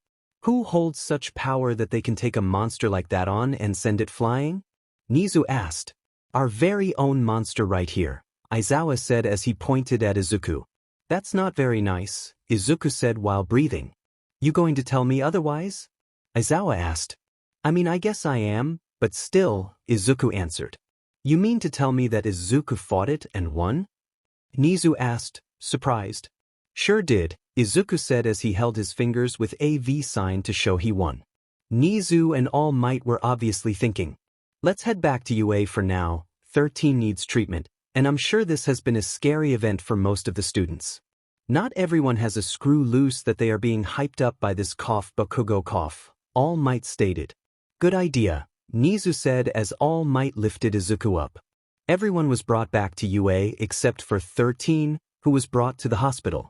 Who holds such power that they can take a monster like that on and send it flying? Nizu asked. Our very own monster right here, Aizawa said as he pointed at Izuku. That's not very nice, Izuku said while breathing. You going to tell me otherwise? Aizawa asked. I mean, I guess I am. But still, Izuku answered. You mean to tell me that Izuku fought it and won? Nizu asked, surprised. Sure did, Izuku said as he held his fingers with a V sign to show he won. Nizu and All Might were obviously thinking. Let's head back to UA for now, 13 needs treatment, and I'm sure this has been a scary event for most of the students. Not everyone has a screw loose that they are being hyped up by this Bakugo cough, All Might stated. Good idea, Nizu said as All Might lifted Izuku up. Everyone was brought back to UA except for 13, who was brought to the hospital.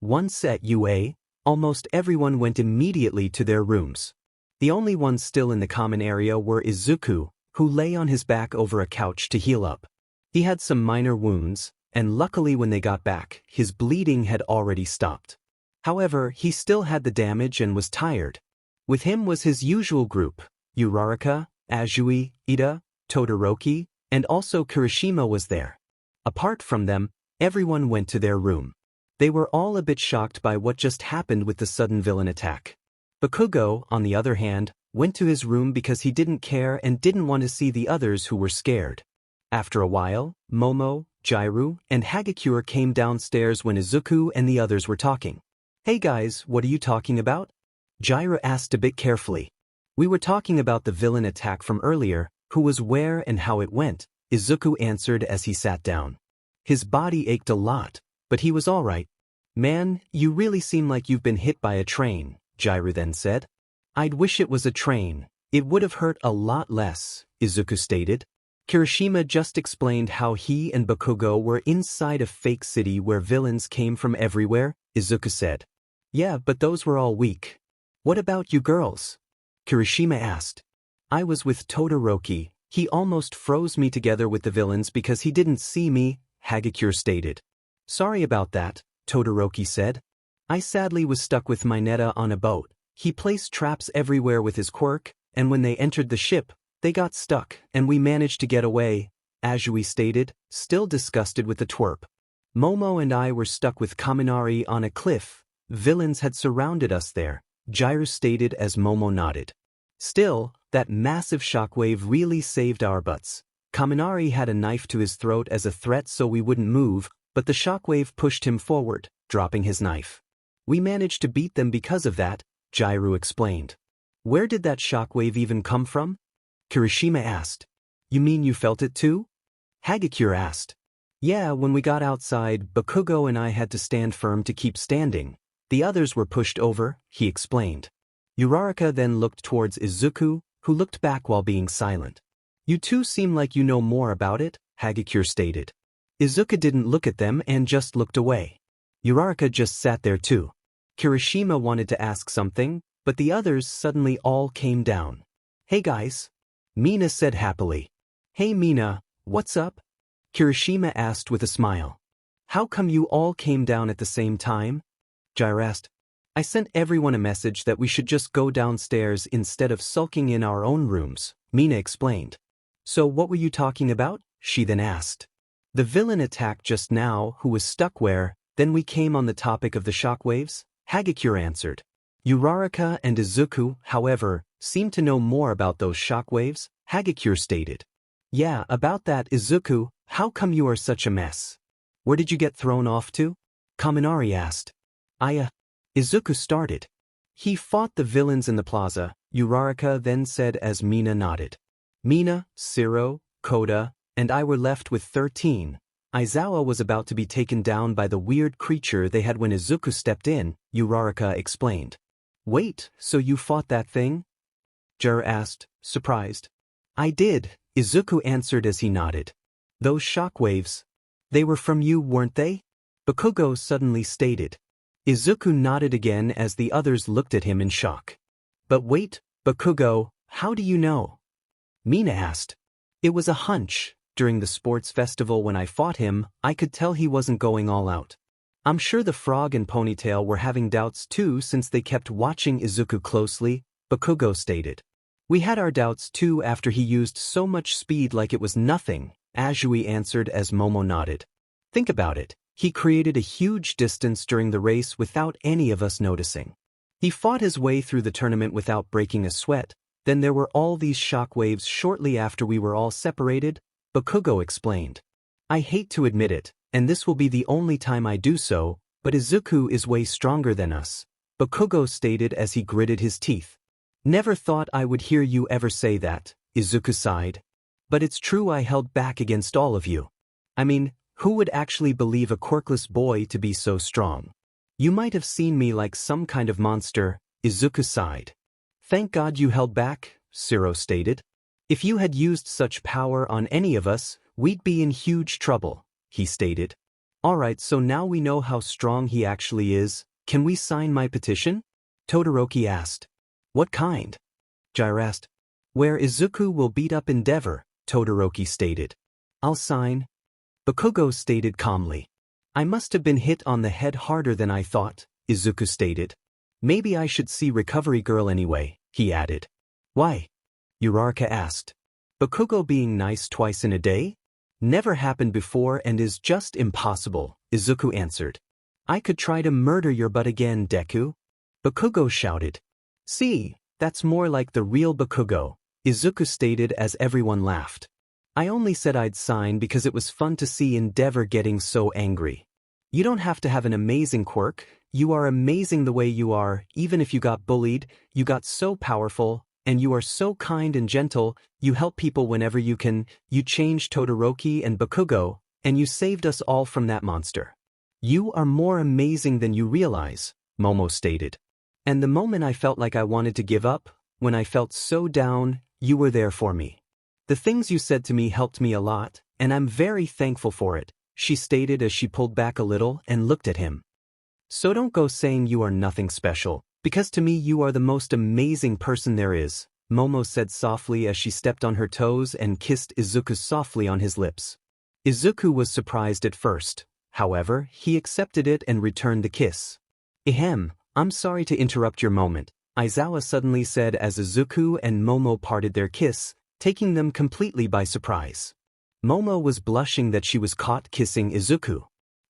Once at UA, almost everyone went immediately to their rooms. The only ones still in the common area were Izuku, who lay on his back over a couch to heal up. He had some minor wounds, and luckily when they got back, his bleeding had already stopped. However, he still had the damage and was tired. With him was his usual group, Uraraka, Azui, Ida, Todoroki, and also Kirishima was there. Apart from them, everyone went to their room. They were all a bit shocked by what just happened with the sudden villain attack. Bakugo, on the other hand, went to his room because he didn't care and didn't want to see the others who were scared. After a while, Momo, Jairu, and Hagakure came downstairs when Izuku and the others were talking. Hey guys, what are you talking about? Jairu asked a bit carefully. We were talking about the villain attack from earlier, who was where and how it went, Izuku answered as he sat down. His body ached a lot, but he was all right. Man, you really seem like you've been hit by a train, Jairu then said. I'd wish it was a train. It would have hurt a lot less, Izuku stated. Kirishima just explained how he and Bakugo were inside a fake city where villains came from everywhere, Izuku said. Yeah, but those were all weak. What about you girls? Kirishima asked. I was with Todoroki. He almost froze me together with the villains because he didn't see me, Hagakure stated. Sorry about that, Todoroki said. I sadly was stuck with Mineta on a boat. He placed traps everywhere with his quirk, and when they entered the ship, they got stuck, and we managed to get away, Azui stated, still disgusted with the twerp. Momo and I were stuck with Kaminari on a cliff. Villains had surrounded us there, Jiraiya stated as Momo nodded. Still, that massive shockwave really saved our butts. Kaminari had a knife to his throat as a threat so we wouldn't move, but the shockwave pushed him forward, dropping his knife. We managed to beat them because of that, Jiraiya explained. Where did that shockwave even come from? Kirishima asked. You mean you felt it too? Hagakure asked. Yeah, when we got outside, Bakugo and I had to stand firm to keep standing. The others were pushed over, he explained. Uraraka then looked towards Izuku, who looked back while being silent. You two seem like you know more about it, Hagakure stated. Izuku didn't look at them and just looked away. Uraraka just sat there too. Kirishima wanted to ask something, but the others suddenly all came down. Hey guys. Mina said happily. Hey Mina, what's up? Kirishima asked with a smile. How come you all came down at the same time? Jiraiya asked. I sent everyone a message that we should just go downstairs instead of sulking in our own rooms, Mina explained. So what were you talking about? She then asked. The villain attack just now, who was stuck where, then we came on the topic of the shockwaves, Hagakure answered. Uraraka and Izuku, however, seemed to know more about those shockwaves, Hagakure stated. Yeah, about that Izuku, how come you are such a mess? Where did you get thrown off to? Kaminari asked. Izuku started. He fought the villains in the plaza, Uraraka then said as Mina nodded. Mina, Siro, Koda, and I were left with 13. Aizawa was about to be taken down by the weird creature they had when Izuku stepped in, Uraraka explained. Wait, so you fought that thing? Jiraiya asked, surprised. I did, Izuku answered as he nodded. Those shockwaves. They were from you, weren't they? Bakugo suddenly stated. Izuku nodded again as the others looked at him in shock. But wait, Bakugo, how do you know? Mina asked. It was a hunch. During the sports festival when I fought him, I could tell he wasn't going all out. I'm sure the frog and Ponytail were having doubts too since they kept watching Izuku closely, Bakugo stated. We had our doubts too after he used so much speed like it was nothing, Azui answered as Momo nodded. Think about it. He created a huge distance during the race without any of us noticing. He fought his way through the tournament without breaking a sweat, then there were all these shockwaves shortly after we were all separated, Bakugo explained. I hate to admit it, and this will be the only time I do so, but Izuku is way stronger than us, Bakugo stated as he gritted his teeth. Never thought I would hear you ever say that, Izuku sighed. But it's true I held back against all of you. I mean, who would actually believe a quirkless boy to be so strong? You might have seen me like some kind of monster, Izuku sighed. Thank God you held back, Siro stated. If you had used such power on any of us, we'd be in huge trouble, he stated. Alright, so now we know how strong he actually is, can we sign my petition? Todoroki asked. What kind? Jiraiya asked. Where Izuku will beat up Endeavor, Todoroki stated. I'll sign. Bakugo stated calmly. I must have been hit on the head harder than I thought, Izuku stated. Maybe I should see Recovery Girl anyway, he added. Why? Uraraka asked. Bakugo being nice twice in a day? Never happened before and is just impossible, Izuku answered. I could try to murder your butt again, Deku. Bakugo shouted. See, that's more like the real Bakugo, Izuku stated as everyone laughed. I only said I'd sign because it was fun to see Endeavor getting so angry. You don't have to have an amazing quirk, you are amazing the way you are, even if you got bullied, you got so powerful, and you are so kind and gentle, you help people whenever you can, you changed Todoroki and Bakugo, and you saved us all from that monster. You are more amazing than you realize, Momo stated. And the moment I felt like I wanted to give up, when I felt so down, you were there for me. The things you said to me helped me a lot, and I'm very thankful for it, she stated as she pulled back a little and looked at him. So don't go saying you are nothing special, because to me you are the most amazing person there is, Momo said softly as she stepped on her toes and kissed Izuku softly on his lips. Izuku was surprised at first. However, he accepted it and returned the kiss. Ahem, I'm sorry to interrupt your moment, Aizawa suddenly said as Izuku and Momo parted their kiss, taking them completely by surprise. Momo was blushing that she was caught kissing Izuku.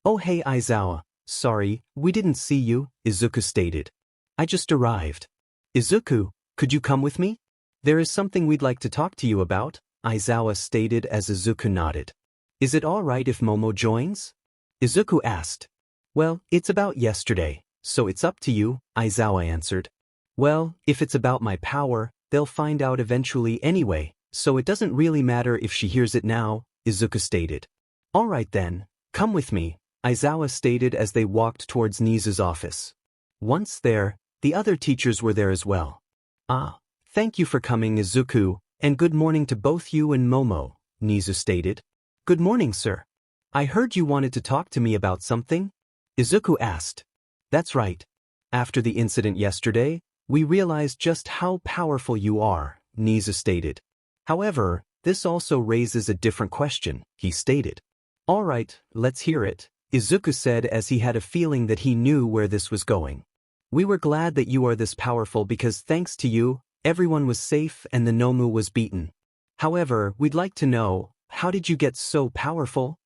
Oh hey Aizawa, sorry, we didn't see you, Izuku stated. I just arrived. Izuku, could you come with me? There is something we'd like to talk to you about, Aizawa stated as Izuku nodded. Is it alright if Momo joins? Izuku asked. Well, it's about yesterday, so it's up to you, Aizawa answered. Well, if it's about my power, they'll find out eventually anyway, so it doesn't really matter if she hears it now, Izuku stated. Alright then, come with me, Aizawa stated as they walked towards Nizu's office. Once there, the other teachers were there as well. Ah, thank you for coming Izuku, and good morning to both you and Momo, Nizu stated. Good morning, sir. I heard you wanted to talk to me about something? Izuku asked. That's right. After the incident yesterday, we realized just how powerful you are, Nizu stated. However, this also raises a different question, he stated. Alright, let's hear it, Izuku said as he had a feeling that he knew where this was going. We were glad that you are this powerful because thanks to you, everyone was safe and the Nomu was beaten. However, we'd like to know, how did you get so powerful?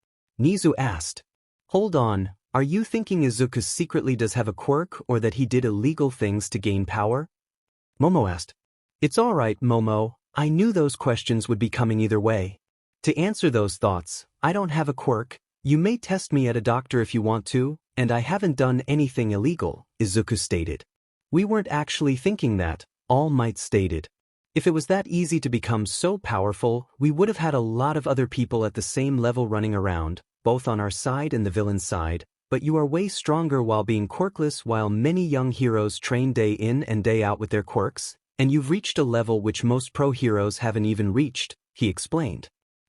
Nizu asked. Hold on, are you thinking Izuku secretly does have a quirk or that he did illegal things to gain power? Momo asked. It's alright, Momo, I knew those questions would be coming either way. To answer those thoughts, I don't have a quirk, you may test me at a doctor if you want to, and I haven't done anything illegal, Izuku stated. We weren't actually thinking that, All Might stated. If it was that easy to become so powerful, we would have had a lot of other people at the same level running around, both on our side and the villain's side, but you are way stronger while being quirkless while many young heroes train day in and day out with their quirks, and you've reached a level which most pro heroes haven't even reached, he explained.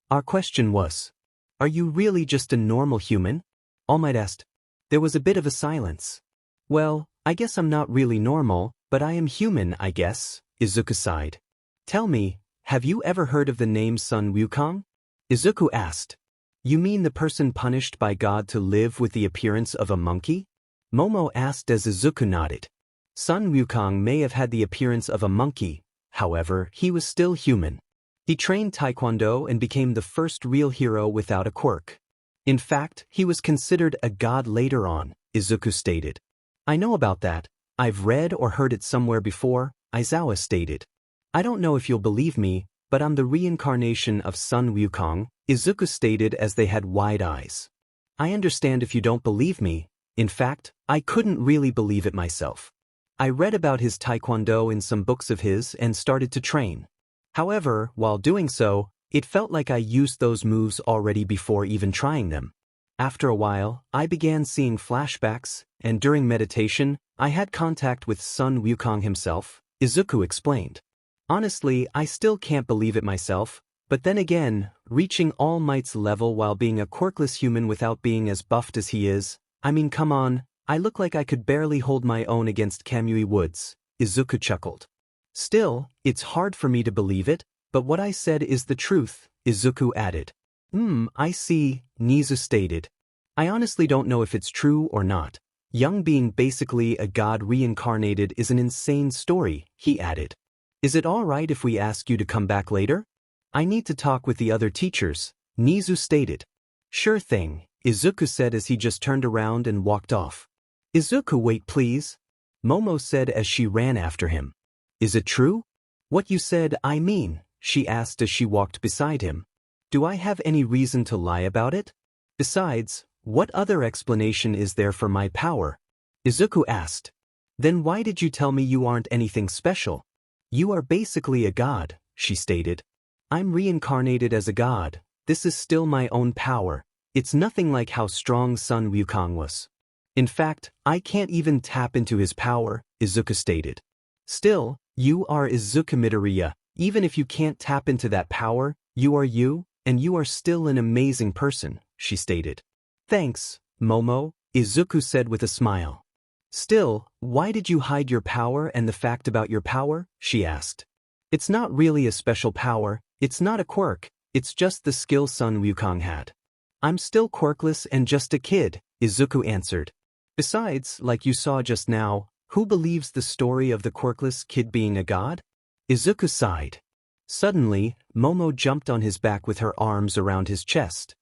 Our question was, are you really just a normal human? All Might asked. There was a bit of a silence. Well, I guess I'm not really normal, but I am human, I guess, Izuku sighed. Tell me, have you ever heard of the name Sun Wukong? Izuku asked. You mean the person punished by God to live with the appearance of a monkey? Momo asked as Izuku nodded. Sun Wukong may have had the appearance of a monkey, however, he was still human. He trained Taekwondo and became the first real hero without a quirk. In fact, he was considered a god later on, Izuku stated. I know about that, I've read or heard it somewhere before, Aizawa stated. I don't know if you'll believe me, but I'm the reincarnation of Sun Wukong, Izuku stated as they had wide eyes. I understand if you don't believe me, in fact, I couldn't really believe it myself. I read about his Taekwondo in some books of his and started to train. However, while doing so, it felt like I used those moves already before even trying them. After a while, I began seeing flashbacks, and during meditation, I had contact with Sun Wukong himself, Izuku explained. Honestly, I still can't believe it myself, but then again, reaching All Might's level while being a quirkless human without being as buffed as he is, I mean come on, I look like I could barely hold my own against Kamui Woods, Izuku chuckled. Still, it's hard for me to believe it, but what I said is the truth, Izuku added. I see, Nizu stated. I honestly don't know if it's true or not. Young being basically a god reincarnated is an insane story, he added. Is it alright if we ask you to come back later? I need to talk with the other teachers, Nizu stated. Sure thing, Izuku said as he just turned around and walked off. Izuku, wait please, Momo said as she ran after him. Is it true? What you said, I mean, she asked as she walked beside him. Do I have any reason to lie about it? Besides, what other explanation is there for my power? Izuku asked. Then why did you tell me you aren't anything special? You are basically a god, she stated. I'm reincarnated as a god, this is still my own power, it's nothing like how strong Sun Wukong was. In fact, I can't even tap into his power, Izuku stated. Still, you are Izuku Midoriya, even if you can't tap into that power, You are you, and you are still an amazing person, she stated. Thanks, Momo, Izuku said with a smile. Still, why did you hide your power and the fact about your power? She asked. It's not really a special power, it's not a quirk, it's just the skill Sun Wukong had. I'm still quirkless and just a kid, Izuku answered. Besides, like you saw just now, who believes the story of the quirkless kid being a god? Izuku sighed. Suddenly, Momo jumped on his back with her arms around his chest.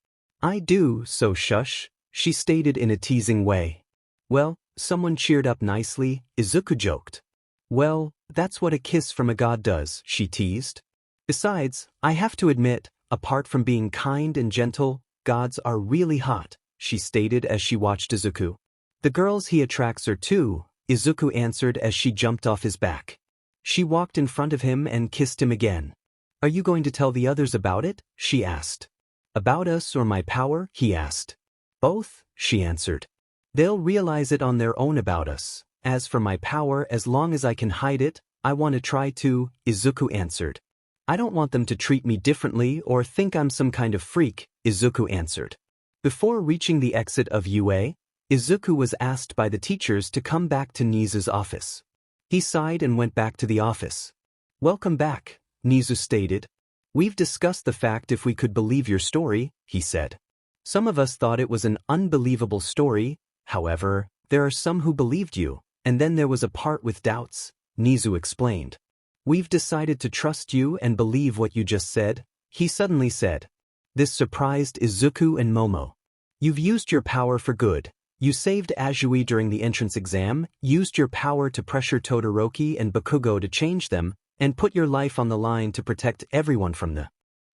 I do, so shush, she stated in a teasing way. Well, someone cheered up nicely, Izuku joked. Well, that's what a kiss from a god does, she teased. Besides, I have to admit, apart from being kind and gentle, gods are really hot, she stated as she watched Izuku. The girls he attracts are too, Izuku answered as she jumped off his back. She walked in front of him and kissed him again. Are you going to tell the others about it? She asked. About us or my power? He asked. Both, she answered. They'll realize it on their own about us. As for my power, as long as I can hide it, I want to try to, Izuku answered. I don't want them to treat me differently or think I'm some kind of freak, Izuku answered. Before reaching the exit of UA, Izuku was asked by the teachers to come back to Nizu's office. He sighed and went back to the office. Welcome back, Nizu stated. We've discussed the fact if we could believe your story, he said. Some of us thought it was an unbelievable story, however, there are some who believed you, and then there was a part with doubts, Nizu explained. We've decided to trust you and believe what you just said, he suddenly said. This surprised Izuku and Momo. You've used your power for good. You saved Azui during the entrance exam, used your power to pressure Todoroki and Bakugo to change them, and put your life on the line to protect everyone from the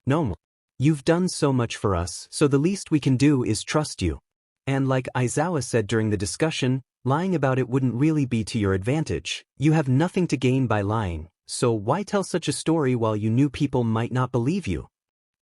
Momo. You've done so much for us, so the least we can do is trust you. And like Aizawa said during the discussion, lying about it wouldn't really be to your advantage. You have nothing to gain by lying, so why tell such a story while you knew people might not believe you?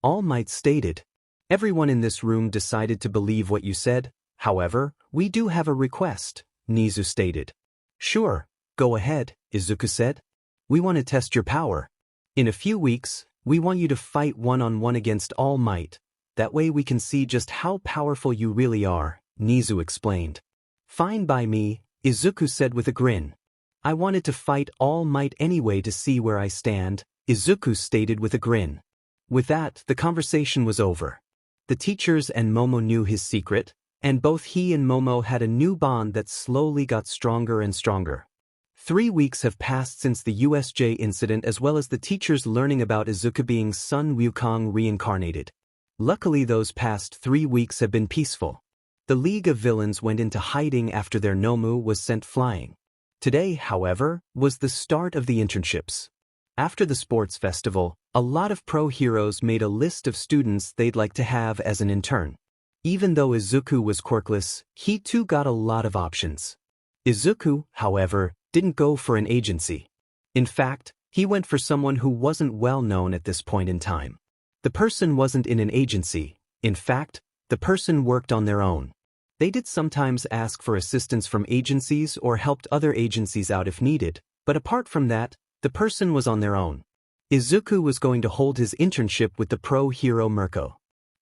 All Might stated. Everyone in this room decided to believe what you said. However, we do have a request, Nizu stated. Sure, go ahead, Izuku said. We want to test your power. In a few weeks, we want you to fight one-on-one against All Might. That way we can see just how powerful you really are, Nizu explained. Fine by me, Izuku said with a grin. I wanted to fight All Might anyway to see where I stand, Izuku stated with a grin. With that, the conversation was over. The teachers and Momo knew his secret, and both he and Momo had a new bond that slowly got stronger and stronger. 3 weeks have passed since the USJ incident as well as the teachers learning about Izuku being Sun Wukong reincarnated. Luckily those past 3 weeks have been peaceful. The League of Villains went into hiding after their Nomu was sent flying. Today, however, was the start of the internships. After the sports festival, a lot of pro heroes made a list of students they'd like to have as an intern. Even though Izuku was quirkless, he too got a lot of options. Izuku, however, didn't go for an agency. In fact, he went for someone who wasn't well known at this point in time. The person wasn't in an agency. In fact, the person worked on their own. They did sometimes ask for assistance from agencies or helped other agencies out if needed, but apart from that, the person was on their own. Izuku was going to hold his internship with the pro hero Mirko.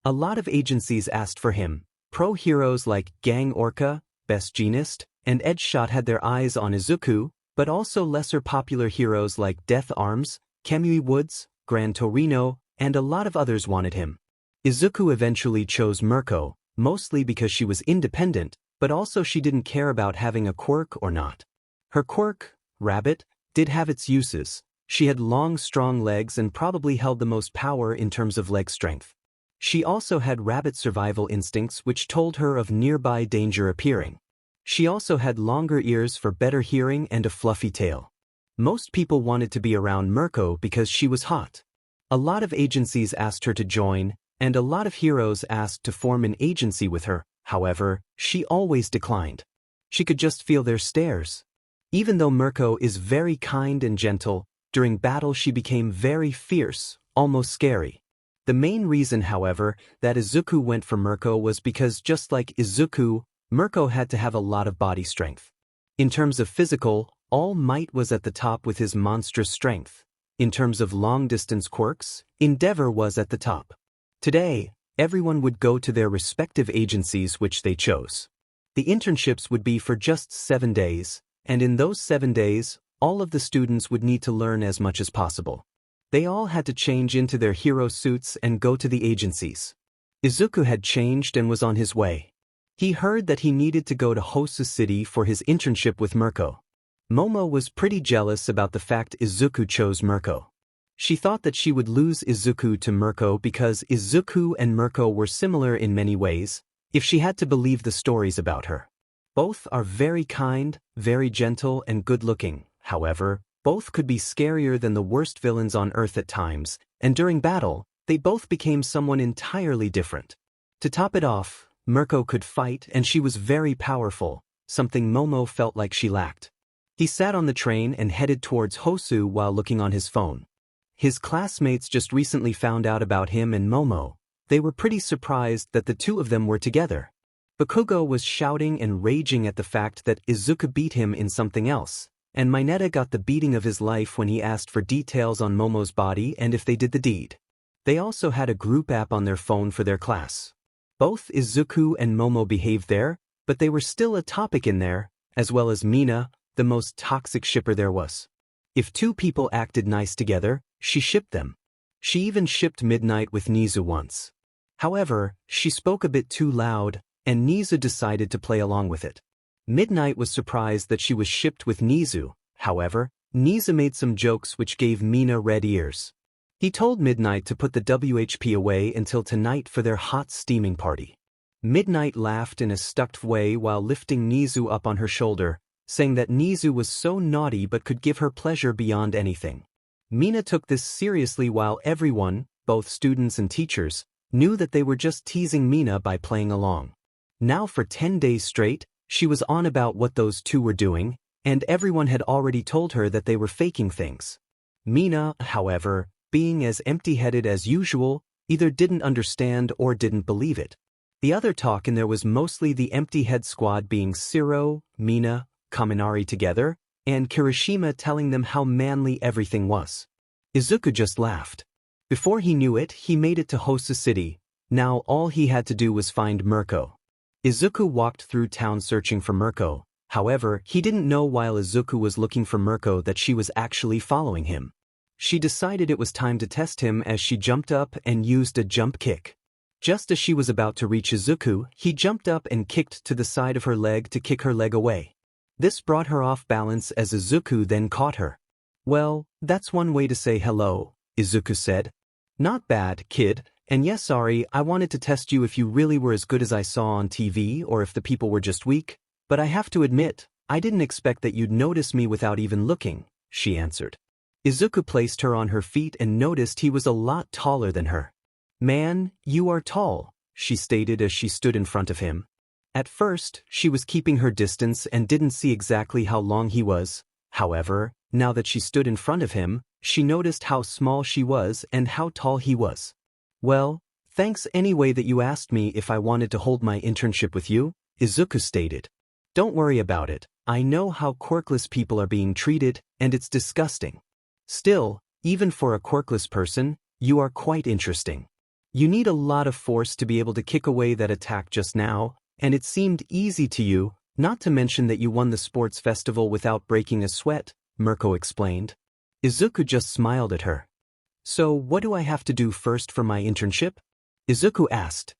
A lot of agencies asked for him. Pro heroes like Gang Orca, Best Jeanist, and Edgeshot had their eyes on Izuku, but also lesser popular heroes like Death Arms, Kamui Woods, Gran Torino, and a lot of others wanted him. Izuku eventually chose Mirko, mostly because she was independent, but also she didn't care about having a quirk or not. Her quirk, Rabbit, did have its uses. She had long, strong legs and probably held the most power in terms of leg strength. She also had rabbit survival instincts which told her of nearby danger appearing. She also had longer ears for better hearing and a fluffy tail. Most people wanted to be around Mirko because she was hot. A lot of agencies asked her to join, and a lot of heroes asked to form an agency with her. However, she always declined. She could just feel their stares. Even though Mirko is very kind and gentle, during battle she became very fierce, almost scary. The main reason, however, that Izuku went for Mirko was because just like Izuku, Mirko had to have a lot of body strength. In terms of physical, All Might was at the top with his monstrous strength. In terms of long-distance quirks, Endeavor was at the top. Today, everyone would go to their respective agencies which they chose. The internships would be for just 7 days, and in those 7 days, all of the students would need to learn as much as possible. They all had to change into their hero suits and go to the agencies. Izuku had changed and was on his way. He heard that he needed to go to Hosu City for his internship with Mirko. Momo was pretty jealous about the fact Izuku chose Mirko. She thought that she would lose Izuku to Mirko because Izuku and Mirko were similar in many ways, if she had to believe the stories about her. Both are very kind, very gentle and good-looking. However, both could be scarier than the worst villains on Earth at times, and during battle, they both became someone entirely different. To top it off, Mirko could fight and she was very powerful, something Momo felt like she lacked. He sat on the train and headed towards Hosu while looking on his phone. His classmates just recently found out about him and Momo. They were pretty surprised that the two of them were together. Bakugo was shouting and raging at the fact that Izuku beat him in something else, and Mineta got the beating of his life when he asked for details on Momo's body and if they did the deed. They also had a group app on their phone for their class. Both Izuku and Momo behaved there, but they were still a topic in there, as well as Mina, the most toxic shipper there was. If two people acted nice together, she shipped them. She even shipped Midnight with Nizu once. However, she spoke a bit too loud, and Nizu decided to play along with it. Midnight was surprised that she was shipped with Nizu. However, Nizu made some jokes which gave Mina red ears. He told Midnight to put the WHP away until tonight for their hot steaming party. Midnight laughed in a stuck way while lifting Nizu up on her shoulder, saying that Nizu was so naughty but could give her pleasure beyond anything. Mina took this seriously while everyone, both students and teachers, knew that they were just teasing Mina by playing along. Now for 10 days straight, she was on about what those two were doing, and everyone had already told her that they were faking things. Mina, however, being as empty-headed as usual, either didn't understand or didn't believe it. The other talk in there was mostly the empty head squad being Shiro, Mina, Kaminari together, and Kirishima telling them how manly everything was. Izuku just laughed. Before he knew it, he made it to Hosu City. Now all he had to do was find Mirko. Izuku walked through town searching for Mirko. However, he didn't know while Izuku was looking for Mirko that she was actually following him. She decided it was time to test him as she jumped up and used a jump kick. Just as she was about to reach Izuku, he jumped up and kicked to the side of her leg to kick her leg away. This brought her off balance as Izuku then caught her. "Well, that's one way to say hello," Izuku said. "Not bad, kid, and yes, sorry, I wanted to test you if you really were as good as I saw on TV or if the people were just weak, but I have to admit, I didn't expect that you'd notice me without even looking," she answered. Izuku placed her on her feet and noticed he was a lot taller than her. "Man, you are tall," she stated as she stood in front of him. At first, she was keeping her distance and didn't see exactly how long he was. However, now that she stood in front of him, she noticed how small she was and how tall he was. "Well, thanks anyway that you asked me if I wanted to hold my internship with you," Izuku stated. "Don't worry about it. I know how quirkless people are being treated, and it's disgusting. Still, even for a quirkless person, you are quite interesting. You need a lot of force to be able to kick away that attack just now, and it seemed easy to you, not to mention that you won the sports festival without breaking a sweat," Mirko explained. Izuku just smiled at her. "So what do I have to do first for my internship?" Izuku asked.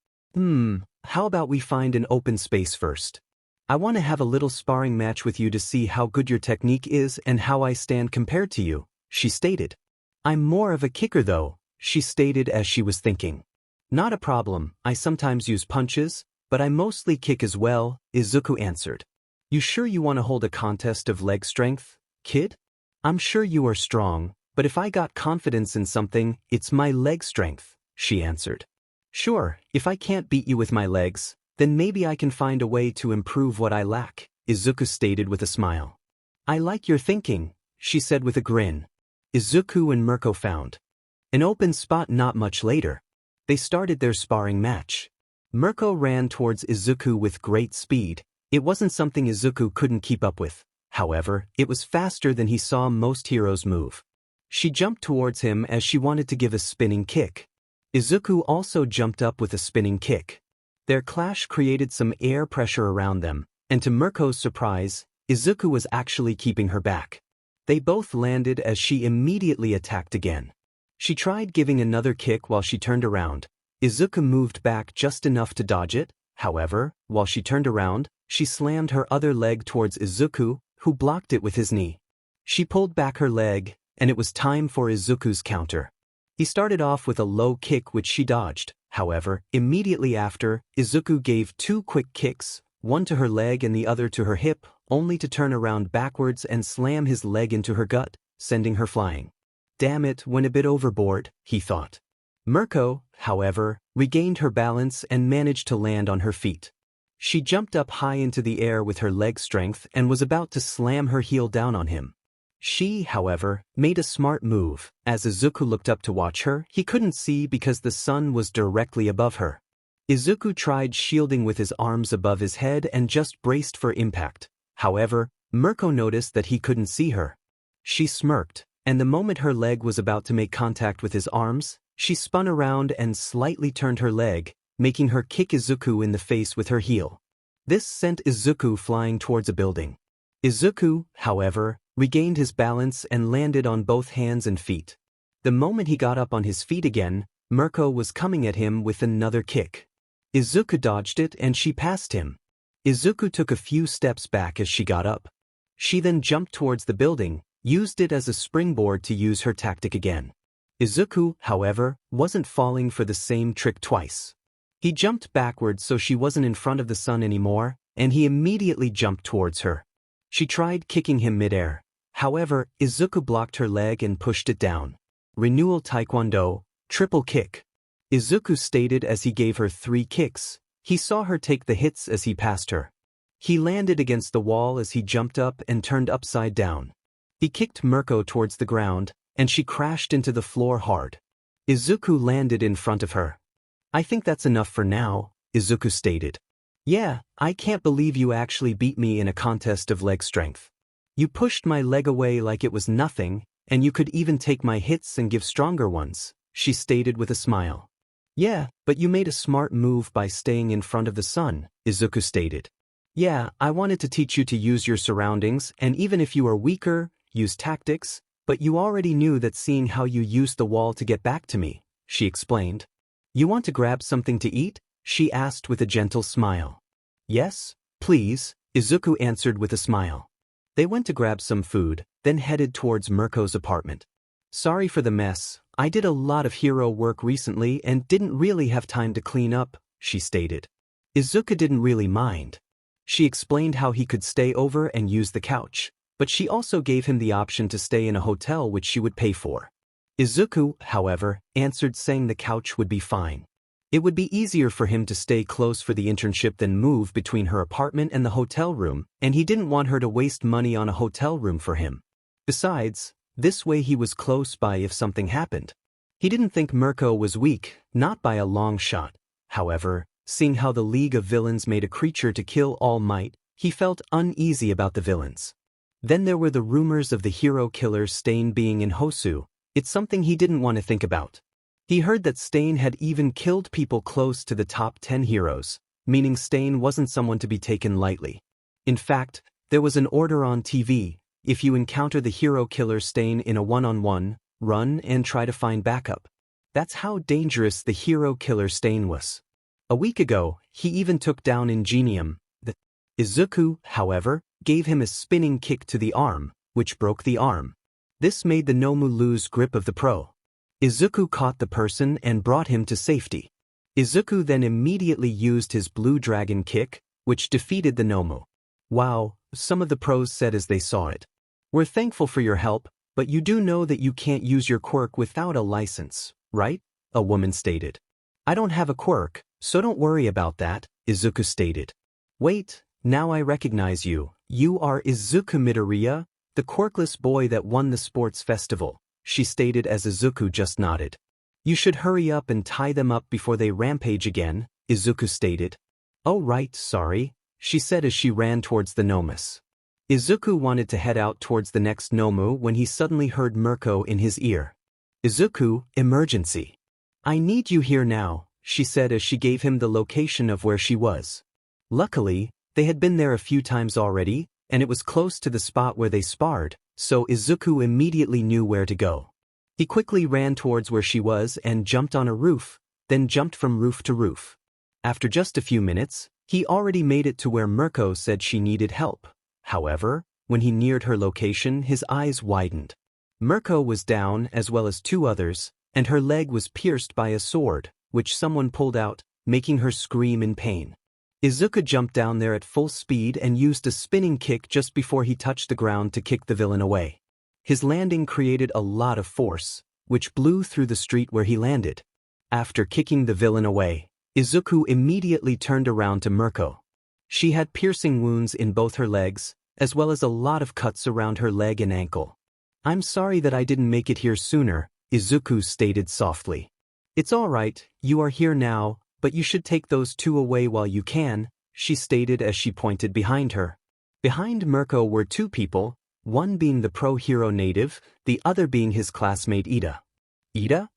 How about we find an open space first? I want to have a little sparring match with you to see how good your technique is and how I stand compared to you," she stated. "I'm more of a kicker though," she stated as she was thinking. "Not a problem, I sometimes use punches, but I mostly kick as well," Izuku answered. "You sure you want to hold a contest of leg strength, kid? I'm sure you are strong, but if I got confidence in something, it's my leg strength," she answered. "Sure, if I can't beat you with my legs, then maybe I can find a way to improve what I lack," Izuku stated with a smile. "I like your thinking," she said with a grin. Izuku and Mirko found an open spot not much later. They started their sparring match. Mirko ran towards Izuku with great speed. It wasn't something Izuku couldn't keep up with. However, it was faster than he saw most heroes move. She jumped towards him as she wanted to give a spinning kick. Izuku also jumped up with a spinning kick. Their clash created some air pressure around them, and to Mirko's surprise, Izuku was actually keeping her back. They both landed as she immediately attacked again. She tried giving another kick while she turned around. Izuku moved back just enough to dodge it. However, while she turned around, she slammed her other leg towards Izuku, who blocked it with his knee. She pulled back her leg, and it was time for Izuku's counter. He started off with a low kick which she dodged. However, immediately after, Izuku gave two quick kicks, one to her leg and the other to her hip, only to turn around backwards and slam his leg into her gut, sending her flying. Damn it, went a bit overboard, he thought. Mirko, however, regained her balance and managed to land on her feet. She jumped up high into the air with her leg strength and was about to slam her heel down on him. She, however, made a smart move. As Izuku looked up to watch her, he couldn't see because the sun was directly above her. Izuku tried shielding with his arms above his head and just braced for impact. However, Mirko noticed that he couldn't see her. She smirked, and the moment her leg was about to make contact with his arms, she spun around and slightly turned her leg, making her kick Izuku in the face with her heel. This sent Izuku flying towards a building. Izuku, however, regained his balance and landed on both hands and feet. The moment he got up on his feet again, Mirko was coming at him with another kick. Izuku dodged it and she passed him. Izuku took a few steps back as she got up. She then jumped towards the building, used it as a springboard to use her tactic again. Izuku, however, wasn't falling for the same trick twice. He jumped backwards so she wasn't in front of the sun anymore, and he immediately jumped towards her. She tried kicking him midair. However, Izuku blocked her leg and pushed it down. Renewal Taekwondo, triple kick. Izuku stated as he gave her 3 kicks. He saw her take the hits as he passed her. He landed against the wall as he jumped up and turned upside down. He kicked Mirko towards the ground, and she crashed into the floor hard. Izuku landed in front of her. I think that's enough for now, Izuku stated. Yeah, I can't believe you actually beat me in a contest of leg strength. You pushed my leg away like it was nothing, and you could even take my hits and give stronger ones, she stated with a smile. Yeah, but you made a smart move by staying in front of the sun, Izuku stated. Yeah, I wanted to teach you to use your surroundings, and even if you are weaker, use tactics, but you already knew that seeing how you used the wall to get back to me, she explained. You want to grab something to eat? She asked with a gentle smile. Yes, please, Izuku answered with a smile. They went to grab some food, then headed towards Mirko's apartment. Sorry for the mess, I did a lot of hero work recently and didn't really have time to clean up, she stated. Izuku didn't really mind. She explained how he could stay over and use the couch, but she also gave him the option to stay in a hotel which she would pay for. Izuku, however, answered saying the couch would be fine. It would be easier for him to stay close for the internship than move between her apartment and the hotel room, and he didn't want her to waste money on a hotel room for him. Besides, this way he was close by if something happened. He didn't think Mirko was weak, not by a long shot. However, seeing how the League of Villains made a creature to kill All Might, he felt uneasy about the villains. Then there were the rumors of the hero killer Stain being in Hosu. It's something he didn't want to think about. He heard that Stain had even killed people close to the top 10 heroes, meaning Stain wasn't someone to be taken lightly. In fact, there was an order on TV: if you encounter the hero killer Stain in a one-on-one, run and try to find backup. That's how dangerous the hero killer Stain was. A week ago, he even took down Ingenium. Izuku, however, gave him a spinning kick to the arm, which broke the arm. This made the Nomu lose grip of the pro. Izuku caught the person and brought him to safety. Izuku then immediately used his blue dragon kick, which defeated the Nomu. Wow, some of the pros said as they saw it. We're thankful for your help, but you do know that you can't use your quirk without a license, right? A woman stated. I don't have a quirk, so don't worry about that, Izuku stated. Wait, now I recognize you. You are Izuku Midoriya, the quirkless boy that won the sports festival, she stated as Izuku just nodded. You should hurry up and tie them up before they rampage again, Izuku stated. Oh right, sorry, she said as she ran towards the Nomus. Izuku wanted to head out towards the next Nomu when he suddenly heard Mirko in his ear. "Izuku, emergency. I need you here now," she said as she gave him the location of where she was. Luckily, they had been there a few times already, and it was close to the spot where they sparred, so Izuku immediately knew where to go. He quickly ran towards where she was and jumped on a roof, then jumped from roof to roof. After just a few minutes, he already made it to where Mirko said she needed help. However, when he neared her location, his eyes widened. Mirko was down as well as two others, and her leg was pierced by a sword, which someone pulled out, making her scream in pain. Izuku jumped down there at full speed and used a spinning kick just before he touched the ground to kick the villain away. His landing created a lot of force, which blew through the street where he landed. After kicking the villain away, Izuku immediately turned around to Mirko. She had piercing wounds in both her legs, as well as a lot of cuts around her leg and ankle. "I'm sorry that I didn't make it here sooner," Izuku stated softly. "It's all right, you are here now, but you should take those two away while you can," she stated as she pointed behind her. Behind Mirko were two people, one being the pro-hero native, the other being his classmate Ida. "Ida?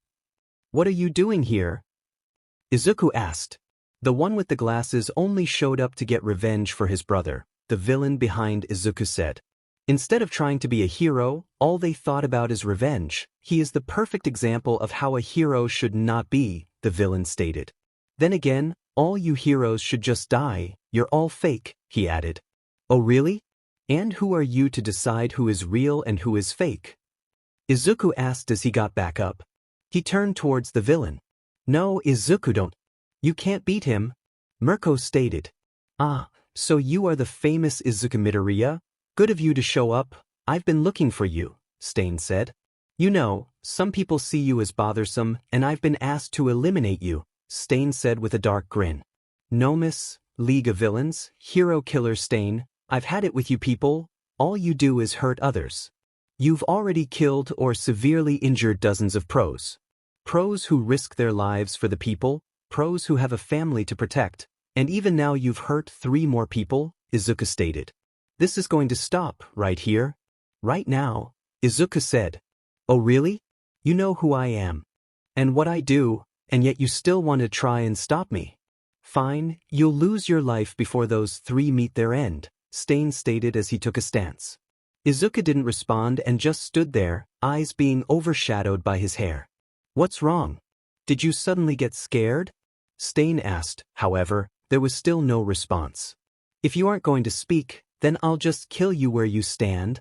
What are you doing here?" Izuku asked. The one with the glasses only showed up to get revenge for his brother, the villain behind Izuku said. "Instead of trying to be a hero, all they thought about is revenge. He is the perfect example of how a hero should not be," the villain stated. "Then again, all you heroes should just die, you're all fake," he added. "Oh really? And who are you to decide who is real and who is fake?" Izuku asked as he got back up. He turned towards the villain. "No, Izuku, don't. You can't beat him," Mirko stated. "Ah, so you are the famous Izuku Midoriya? Good of you to show up, I've been looking for you," Stain said. "You know, some people see you as bothersome and I've been asked to eliminate you," Stain said with a dark grin. "No miss, League of Villains, Hero Killer Stain, I've had it with you people, all you do is hurt others. You've already killed or severely injured dozens of pros. Pros who risk their lives for the people, pros who have a family to protect, and even now you've hurt 3 more people," Izuku stated. "This is going to stop, right here. Right now," Izuku said. "Oh really? You know who I am. And what I do, and yet you still want to try and stop me. Fine, you'll lose your life before those 3 meet their end," Stain stated as he took a stance. Izuku didn't respond and just stood there, eyes being overshadowed by his hair. "What's wrong? Did you suddenly get scared?" Stain asked. However, there was still no response. "If you aren't going to speak, then I'll just kill you where you stand,"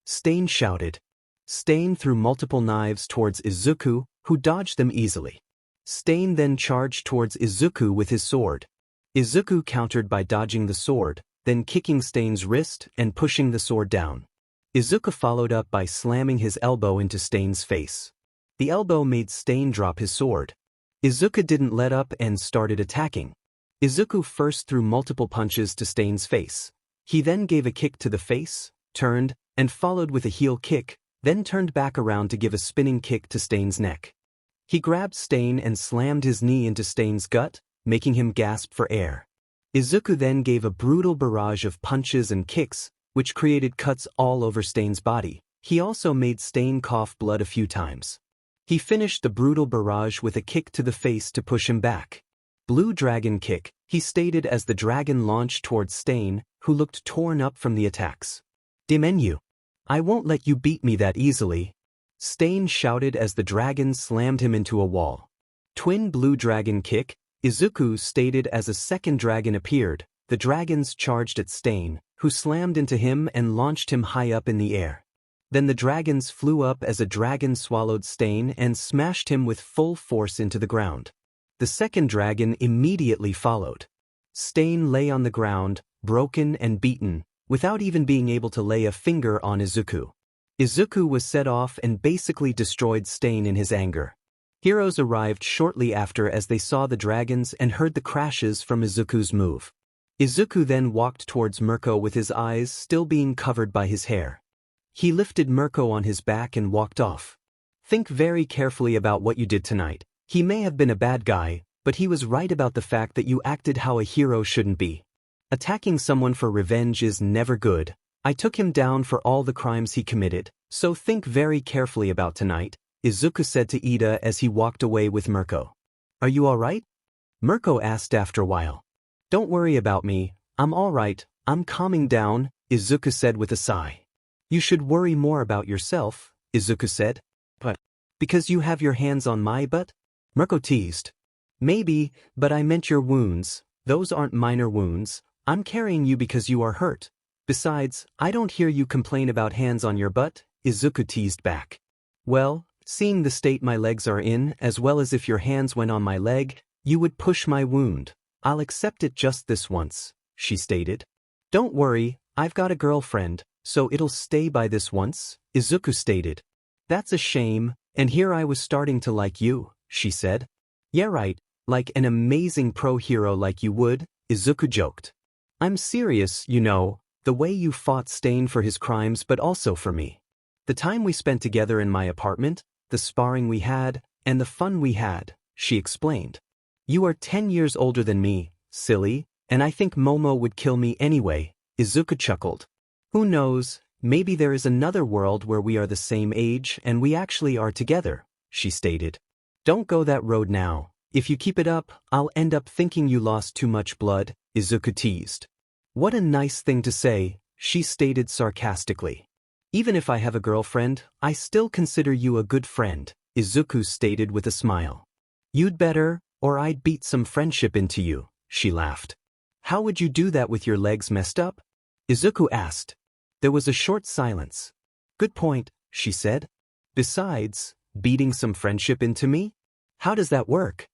Stain shouted. Stain threw multiple knives towards Izuku, who dodged them easily. Stain then charged towards Izuku with his sword. Izuku countered by dodging the sword, then kicking Stain's wrist and pushing the sword down. Izuku followed up by slamming his elbow into Stain's face. The elbow made Stain drop his sword. Izuku didn't let up and started attacking. Izuku first threw multiple punches to Stain's face. He then gave a kick to the face, turned, and followed with a heel kick, then turned back around to give a spinning kick to Stain's neck. He grabbed Stain and slammed his knee into Stain's gut, making him gasp for air. Izuku then gave a brutal barrage of punches and kicks, which created cuts all over Stain's body. He also made Stain cough blood a few times. He finished the brutal barrage with a kick to the face to push him back. "Blue Dragon Kick," he stated as the dragon launched towards Stain, who looked torn up from the attacks. "Dimenu. I won't let you beat me that easily," Stain shouted as the dragon slammed him into a wall. "Twin Blue Dragon Kick," Izuku stated as a second dragon appeared. The dragons charged at Stain, who slammed into him and launched him high up in the air. Then the dragons flew up as a dragon swallowed Stain and smashed him with full force into the ground. The second dragon immediately followed. Stain lay on the ground, broken and beaten, without even being able to lay a finger on Izuku. Izuku was set off and basically destroyed Stain in his anger. Heroes arrived shortly after as they saw the dragons and heard the crashes from Izuku's move. Izuku then walked towards Mirko with his eyes still being covered by his hair. He lifted Mirko on his back and walked off. "Think very carefully about what you did tonight. He may have been a bad guy, but he was right about the fact that you acted how a hero shouldn't be. Attacking someone for revenge is never good. I took him down for all the crimes he committed, so think very carefully about tonight, Izuku said to Ida as he walked away with Mirko. Are you alright? Mirko asked after a while. Don't worry about me, I'm alright, I'm calming down, Izuku said with a sigh. You should worry more about yourself, Izuku said. But because you have your hands on my butt? Mirko teased. Maybe, but I meant your wounds, those aren't minor wounds, I'm carrying you because you are hurt. Besides, I don't hear you complain about hands on your butt, Izuku teased back. Well, seeing the state my legs are in, as well as if your hands went on my leg, you would push my wound. I'll accept it just this once, she stated. Don't worry, I've got a girlfriend, so it'll stay by this once, Izuku stated. That's a shame, and here I was starting to like you, she said. Yeah right, like an amazing pro hero like you would, Izuku joked. I'm serious, you know, the way you fought Stain for his crimes but also for me. The time we spent together in my apartment, the sparring we had, and the fun we had, she explained. You are 10 years older than me, silly, and I think Momo would kill me anyway, Izuku chuckled. Who knows, maybe there is another world where we are the same age and we actually are together, she stated. Don't go that road now, if you keep it up, I'll end up thinking you lost too much blood, Izuku teased. What a nice thing to say, she stated sarcastically. Even if I have a girlfriend, I still consider you a good friend, Izuku stated with a smile. You'd better, or I'd beat some friendship into you, she laughed. How would you do that with your legs messed up? Izuku asked. There was a short silence. Good point, she said. Besides, beating some friendship into me? How does that work?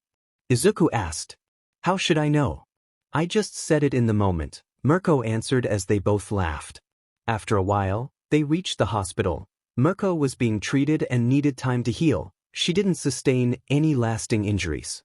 Izuku asked. How should I know? I just said it in the moment, Mirko answered as they both laughed. After a while, they reached the hospital. Mirko was being treated and needed time to heal. She didn't sustain any lasting injuries.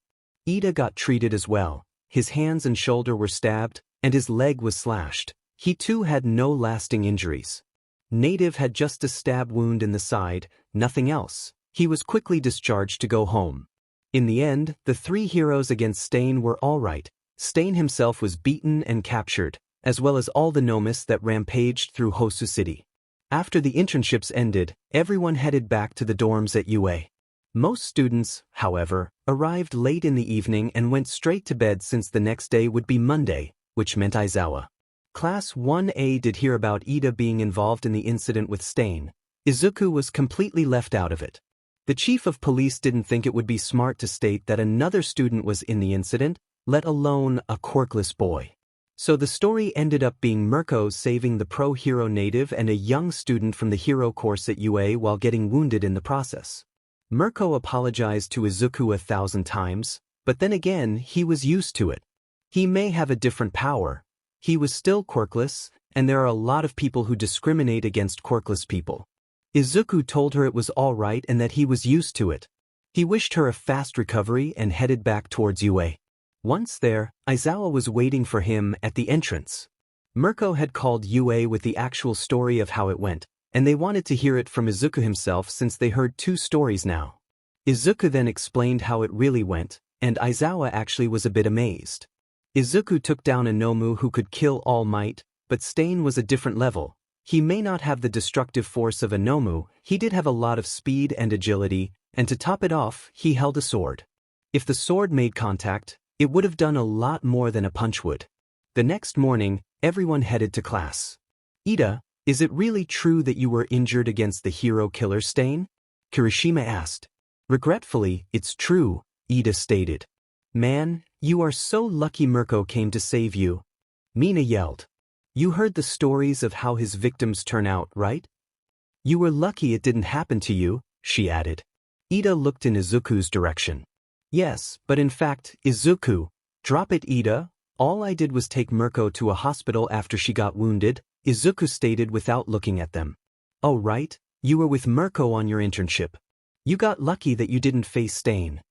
Ida got treated as well. His hands and shoulder were stabbed, and his leg was slashed. He too had no lasting injuries. Native had just a stab wound in the side, nothing else. He was quickly discharged to go home. In the end, the three heroes against Stain were all right. Stain himself was beaten and captured, as well as all the nomis that rampaged through Hosu City. After the internships ended, everyone headed back to the dorms at UA. Most students, however, arrived late in the evening and went straight to bed since the next day would be Monday, which meant Aizawa. Class 1A did hear about Ida being involved in the incident with Stain. Izuku was completely left out of it. The chief of police didn't think it would be smart to state that another student was in the incident, let alone a quirkless boy. So the story ended up being Mirko saving the pro-hero native and a young student from the hero course at UA while getting wounded in the process. Mirko apologized to Izuku 1,000 times, but then again he was used to it. He may have a different power. He was still quirkless, and there are a lot of people who discriminate against quirkless people. Izuku told her it was all right and that he was used to it. He wished her a fast recovery and headed back towards UA. Once there, Aizawa was waiting for him at the entrance. Mirko had called UA with the actual story of how it went, and they wanted to hear it from Izuku himself since they heard two stories now. Izuku then explained how it really went, and Aizawa actually was a bit amazed. Izuku took down a Nomu who could kill All Might, but Stain was a different level. He may not have the destructive force of a Nomu, he did have a lot of speed and agility, and to top it off, he held a sword. If the sword made contact, it would have done a lot more than a punch would. The next morning, everyone headed to class. Ida, is it really true that you were injured against the hero killer Stain? Kirishima asked. Regretfully, it's true, Ida stated. Man, you are so lucky Mirko came to save you. Mina yelled. You heard the stories of how his victims turn out, right? You were lucky it didn't happen to you, she added. Ida looked in Izuku's direction. Yes, but in fact, Izuku, drop it Ida, all I did was take Mirko to a hospital after she got wounded, Izuku stated without looking at them. Oh right, you were with Mirko on your internship. You got lucky that you didn't face Stain.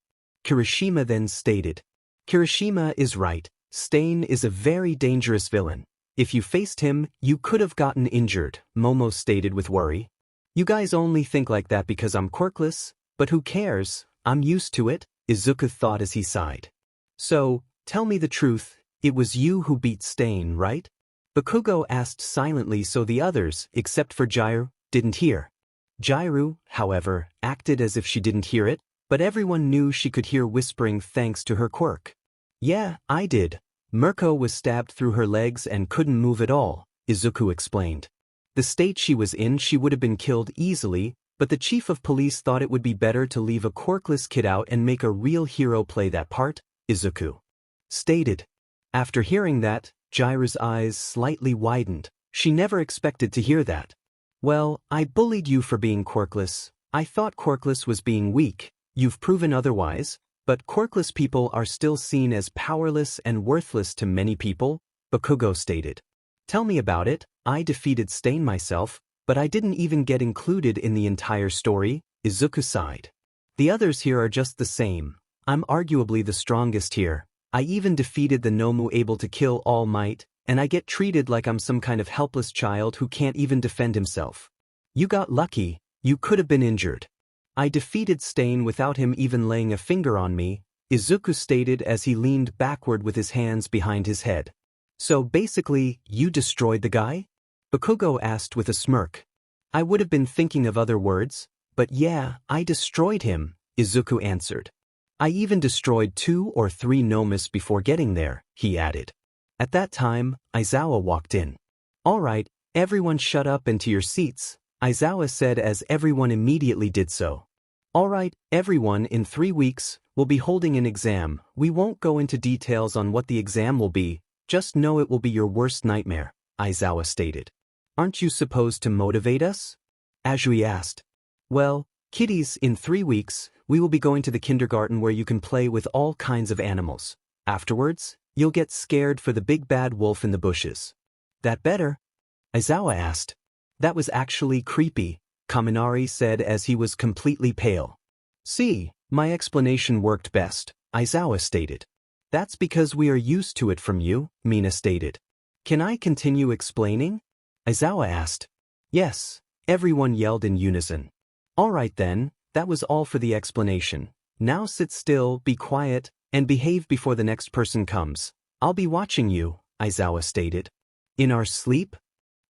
Kirishima then stated. Kirishima is right, Stain is a very dangerous villain. If you faced him, you could have gotten injured, Momo stated with worry. You guys only think like that because I'm quirkless, but who cares, I'm used to it, Izuku thought as he sighed. So, tell me the truth, it was you who beat Stain, right? Bakugo asked silently so the others, except for Jiru, didn't hear. Jiru, however, acted as if she didn't hear it, but everyone knew she could hear whispering thanks to her quirk. Yeah, I did. Mirko was stabbed through her legs and couldn't move at all, Izuku explained. The state she was in, she would have been killed easily, but the chief of police thought it would be better to leave a quirkless kid out and make a real hero play that part, Izuku stated. After hearing that, Jiru's eyes slightly widened. She never expected to hear that. Well, I bullied you for being quirkless. I thought quirkless was being weak. You've proven otherwise, but quirkless people are still seen as powerless and worthless to many people, Bakugo stated. Tell me about it. I defeated Stain myself, but I didn't even get included in the entire story, Izuku sighed. The others here are just the same. I'm arguably the strongest here. I even defeated the Nomu able to kill All Might, and I get treated like I'm some kind of helpless child who can't even defend himself. You got lucky. You could have been injured. I defeated Stain without him even laying a finger on me, Izuku stated as he leaned backward with his hands behind his head. So basically, you destroyed the guy? Bakugo asked with a smirk. I would have been thinking of other words, but yeah, I destroyed him, Izuku answered. I even destroyed 2 or 3 Nomus before getting there, he added. At that time, Aizawa walked in. All right, everyone shut up and to your seats, Aizawa said as everyone immediately did so. All right, everyone, in 3 weeks, we'll be holding an exam. We won't go into details on what the exam will be, just know it will be your worst nightmare, Aizawa stated. Aren't you supposed to motivate us? Azui asked. Well, kiddies, in 3 weeks, we will be going to the kindergarten where you can play with all kinds of animals. Afterwards, you'll get scared for the big bad wolf in the bushes. That better? Aizawa asked. That was actually creepy, Kaminari said as he was completely pale. See, my explanation worked best, Aizawa stated. That's because we are used to it from you, Mina stated. Can I continue explaining? Aizawa asked. Yes, everyone yelled in unison. All right then, that was all for the explanation. Now sit still, be quiet, and behave before the next person comes. I'll be watching you, Aizawa stated. In our sleep?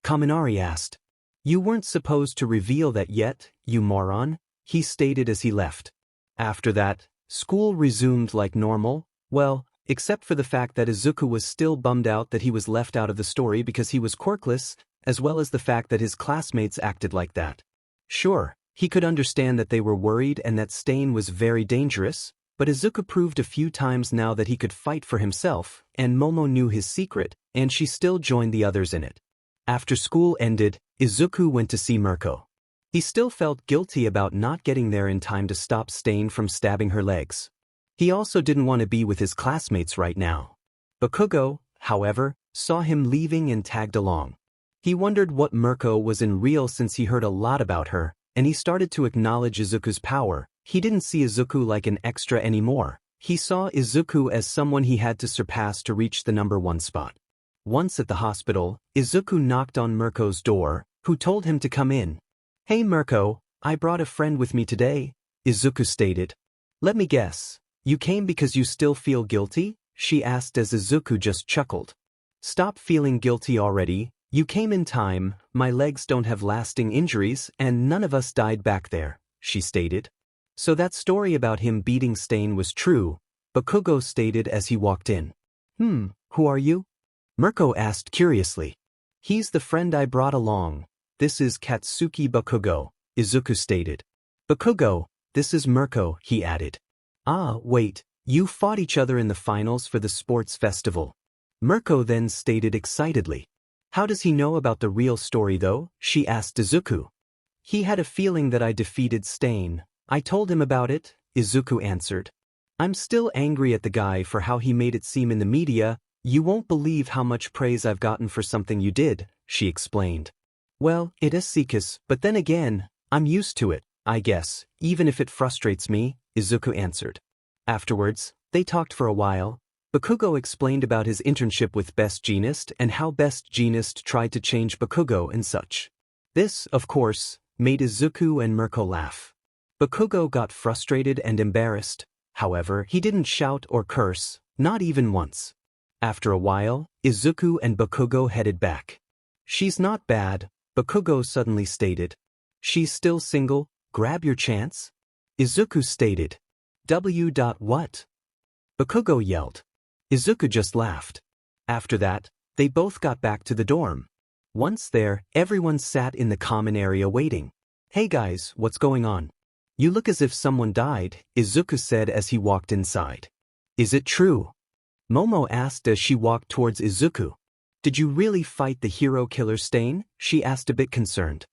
Kaminari asked. You weren't supposed to reveal that yet, you moron, he stated as he left. After that, school resumed like normal, well, except for the fact that Izuku was still bummed out that he was left out of the story because he was quirkless, as well as the fact that his classmates acted like that. Sure, he could understand that they were worried and that Stain was very dangerous, but Izuku proved a few times now that he could fight for himself, and Momo knew his secret, and she still joined the others in it. After school ended, Izuku went to see Mirko. He still felt guilty about not getting there in time to stop Stain from stabbing her legs. He also didn't want to be with his classmates right now. Bakugo, however, saw him leaving and tagged along. He wondered what Mirko was in real since he heard a lot about her, and he started to acknowledge Izuku's power. He didn't see Izuku like an extra anymore. He saw Izuku as someone he had to surpass to reach the #1 spot. Once at the hospital, Izuku knocked on Mirko's door, who told him to come in. Hey Mirko, I brought a friend with me today, Izuku stated. Let me guess, you came because you still feel guilty? She asked as Izuku just chuckled. Stop feeling guilty already, you came in time, my legs don't have lasting injuries and none of us died back there, she stated. So that story about him beating Stain was true, Bakugo stated as he walked in. Who are you? Mirko asked curiously. He's the friend I brought along. This is Katsuki Bakugo, Izuku stated. Bakugo, this is Mirko, he added. Ah, wait, you fought each other in the finals for the sports festival. Mirko then stated excitedly. How does he know about the real story though? She asked Izuku. He had a feeling that I defeated Stain. I told him about it, Izuku answered. I'm still angry at the guy for how he made it seem in the media. You won't believe how much praise I've gotten for something you did, she explained. Well, it is Seekus, but then again, I'm used to it, I guess, even if it frustrates me, Izuku answered. Afterwards, they talked for a while. Bakugo explained about his internship with Best Jeanist and how Best Jeanist tried to change Bakugo and such. This, of course, made Izuku and Mirko laugh. Bakugo got frustrated and embarrassed. However, he didn't shout or curse, not even once. After a while, Izuku and Bakugo headed back. She's not bad, Bakugo suddenly stated. She's still single, grab your chance? Izuku stated. What? Bakugo yelled. Izuku just laughed. After that, they both got back to the dorm. Once there, everyone sat in the common area waiting. Hey guys, what's going on? You look as if someone died, Izuku said as he walked inside. Is it true? Momo asked as she walked towards Izuku. Did you really fight the hero killer Stain? She asked a bit concerned.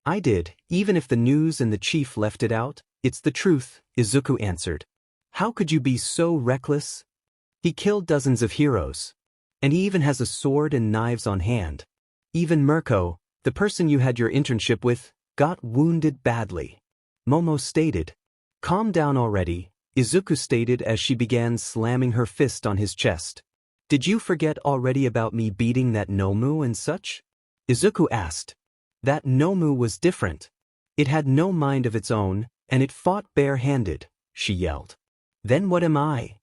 I did, even if the news and the chief left it out, it's the truth, Izuku answered. How could you be so reckless? He killed dozens of heroes. And he even has a sword and knives on hand. Even Mirko, the person you had your internship with, got wounded badly. Momo stated. Calm down already, Izuku stated as she began slamming her fist on his chest. Did you forget already about me beating that Nomu and such? Izuku asked. That Nomu was different. It had no mind of its own, and it fought bare-handed, she yelled. Then what am I?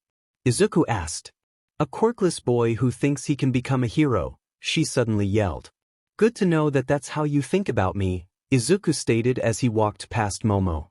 Izuku asked. A quirkless boy who thinks he can become a hero, she suddenly yelled. Good to know that that's how you think about me, Izuku stated as he walked past Momo.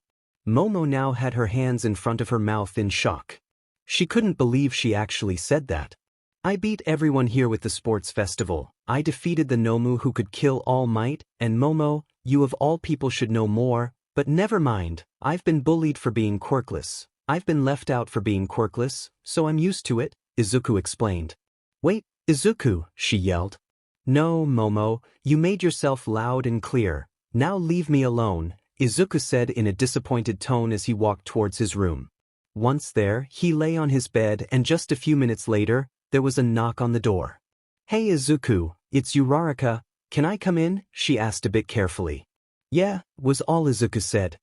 Momo now had her hands in front of her mouth in shock. She couldn't believe she actually said that. I beat everyone here with the sports festival. I defeated the Nomu who could kill All Might, and Momo, you of all people should know more, but never mind, I've been bullied for being quirkless. I've been left out for being quirkless, so I'm used to it, Izuku explained. Wait, Izuku, she yelled. No, Momo, you made yourself loud and clear. Now leave me alone, Izuku said in a disappointed tone as he walked towards his room. Once there, he lay on his bed and just a few minutes later, there was a knock on the door. Hey Izuku, it's Uraraka, can I come in? She asked a bit carefully. Yeah, was all Izuku said.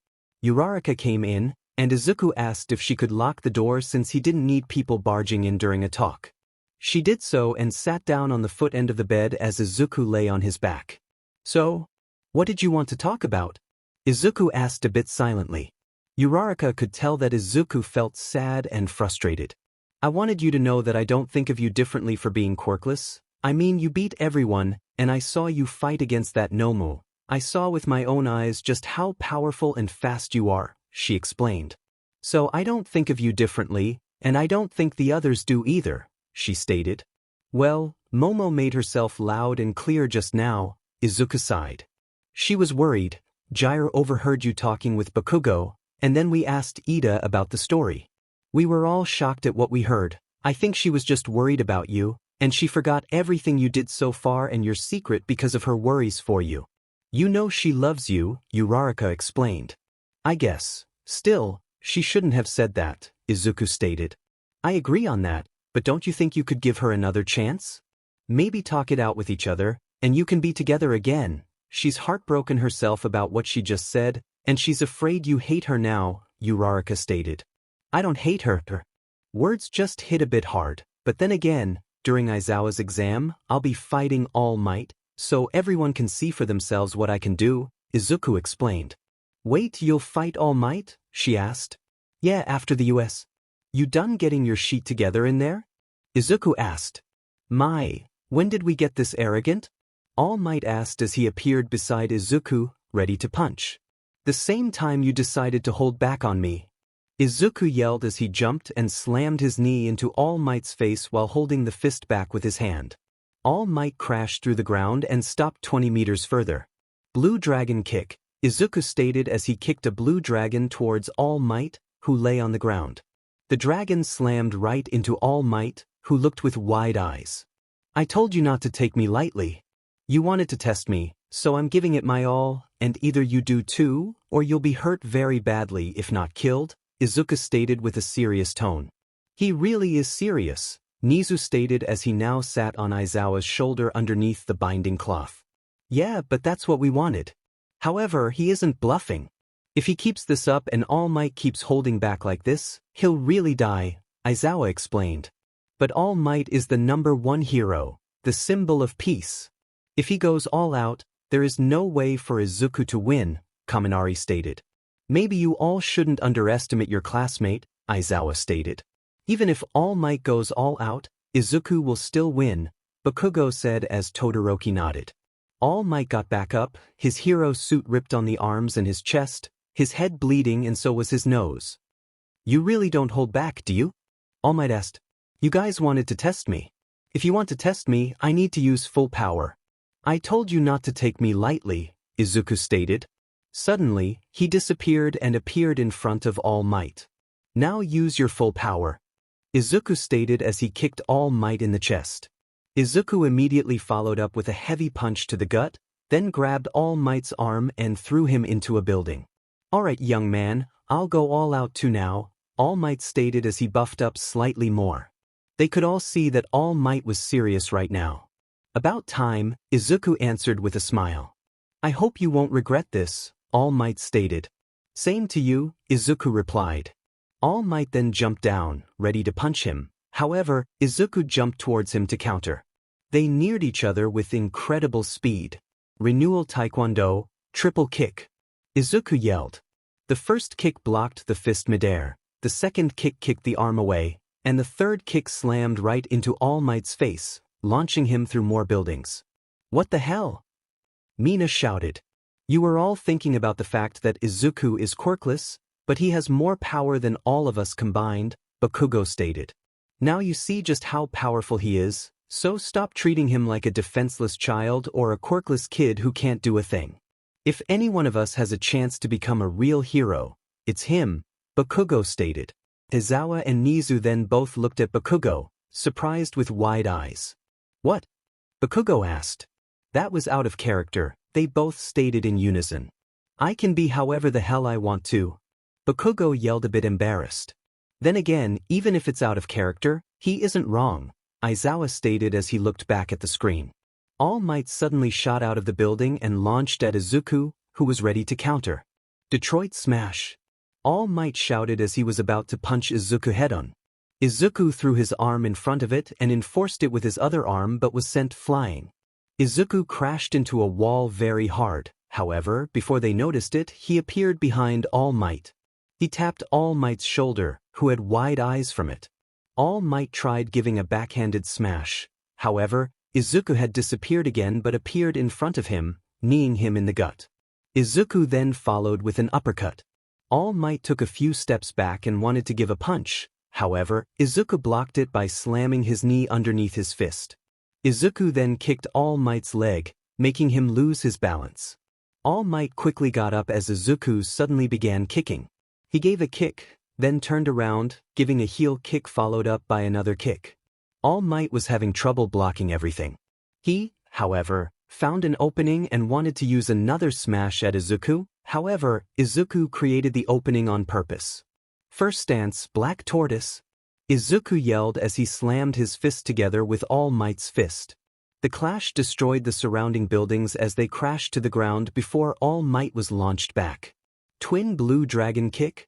Uraraka came in, and Izuku asked if she could lock the door since he didn't need people barging in during a talk. She did so and sat down on the foot end of the bed as Izuku lay on his back. So, what did you want to talk about? Izuku asked a bit silently. Uraraka could tell that Izuku felt sad and frustrated. I wanted you to know that I don't think of you differently for being quirkless. I mean, you beat everyone, and I saw you fight against that Nomu. I saw with my own eyes just how powerful and fast you are, she explained. So I don't think of you differently, and I don't think the others do either, she stated. Well, Momo made herself loud and clear just now, Izuku sighed. She was worried. Jair overheard you talking with Bakugo, and then we asked Ida about the story. We were all shocked at what we heard. I think she was just worried about you, and she forgot everything you did so far and your secret because of her worries for you. You know she loves you, Uraraka explained. I guess. Still, she shouldn't have said that, Izuku stated. I agree on that, but don't you think you could give her another chance? Maybe talk it out with each other, and you can be together again. She's heartbroken herself about what she just said, and she's afraid you hate her now, Uraraka stated. I don't hate her. Words just hit a bit hard, but then again, during Aizawa's exam, I'll be fighting All Might, so everyone can see for themselves what I can do, Izuku explained. Wait, you'll fight All Might? She asked. Yeah, after the US. You done getting your sheet together in there? Izuku asked. When did we get this arrogant? All Might asked as he appeared beside Izuku, ready to punch. The same time you decided to hold back on me. Izuku yelled as he jumped and slammed his knee into All Might's face while holding the fist back with his hand. All Might crashed through the ground and stopped 20 meters further. Blue Dragon Kick, Izuku stated as he kicked a blue dragon towards All Might, who lay on the ground. The dragon slammed right into All Might, who looked with wide eyes. I told you not to take me lightly. You wanted to test me, so I'm giving it my all, and either you do too, or you'll be hurt very badly if not killed, Izuku stated with a serious tone. He really is serious, Nizu stated as he now sat on Aizawa's shoulder underneath the binding cloth. Yeah, but that's what we wanted. However, he isn't bluffing. If he keeps this up and All Might keeps holding back like this, he'll really die, Aizawa explained. But All Might is the #1 hero, the symbol of peace. If he goes all out, there is no way for Izuku to win, Kaminari stated. Maybe you all shouldn't underestimate your classmate, Aizawa stated. Even if All Might goes all out, Izuku will still win, Bakugo said as Todoroki nodded. All Might got back up, his hero suit ripped on the arms and his chest, his head bleeding and so was his nose. You really don't hold back, do you? All Might asked. You guys wanted to test me. If you want to test me, I need to use full power. I told you not to take me lightly, Izuku stated. Suddenly, he disappeared and appeared in front of All Might. Now use your full power, Izuku stated as he kicked All Might in the chest. Izuku immediately followed up with a heavy punch to the gut, then grabbed All Might's arm and threw him into a building. Alright young man, I'll go all out too now, All Might stated as he buffed up slightly more. They could all see that All Might was serious right now. About time, Izuku answered with a smile. I hope you won't regret this, All Might stated. Same to you, Izuku replied. All Might then jumped down, ready to punch him. However, Izuku jumped towards him to counter. They neared each other with incredible speed. Renewal Taekwondo, triple kick. Izuku yelled. The first kick blocked the fist midair, the second kick kicked the arm away, and the third kick slammed right into All Might's face, launching him through more buildings. What the hell? Mina shouted. You were all thinking about the fact that Izuku is quirkless, but he has more power than all of us combined, Bakugo stated. Now you see just how powerful he is, so stop treating him like a defenseless child or a quirkless kid who can't do a thing. If any one of us has a chance to become a real hero, it's him, Bakugo stated. Aizawa and Nizu then both looked at Bakugo, surprised with wide eyes. What? Bakugo asked. That was out of character, they both stated in unison. I can be however the hell I want to. Bakugo yelled a bit embarrassed. Then again, even if it's out of character, he isn't wrong, Aizawa stated as he looked back at the screen. All Might suddenly shot out of the building and launched at Izuku, who was ready to counter. Detroit Smash. All Might shouted as he was about to punch Izuku head-on. Izuku threw his arm in front of it and enforced it with his other arm but was sent flying. Izuku crashed into a wall very hard, however, before they noticed it, he appeared behind All Might. He tapped All Might's shoulder, who had wide eyes from it. All Might tried giving a backhanded smash. However, Izuku had disappeared again but appeared in front of him, kneeing him in the gut. Izuku then followed with an uppercut. All Might took a few steps back and wanted to give a punch. However, Izuku blocked it by slamming his knee underneath his fist. Izuku then kicked All Might's leg, making him lose his balance. All Might quickly got up as Izuku suddenly began kicking. He gave a kick, then turned around, giving a heel kick followed up by another kick. All Might was having trouble blocking everything. He, however, found an opening and wanted to use another smash at Izuku. However, Izuku created the opening on purpose. First stance, Black Tortoise. Izuku yelled as he slammed his fist together with All Might's fist. The clash destroyed the surrounding buildings as they crashed to the ground before All Might was launched back. Twin Blue Dragon Kick?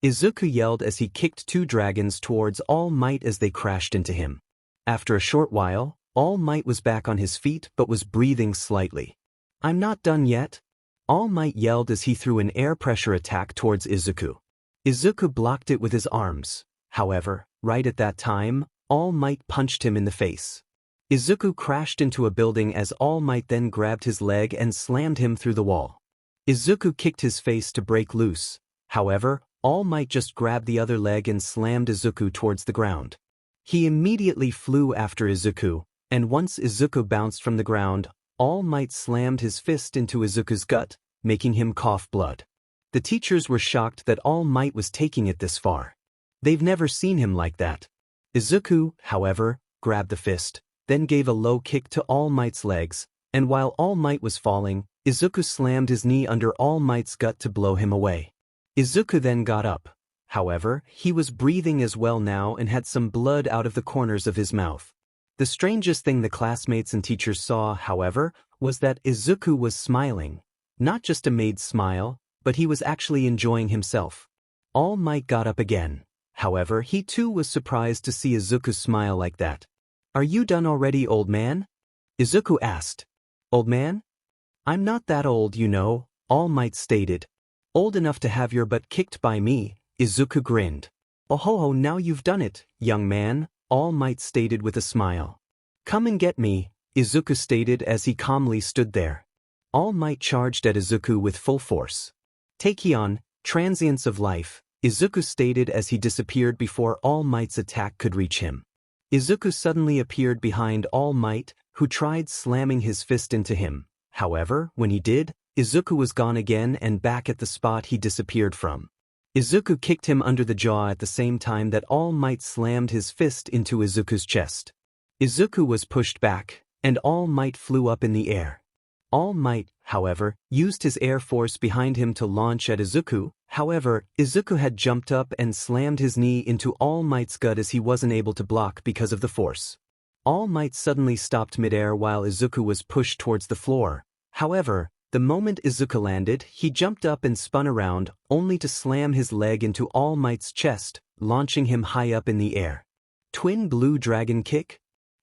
Izuku yelled as he kicked two dragons towards All Might as they crashed into him. After a short while, All Might was back on his feet but was breathing slightly. I'm not done yet. All Might yelled as he threw an air pressure attack towards Izuku. Izuku blocked it with his arms. However, right at that time, All Might punched him in the face. Izuku crashed into a building as All Might then grabbed his leg and slammed him through the wall. Izuku kicked his face to break loose. However, All Might just grabbed the other leg and slammed Izuku towards the ground. He immediately flew after Izuku, and once Izuku bounced from the ground, All Might slammed his fist into Izuku's gut, making him cough blood. The teachers were shocked that All Might was taking it this far. They've never seen him like that. Izuku, however, grabbed the fist, then gave a low kick to All Might's legs, and while All Might was falling, Izuku slammed his knee under All Might's gut to blow him away. Izuku then got up. However, he was breathing as well now and had some blood out of the corners of his mouth. The strangest thing the classmates and teachers saw, however, was that Izuku was smiling. Not just a made smile, but he was actually enjoying himself. All Might got up again. However, he too was surprised to see Izuku smile like that. Are you done already, old man? Izuku asked. Old man? I'm not that old, you know, All Might stated. Old enough to have your butt kicked by me, Izuku grinned. Oh ho ho, now you've done it, young man, All Might stated with a smile. Come and get me, Izuku stated as he calmly stood there. All Might charged at Izuku with full force. Takeion, transience of life, Izuku stated as he disappeared before All Might's attack could reach him. Izuku suddenly appeared behind All Might, who tried slamming his fist into him. However, when he did, Izuku was gone again and back at the spot he disappeared from. Izuku kicked him under the jaw at the same time that All Might slammed his fist into Izuku's chest. Izuku was pushed back, and All Might flew up in the air. All Might, however, used his air force behind him to launch at Izuku. However, Izuku had jumped up and slammed his knee into All Might's gut as he wasn't able to block because of the force. All Might suddenly stopped midair while Izuku was pushed towards the floor. However, the moment Izuku landed, he jumped up and spun around, only to slam his leg into All Might's chest, launching him high up in the air. Twin Blue Dragon Kick?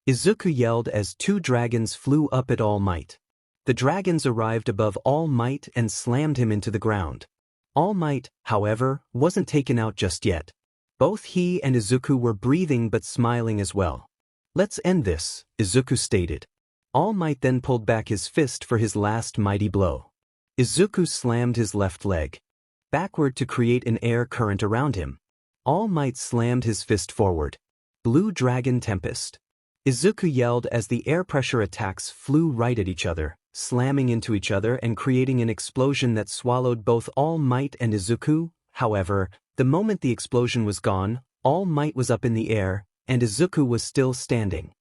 Izuku yelled as two dragons flew up at All Might. The dragons arrived above All Might and slammed him into the ground. All Might, however, wasn't taken out just yet. Both he and Izuku were breathing but smiling as well. Let's end this, Izuku stated. All Might then pulled back his fist for his last mighty blow. Izuku slammed his left leg backward to create an air current around him. All Might slammed his fist forward. Blue Dragon Tempest. Izuku yelled as the air pressure attacks flew right at each other, slamming into each other and creating an explosion that swallowed both All Might and Izuku. However, the moment the explosion was gone, All Might was up in the air, and Izuku was still standing.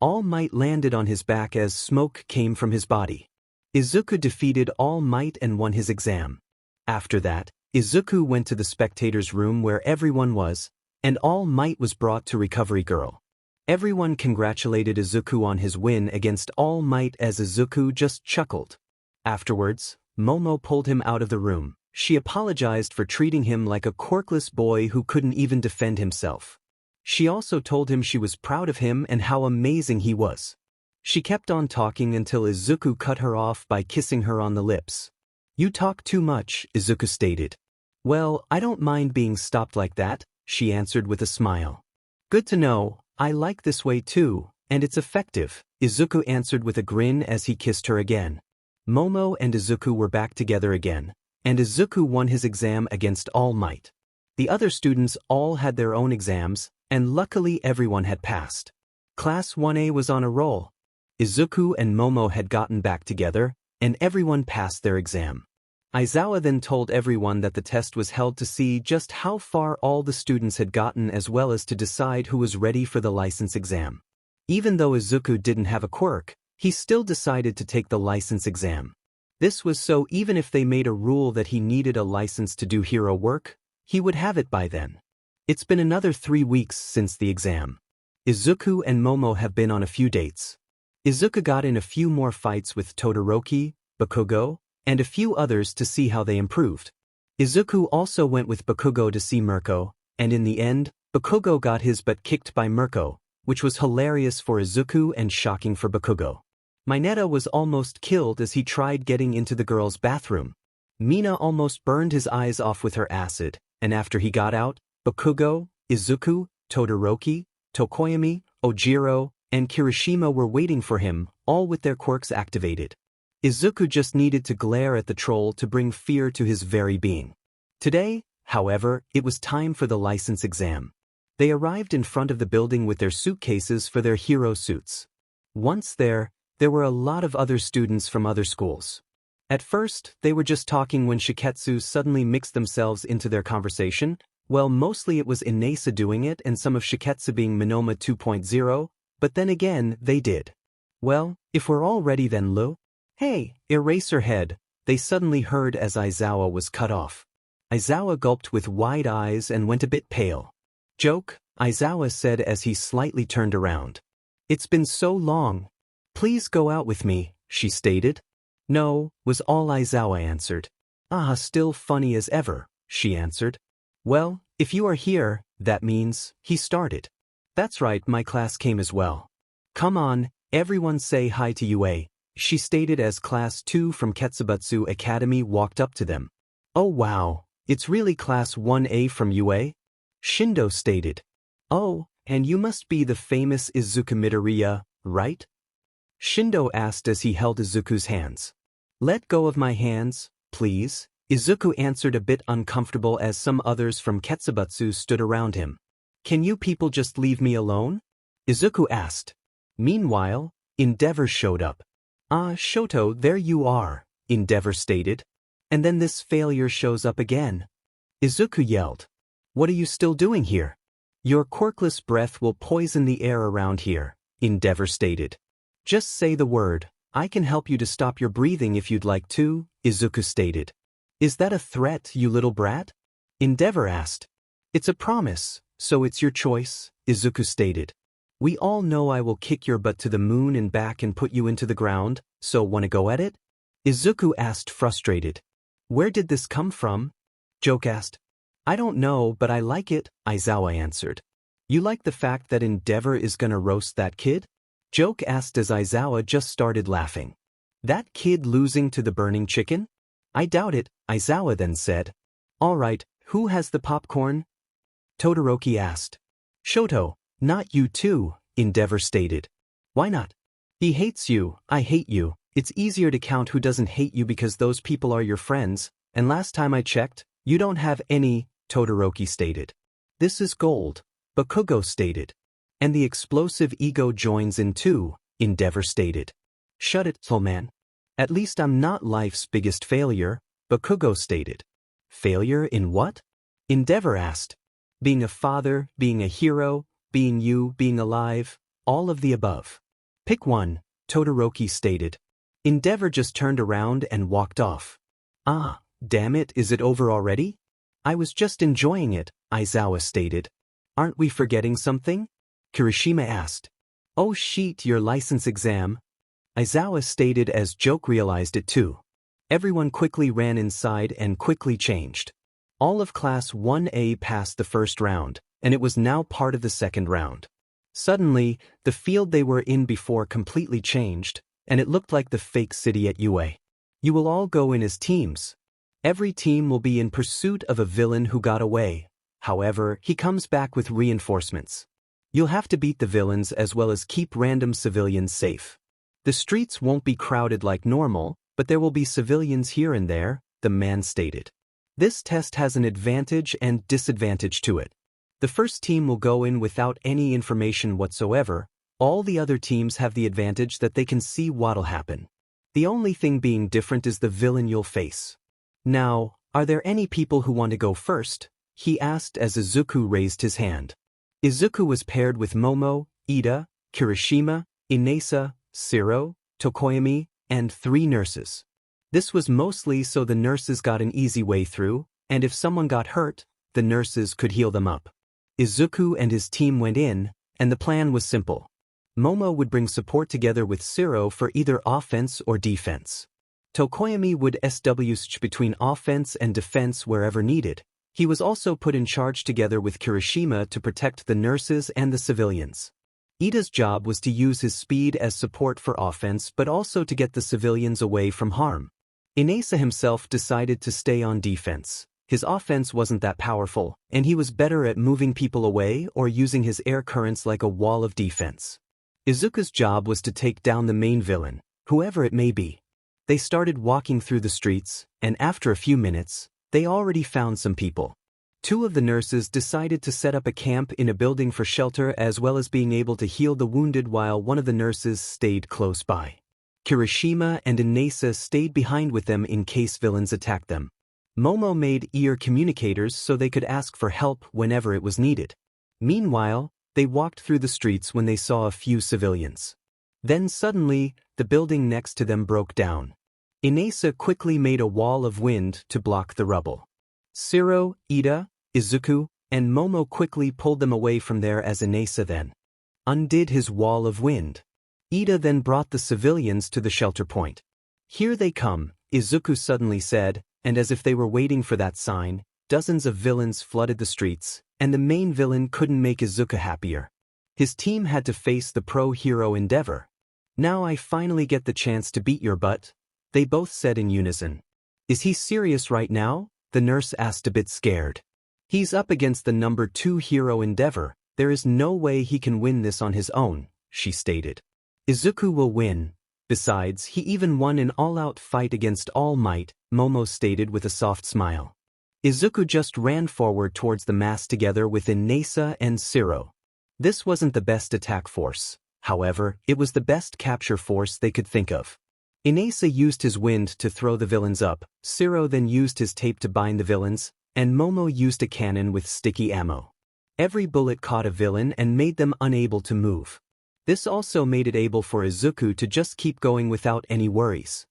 All Might landed on his back as smoke came from his body. Izuku defeated All Might and won his exam. After that, Izuku went to the spectators' room where everyone was, and All Might was brought to Recovery Girl. Everyone congratulated Izuku on his win against All Might as Izuku just chuckled. Afterwards, Momo pulled him out of the room. She apologized for treating him like a quirkless boy who couldn't even defend himself. She also told him she was proud of him and how amazing he was. She kept on talking until Izuku cut her off by kissing her on the lips. You talk too much, Izuku stated. Well, I don't mind being stopped like that, she answered with a smile. Good to know, I like this way too, and it's effective, Izuku answered with a grin as he kissed her again. Momo and Izuku were back together again, and Izuku won his exam against All Might. The other students all had their own exams, and luckily everyone had passed. Class 1A was on a roll. Izuku and Momo had gotten back together, and everyone passed their exam. Aizawa then told everyone that the test was held to see just how far all the students had gotten as well as to decide who was ready for the license exam. Even though Izuku didn't have a quirk, he still decided to take the license exam. This was so even if they made a rule that he needed a license to do hero work, he would have it by then. It's been another 3 weeks since the exam. Izuku and Momo have been on a few dates. Izuku got in a few more fights with Todoroki, Bakugo, and a few others to see how they improved. Izuku also went with Bakugo to see Mirko, and in the end, Bakugo got his butt kicked by Mirko, which was hilarious for Izuku and shocking for Bakugo. Mineta was almost killed as he tried getting into the girls' bathroom. Mina almost burned his eyes off with her acid, and after he got out, Bakugo, Izuku, Todoroki, Tokoyami, Ojiro, and Kirishima were waiting for him, all with their quirks activated. Izuku just needed to glare at the troll to bring fear to his very being. Today, however, it was time for the license exam. They arrived in front of the building with their suitcases for their hero suits. Once there were a lot of other students from other schools. At first, they were just talking when Shiketsu suddenly mixed themselves into their conversation. Well, mostly it was Inasa doing it and some of Shiketsu being Minoma 2.0, but then again, they did. Well, if we're all ready then Lu? Hey, Eraserhead, they suddenly heard as Aizawa was cut off. Aizawa gulped with wide eyes and went a bit pale. Joke, Aizawa said as he slightly turned around. It's been so long. Please go out with me, she stated. No, was all Aizawa answered. Ah, still funny as ever, she answered. Well, if you are here, that means, he started. That's right, my class came as well. Come on, everyone say hi to UA, she stated as Class 2 from Ketsubutsu Academy walked up to them. Oh wow, it's really Class 1A from UA? Shindo stated. Oh, And you must be the famous Izuku Midoriya, right? Shindo asked as he held Izuku's hands. Let go of my hands, please, Izuku answered a bit uncomfortable as some others from Ketsubutsu stood around him. Can you people just leave me alone? Izuku asked. Meanwhile, Endeavor showed up. Ah, Shoto, there you are, Endeavor stated. And then this failure shows up again. Izuku yelled. What are you still doing here? Your quirkless breath will poison the air around here, Endeavor stated. Just say the word, I can help you to stop your breathing if you'd like to, Izuku stated. Is that a threat, you little brat? Endeavor asked. It's a promise, so it's your choice, Izuku stated. We all know I will kick your butt to the moon and back and put you into the ground, so wanna go at it? Izuku asked frustrated. Where did this come from? Joke asked. I don't know, but I like it, Aizawa answered. You like the fact that Endeavor is gonna roast that kid? Joke asked as Aizawa just started laughing. That kid losing to the burning chicken? I doubt it, Aizawa then said. Alright, who has the popcorn? Todoroki asked. Shoto, not you too, Endeavor stated. Why not? He hates you, I hate you. It's easier to count who doesn't hate you because those people are your friends, and last time I checked, you don't have any, Todoroki stated. This is gold, Bakugo stated. And the explosive ego joins in too, Endeavor stated. Shut it, Soulman. At least I'm not life's biggest failure, Bakugo stated. Failure in what? Endeavor asked. Being a father, being a hero, being you, being alive, all of the above. Pick one, Todoroki stated. Endeavor just turned around and walked off. Ah, damn it, is it over already? I was just enjoying it, Aizawa stated. Aren't we forgetting something? Kirishima asked. Oh shit, your license exam. Aizawa stated as Joke realized it too. Everyone quickly ran inside and quickly changed. All of Class 1A passed the first round, and it was now part of the second round. Suddenly, the field they were in before completely changed, and it looked like the fake city at UA. You will all go in as teams. Every team will be in pursuit of a villain who got away. However, he comes back with reinforcements. You'll have to beat the villains as well as keep random civilians safe. The streets won't be crowded like normal, but there will be civilians here and there, the man stated. This test has an advantage and disadvantage to it. The first team will go in without any information whatsoever. All the other teams have the advantage that they can see what'll happen. The only thing being different is the villain you'll face. Now, are there any people who want to go first? He asked as Izuku raised his hand. Izuku was paired with Momo, Ida, Kirishima, Inesa, Shiro, Tokoyami, and 3 nurses. This was mostly so the nurses got an easy way through, and if someone got hurt, the nurses could heal them up. Izuku and his team went in, and the plan was simple. Momo would bring support together with Shiro for either offense or defense. Tokoyami would switch between offense and defense wherever needed. He was also put in charge together with Kirishima to protect the nurses and the civilians. Ida's job was to use his speed as support for offense but also to get the civilians away from harm. Inesa himself decided to stay on defense. His offense wasn't that powerful, and he was better at moving people away or using his air currents like a wall of defense. Izuku's job was to take down the main villain, whoever it may be. They started walking through the streets, and after a few minutes, they already found some people. 2 of the nurses decided to set up a camp in a building for shelter as well as being able to heal the wounded while one of the nurses stayed close by. Kirishima and Inesa stayed behind with them in case villains attacked them. Momo made ear communicators so they could ask for help whenever it was needed. Meanwhile, they walked through the streets when they saw a few civilians. Then suddenly, the building next to them broke down. Inesa quickly made a wall of wind to block the rubble. Shiro, Ida, Izuku, and Momo quickly pulled them away from there as Inesa then undid his wall of wind. Ida then brought the civilians to the shelter point. Here they come, Izuku suddenly said, and as if they were waiting for that sign, dozens of villains flooded the streets, and the main villain couldn't make Izuku happier. His team had to face the pro-hero Endeavor. Now I finally get the chance to beat your butt, they both said in unison. Is he serious right now? The nurse asked a bit scared. He's up against the number 2 hero Endeavor, There is no way he can win this on his own, she stated. Izuku will win. Besides, he even won an all-out fight against All Might, Momo stated with a soft smile. Izuku just ran forward towards the mass together with Inasa and Shiro. This wasn't the best attack force. However, it was the best capture force they could think of. Inasa used his wind to throw the villains up, Shiro then used his tape to bind the villains, and Momo used a cannon with sticky ammo. Every bullet caught a villain and made them unable to move. This also made it able for Izuku to just keep going without any worries.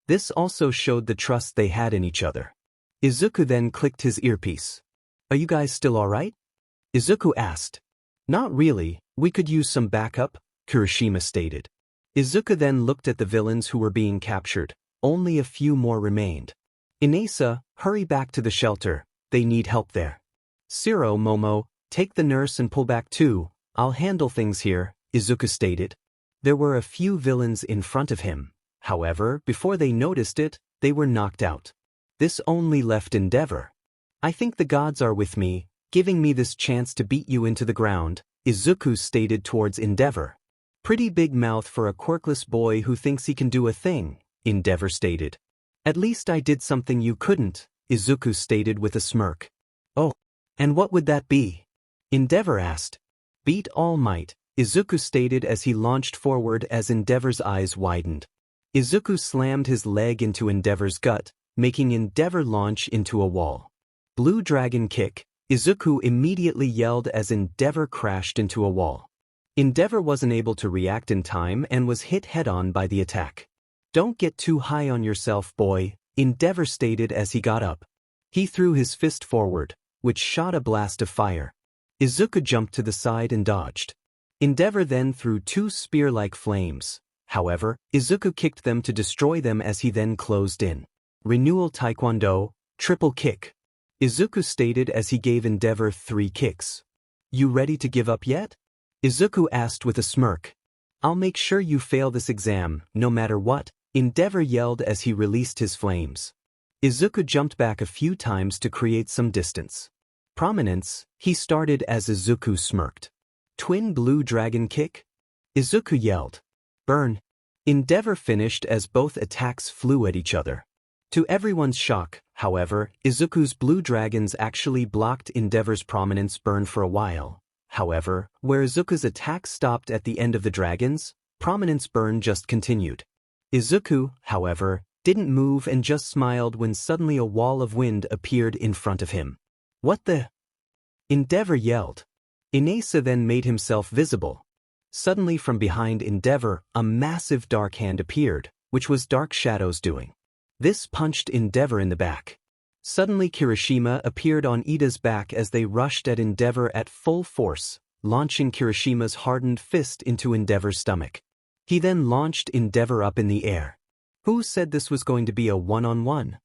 This also showed the trust they had in each other. Izuku then clicked his earpiece. Are you guys still alright? Izuku asked. Not really, we could use some backup, Kirishima stated. Izuku then looked at the villains who were being captured. Only a few more remained. Inasa, hurry back to the shelter, they need help there. Shiro, Momo, take the nurse and pull back too, I'll handle things here, Izuku stated. There were a few villains in front of him. However, before they noticed it, they were knocked out. This only left Endeavor. I think the gods are with me, giving me this chance to beat you into the ground, Izuku stated towards Endeavor. Pretty big mouth for a quirkless boy who thinks he can do a thing, Endeavor stated. At least I did something you couldn't, Izuku stated with a smirk. Oh, and what would that be? Endeavor asked. Beat All Might, Izuku stated as he launched forward as Endeavor's eyes widened. Izuku slammed his leg into Endeavor's gut, making Endeavor launch into a wall. Blue Dragon Kick, Izuku immediately yelled as Endeavor crashed into a wall. Endeavor wasn't able to react in time and was hit head-on by the attack. Don't get too high on yourself, boy, Endeavor stated as he got up. He threw his fist forward, which shot a blast of fire. Izuku jumped to the side and dodged. Endeavor then threw two spear-like flames. However, Izuku kicked them to destroy them as he then closed in. Renewal Taekwondo, triple kick. Izuku stated as he gave Endeavor 3 kicks. You ready to give up yet? Izuku asked with a smirk. I'll make sure you fail this exam, no matter what, Endeavor yelled as he released his flames. Izuku jumped back a few times to create some distance. Prominence, he started as Izuku smirked. Twin Blue Dragon Kick? Izuku yelled. Burn. Endeavor finished as both attacks flew at each other. To everyone's shock, however, Izuku's Blue Dragons actually blocked Endeavor's Prominence burn for a while. However, where Izuku's attack stopped at the end of the dragons, Prominence burn just continued. Izuku, however, didn't move and just smiled when suddenly a wall of wind appeared in front of him. What the? Endeavor yelled. Inasa then made himself visible. Suddenly from behind Endeavor, a massive dark hand appeared, which was Dark Shadow's doing. This punched Endeavor in the back. Suddenly Kirishima appeared on Ida's back as they rushed at Endeavor at full force, launching Kirishima's hardened fist into Endeavor's stomach. He then launched Endeavor up in the air. Who said this was going to be a one-on-one?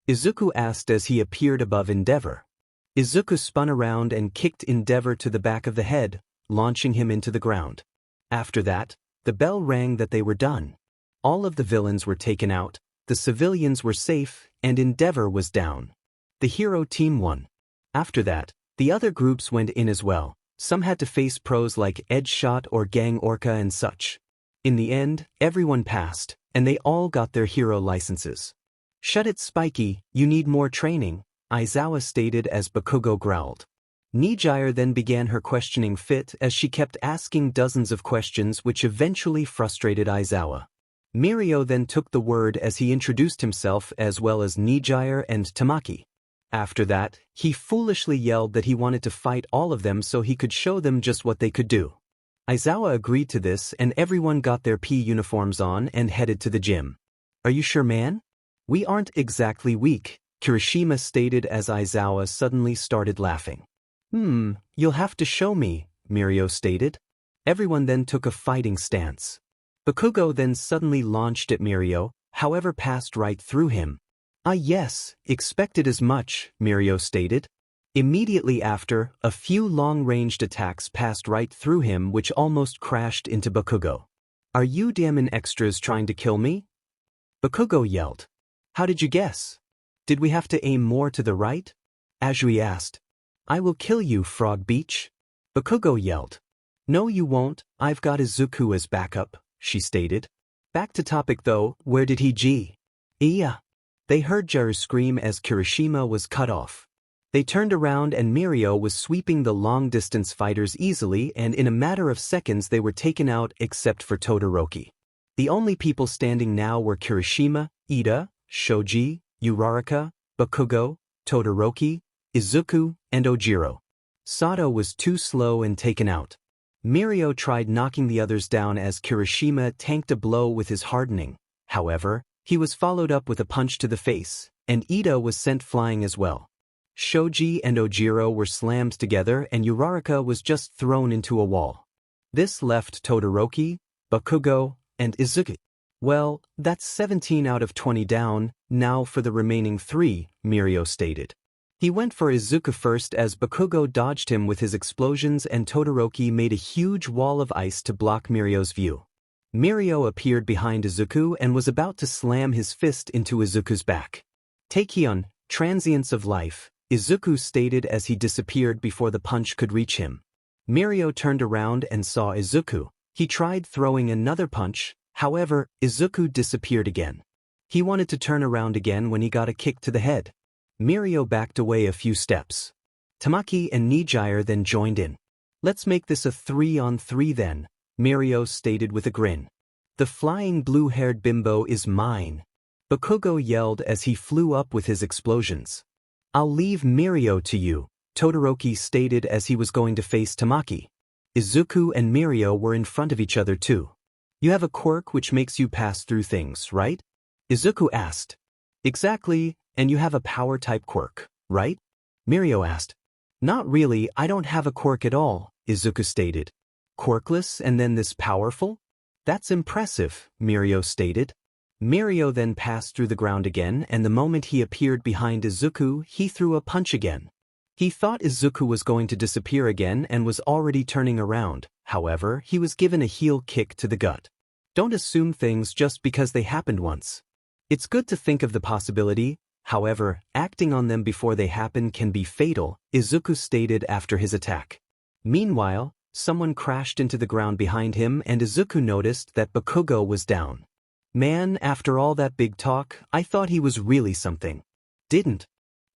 Izuku asked as he appeared above Endeavor. Izuku spun around and kicked Endeavor to the back of the head, launching him into the ground. After that, the bell rang that they were done. All of the villains were taken out, the civilians were safe, and Endeavor was down. The hero team won. After that, the other groups went in as well. Some had to face pros like Edgeshot or Gang Orca and such. In the end, everyone passed, and they all got their hero licenses. Shut it, Spiky, you need more training, Aizawa stated as Bakugo growled. Nijire then began her questioning fit as she kept asking dozens of questions which eventually frustrated Aizawa. Mirio then took the word as he introduced himself as well as Nijire and Tamaki. After that, he foolishly yelled that he wanted to fight all of them so he could show them just what they could do. Aizawa agreed to this and everyone got their P uniforms on and headed to the gym. Are you sure, man? We aren't exactly weak, Kirishima stated as Aizawa suddenly started laughing. You'll have to show me, Mirio stated. Everyone then took a fighting stance. Bakugo then suddenly launched at Mirio, however passed right through him. Ah yes, expected as much, Mirio stated. Immediately after, a few long-ranged attacks passed right through him which almost crashed into Bakugo. Are you damn extras trying to kill me? Bakugo yelled. How did you guess? Did we have to aim more to the right? Azui asked. I will kill you, Frog Beach. Bakugo yelled. No you won't, I've got Izuku as backup, she stated. Back to topic though, where did he g? Iya. They heard Jiru scream as Kirishima was cut off. They turned around and Mirio was sweeping the long-distance fighters easily, and in a matter of seconds they were taken out except for Todoroki. The only people standing now were Kirishima, Ida, Shoji, Uraraka, Bakugo, Todoroki, Izuku, and Ojiro. Sato was too slow and taken out. Mirio tried knocking the others down as Kirishima tanked a blow with his hardening. However, he was followed up with a punch to the face, and Ida was sent flying as well. Shoji and Ojiro were slammed together and Uraraka was just thrown into a wall. This left Todoroki, Bakugo, and Izuku. Well, that's 17 out of 20 down, now for the remaining 3, Mirio stated. He went for Izuku first as Bakugo dodged him with his explosions and Todoroki made a huge wall of ice to block Mirio's view. Mirio appeared behind Izuku and was about to slam his fist into Izuku's back. Takeion, transience of life, Izuku stated as he disappeared before the punch could reach him. Mirio turned around and saw Izuku. He tried throwing another punch, however, Izuku disappeared again. He wanted to turn around again when he got a kick to the head. Mirio backed away a few steps. Tamaki and Nijire then joined in. Let's make this a 3-on-3 then, Mirio stated with a grin. The flying blue-haired bimbo is mine. Bakugo yelled as he flew up with his explosions. I'll leave Mirio to you, Todoroki stated as he was going to face Tamaki. Izuku and Mirio were in front of each other too. You have a quirk which makes you pass through things, right? Izuku asked. Exactly, and you have a power-type quirk, right? Mirio asked. Not really, I don't have a quirk at all, Izuku stated. Quirkless and then this powerful? That's impressive, Mirio stated. Mirio then passed through the ground again, and the moment he appeared behind Izuku, he threw a punch again. He thought Izuku was going to disappear again and was already turning around, however, he was given a heel kick to the gut. Don't assume things just because they happened once. It's good to think of the possibility, however, acting on them before they happen can be fatal, Izuku stated after his attack. Meanwhile, someone crashed into the ground behind him and Izuku noticed that Bakugo was down. Man, after all that big talk, I thought he was really something. Didn't.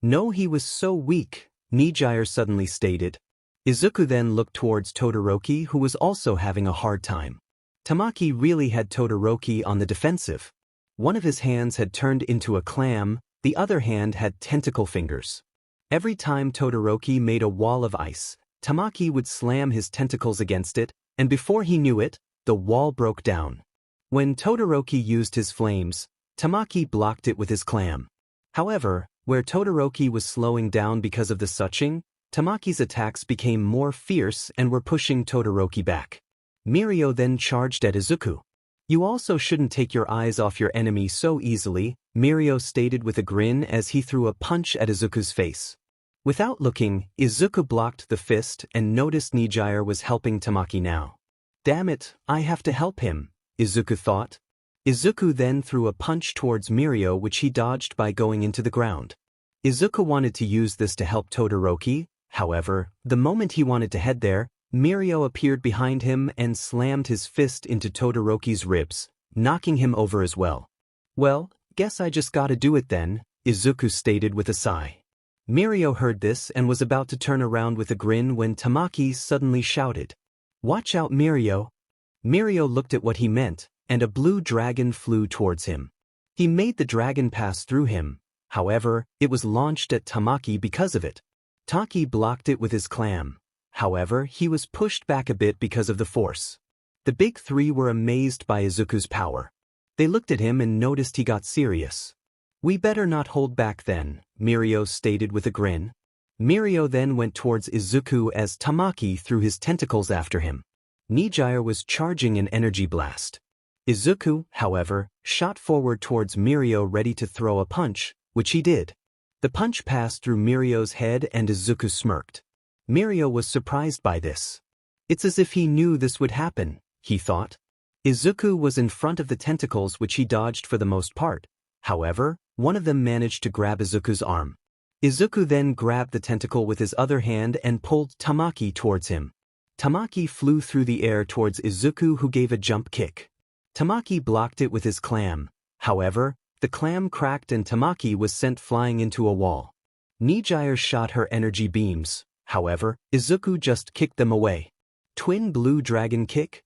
No, he was so weak, Nijire suddenly stated. Izuku then looked towards Todoroki who was also having a hard time. Tamaki really had Todoroki on the defensive. One of his hands had turned into a clam, the other hand had tentacle fingers. Every time Todoroki made a wall of ice, Tamaki would slam his tentacles against it, and before he knew it, the wall broke down. When Todoroki used his flames, Tamaki blocked it with his clam. However, where Todoroki was slowing down because of the suching, Tamaki's attacks became more fierce and were pushing Todoroki back. Mirio then charged at Izuku. You also shouldn't take your eyes off your enemy so easily, Mirio stated with a grin as he threw a punch at Izuku's face. Without looking, Izuku blocked the fist and noticed Nijire was helping Tamaki now. Damn it, I have to help him, Izuku thought. Izuku then threw a punch towards Mirio which he dodged by going into the ground. Izuku wanted to use this to help Todoroki, however, the moment he wanted to head there, Mirio appeared behind him and slammed his fist into Todoroki's ribs, knocking him over as well. Well, guess I just gotta do it then, Izuku stated with a sigh. Mirio heard this and was about to turn around with a grin when Tamaki suddenly shouted, "Watch out, Mirio!" Mirio looked at what he meant, and a blue dragon flew towards him. He made the dragon pass through him, however, it was launched at Tamaki because of it. Taki blocked it with his clam. However, he was pushed back a bit because of the force. The big three were amazed by Izuku's power. They looked at him and noticed he got serious. We better not hold back then, Mirio stated with a grin. Mirio then went towards Izuku as Tamaki threw his tentacles after him. Nijire was charging an energy blast. Izuku, however, shot forward towards Mirio ready to throw a punch, which he did. The punch passed through Mirio's head and Izuku smirked. Mirio was surprised by this. It's as if he knew this would happen, he thought. Izuku was in front of the tentacles which he dodged for the most part. However, one of them managed to grab Izuku's arm. Izuku then grabbed the tentacle with his other hand and pulled Tamaki towards him. Tamaki flew through the air towards Izuku, who gave a jump kick. Tamaki blocked it with his clam. However, the clam cracked and Tamaki was sent flying into a wall. Nijire shot her energy beams. However, Izuku just kicked them away. Twin blue dragon kick?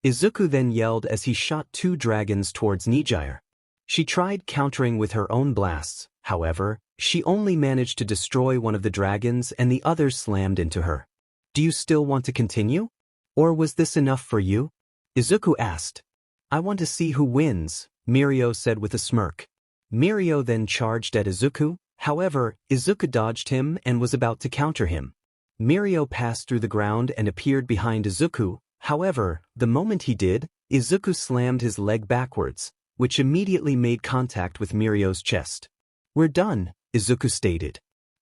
Izuku then yelled as he shot 2 dragons towards Nijire. She tried countering with her own blasts. However, she only managed to destroy one of the dragons and the others slammed into her. Do you still want to continue? Or was this enough for you? Izuku asked. I want to see who wins, Mirio said with a smirk. Mirio then charged at Izuku. However, Izuku dodged him and was about to counter him. Mirio passed through the ground and appeared behind Izuku. However, the moment he did, Izuku slammed his leg backwards, which immediately made contact with Mirio's chest. We're done, Izuku stated.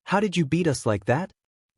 How did you beat us like that?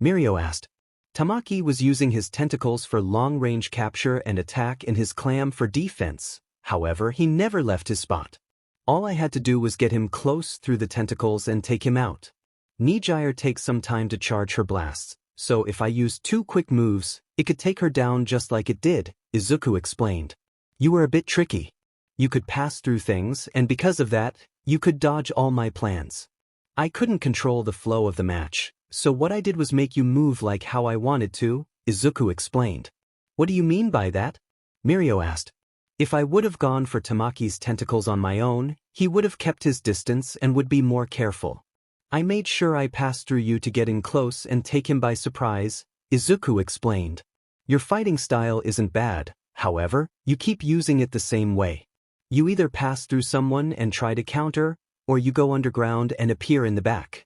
Mirio asked. Tamaki was using his tentacles for long-range capture and attack and his clam for defense. However, he never left his spot. All I had to do was get him close through the tentacles and take him out. Nijire takes some time to charge her blasts, so if I used 2 quick moves, it could take her down just like it did, Izuku explained. You were a bit tricky. You could pass through things, and because of that, you could dodge all my plans. I couldn't control the flow of the match, so what I did was make you move like how I wanted to, Izuku explained. What do you mean by that? Mirio asked. If I would have gone for Tamaki's tentacles on my own, he would have kept his distance and would be more careful. I made sure I passed through you to get in close and take him by surprise, Izuku explained. Your fighting style isn't bad, however, you keep using it the same way. You either pass through someone and try to counter, or you go underground and appear in the back.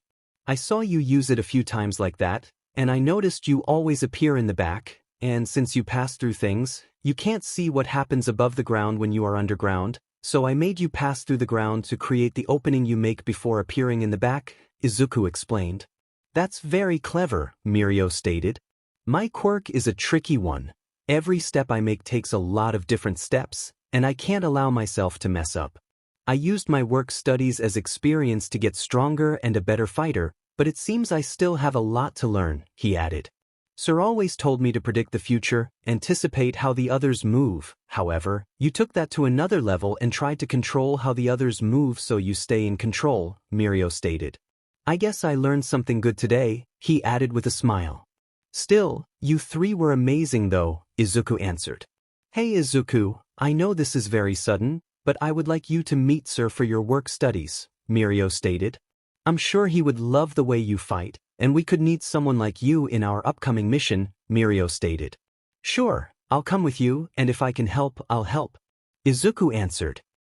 I saw you use it a few times like that, and I noticed you always appear in the back, and since you pass through things, you can't see what happens above the ground when you are underground, so I made you pass through the ground to create the opening you make before appearing in the back, Izuku explained. That's very clever, Mirio stated. My quirk is a tricky one. Every step I make takes a lot of different steps, and I can't allow myself to mess up. I used my work studies as experience to get stronger and a better fighter, but it seems I still have a lot to learn, he added. Sir always told me to predict the future, anticipate how the others move. However, you took that to another level and tried to control how the others move so you stay in control, Mirio stated. I guess I learned something good today, he added with a smile. Still, you 3 were amazing though, Izuku answered. Hey Izuku, I know this is very sudden, but I would like you to meet Sir for your work studies, Mirio stated. I'm sure he would love the way you fight, and we could need someone like you in our upcoming mission, Mirio stated. Sure, I'll come with you, and if I can help, I'll help, Izuku answered.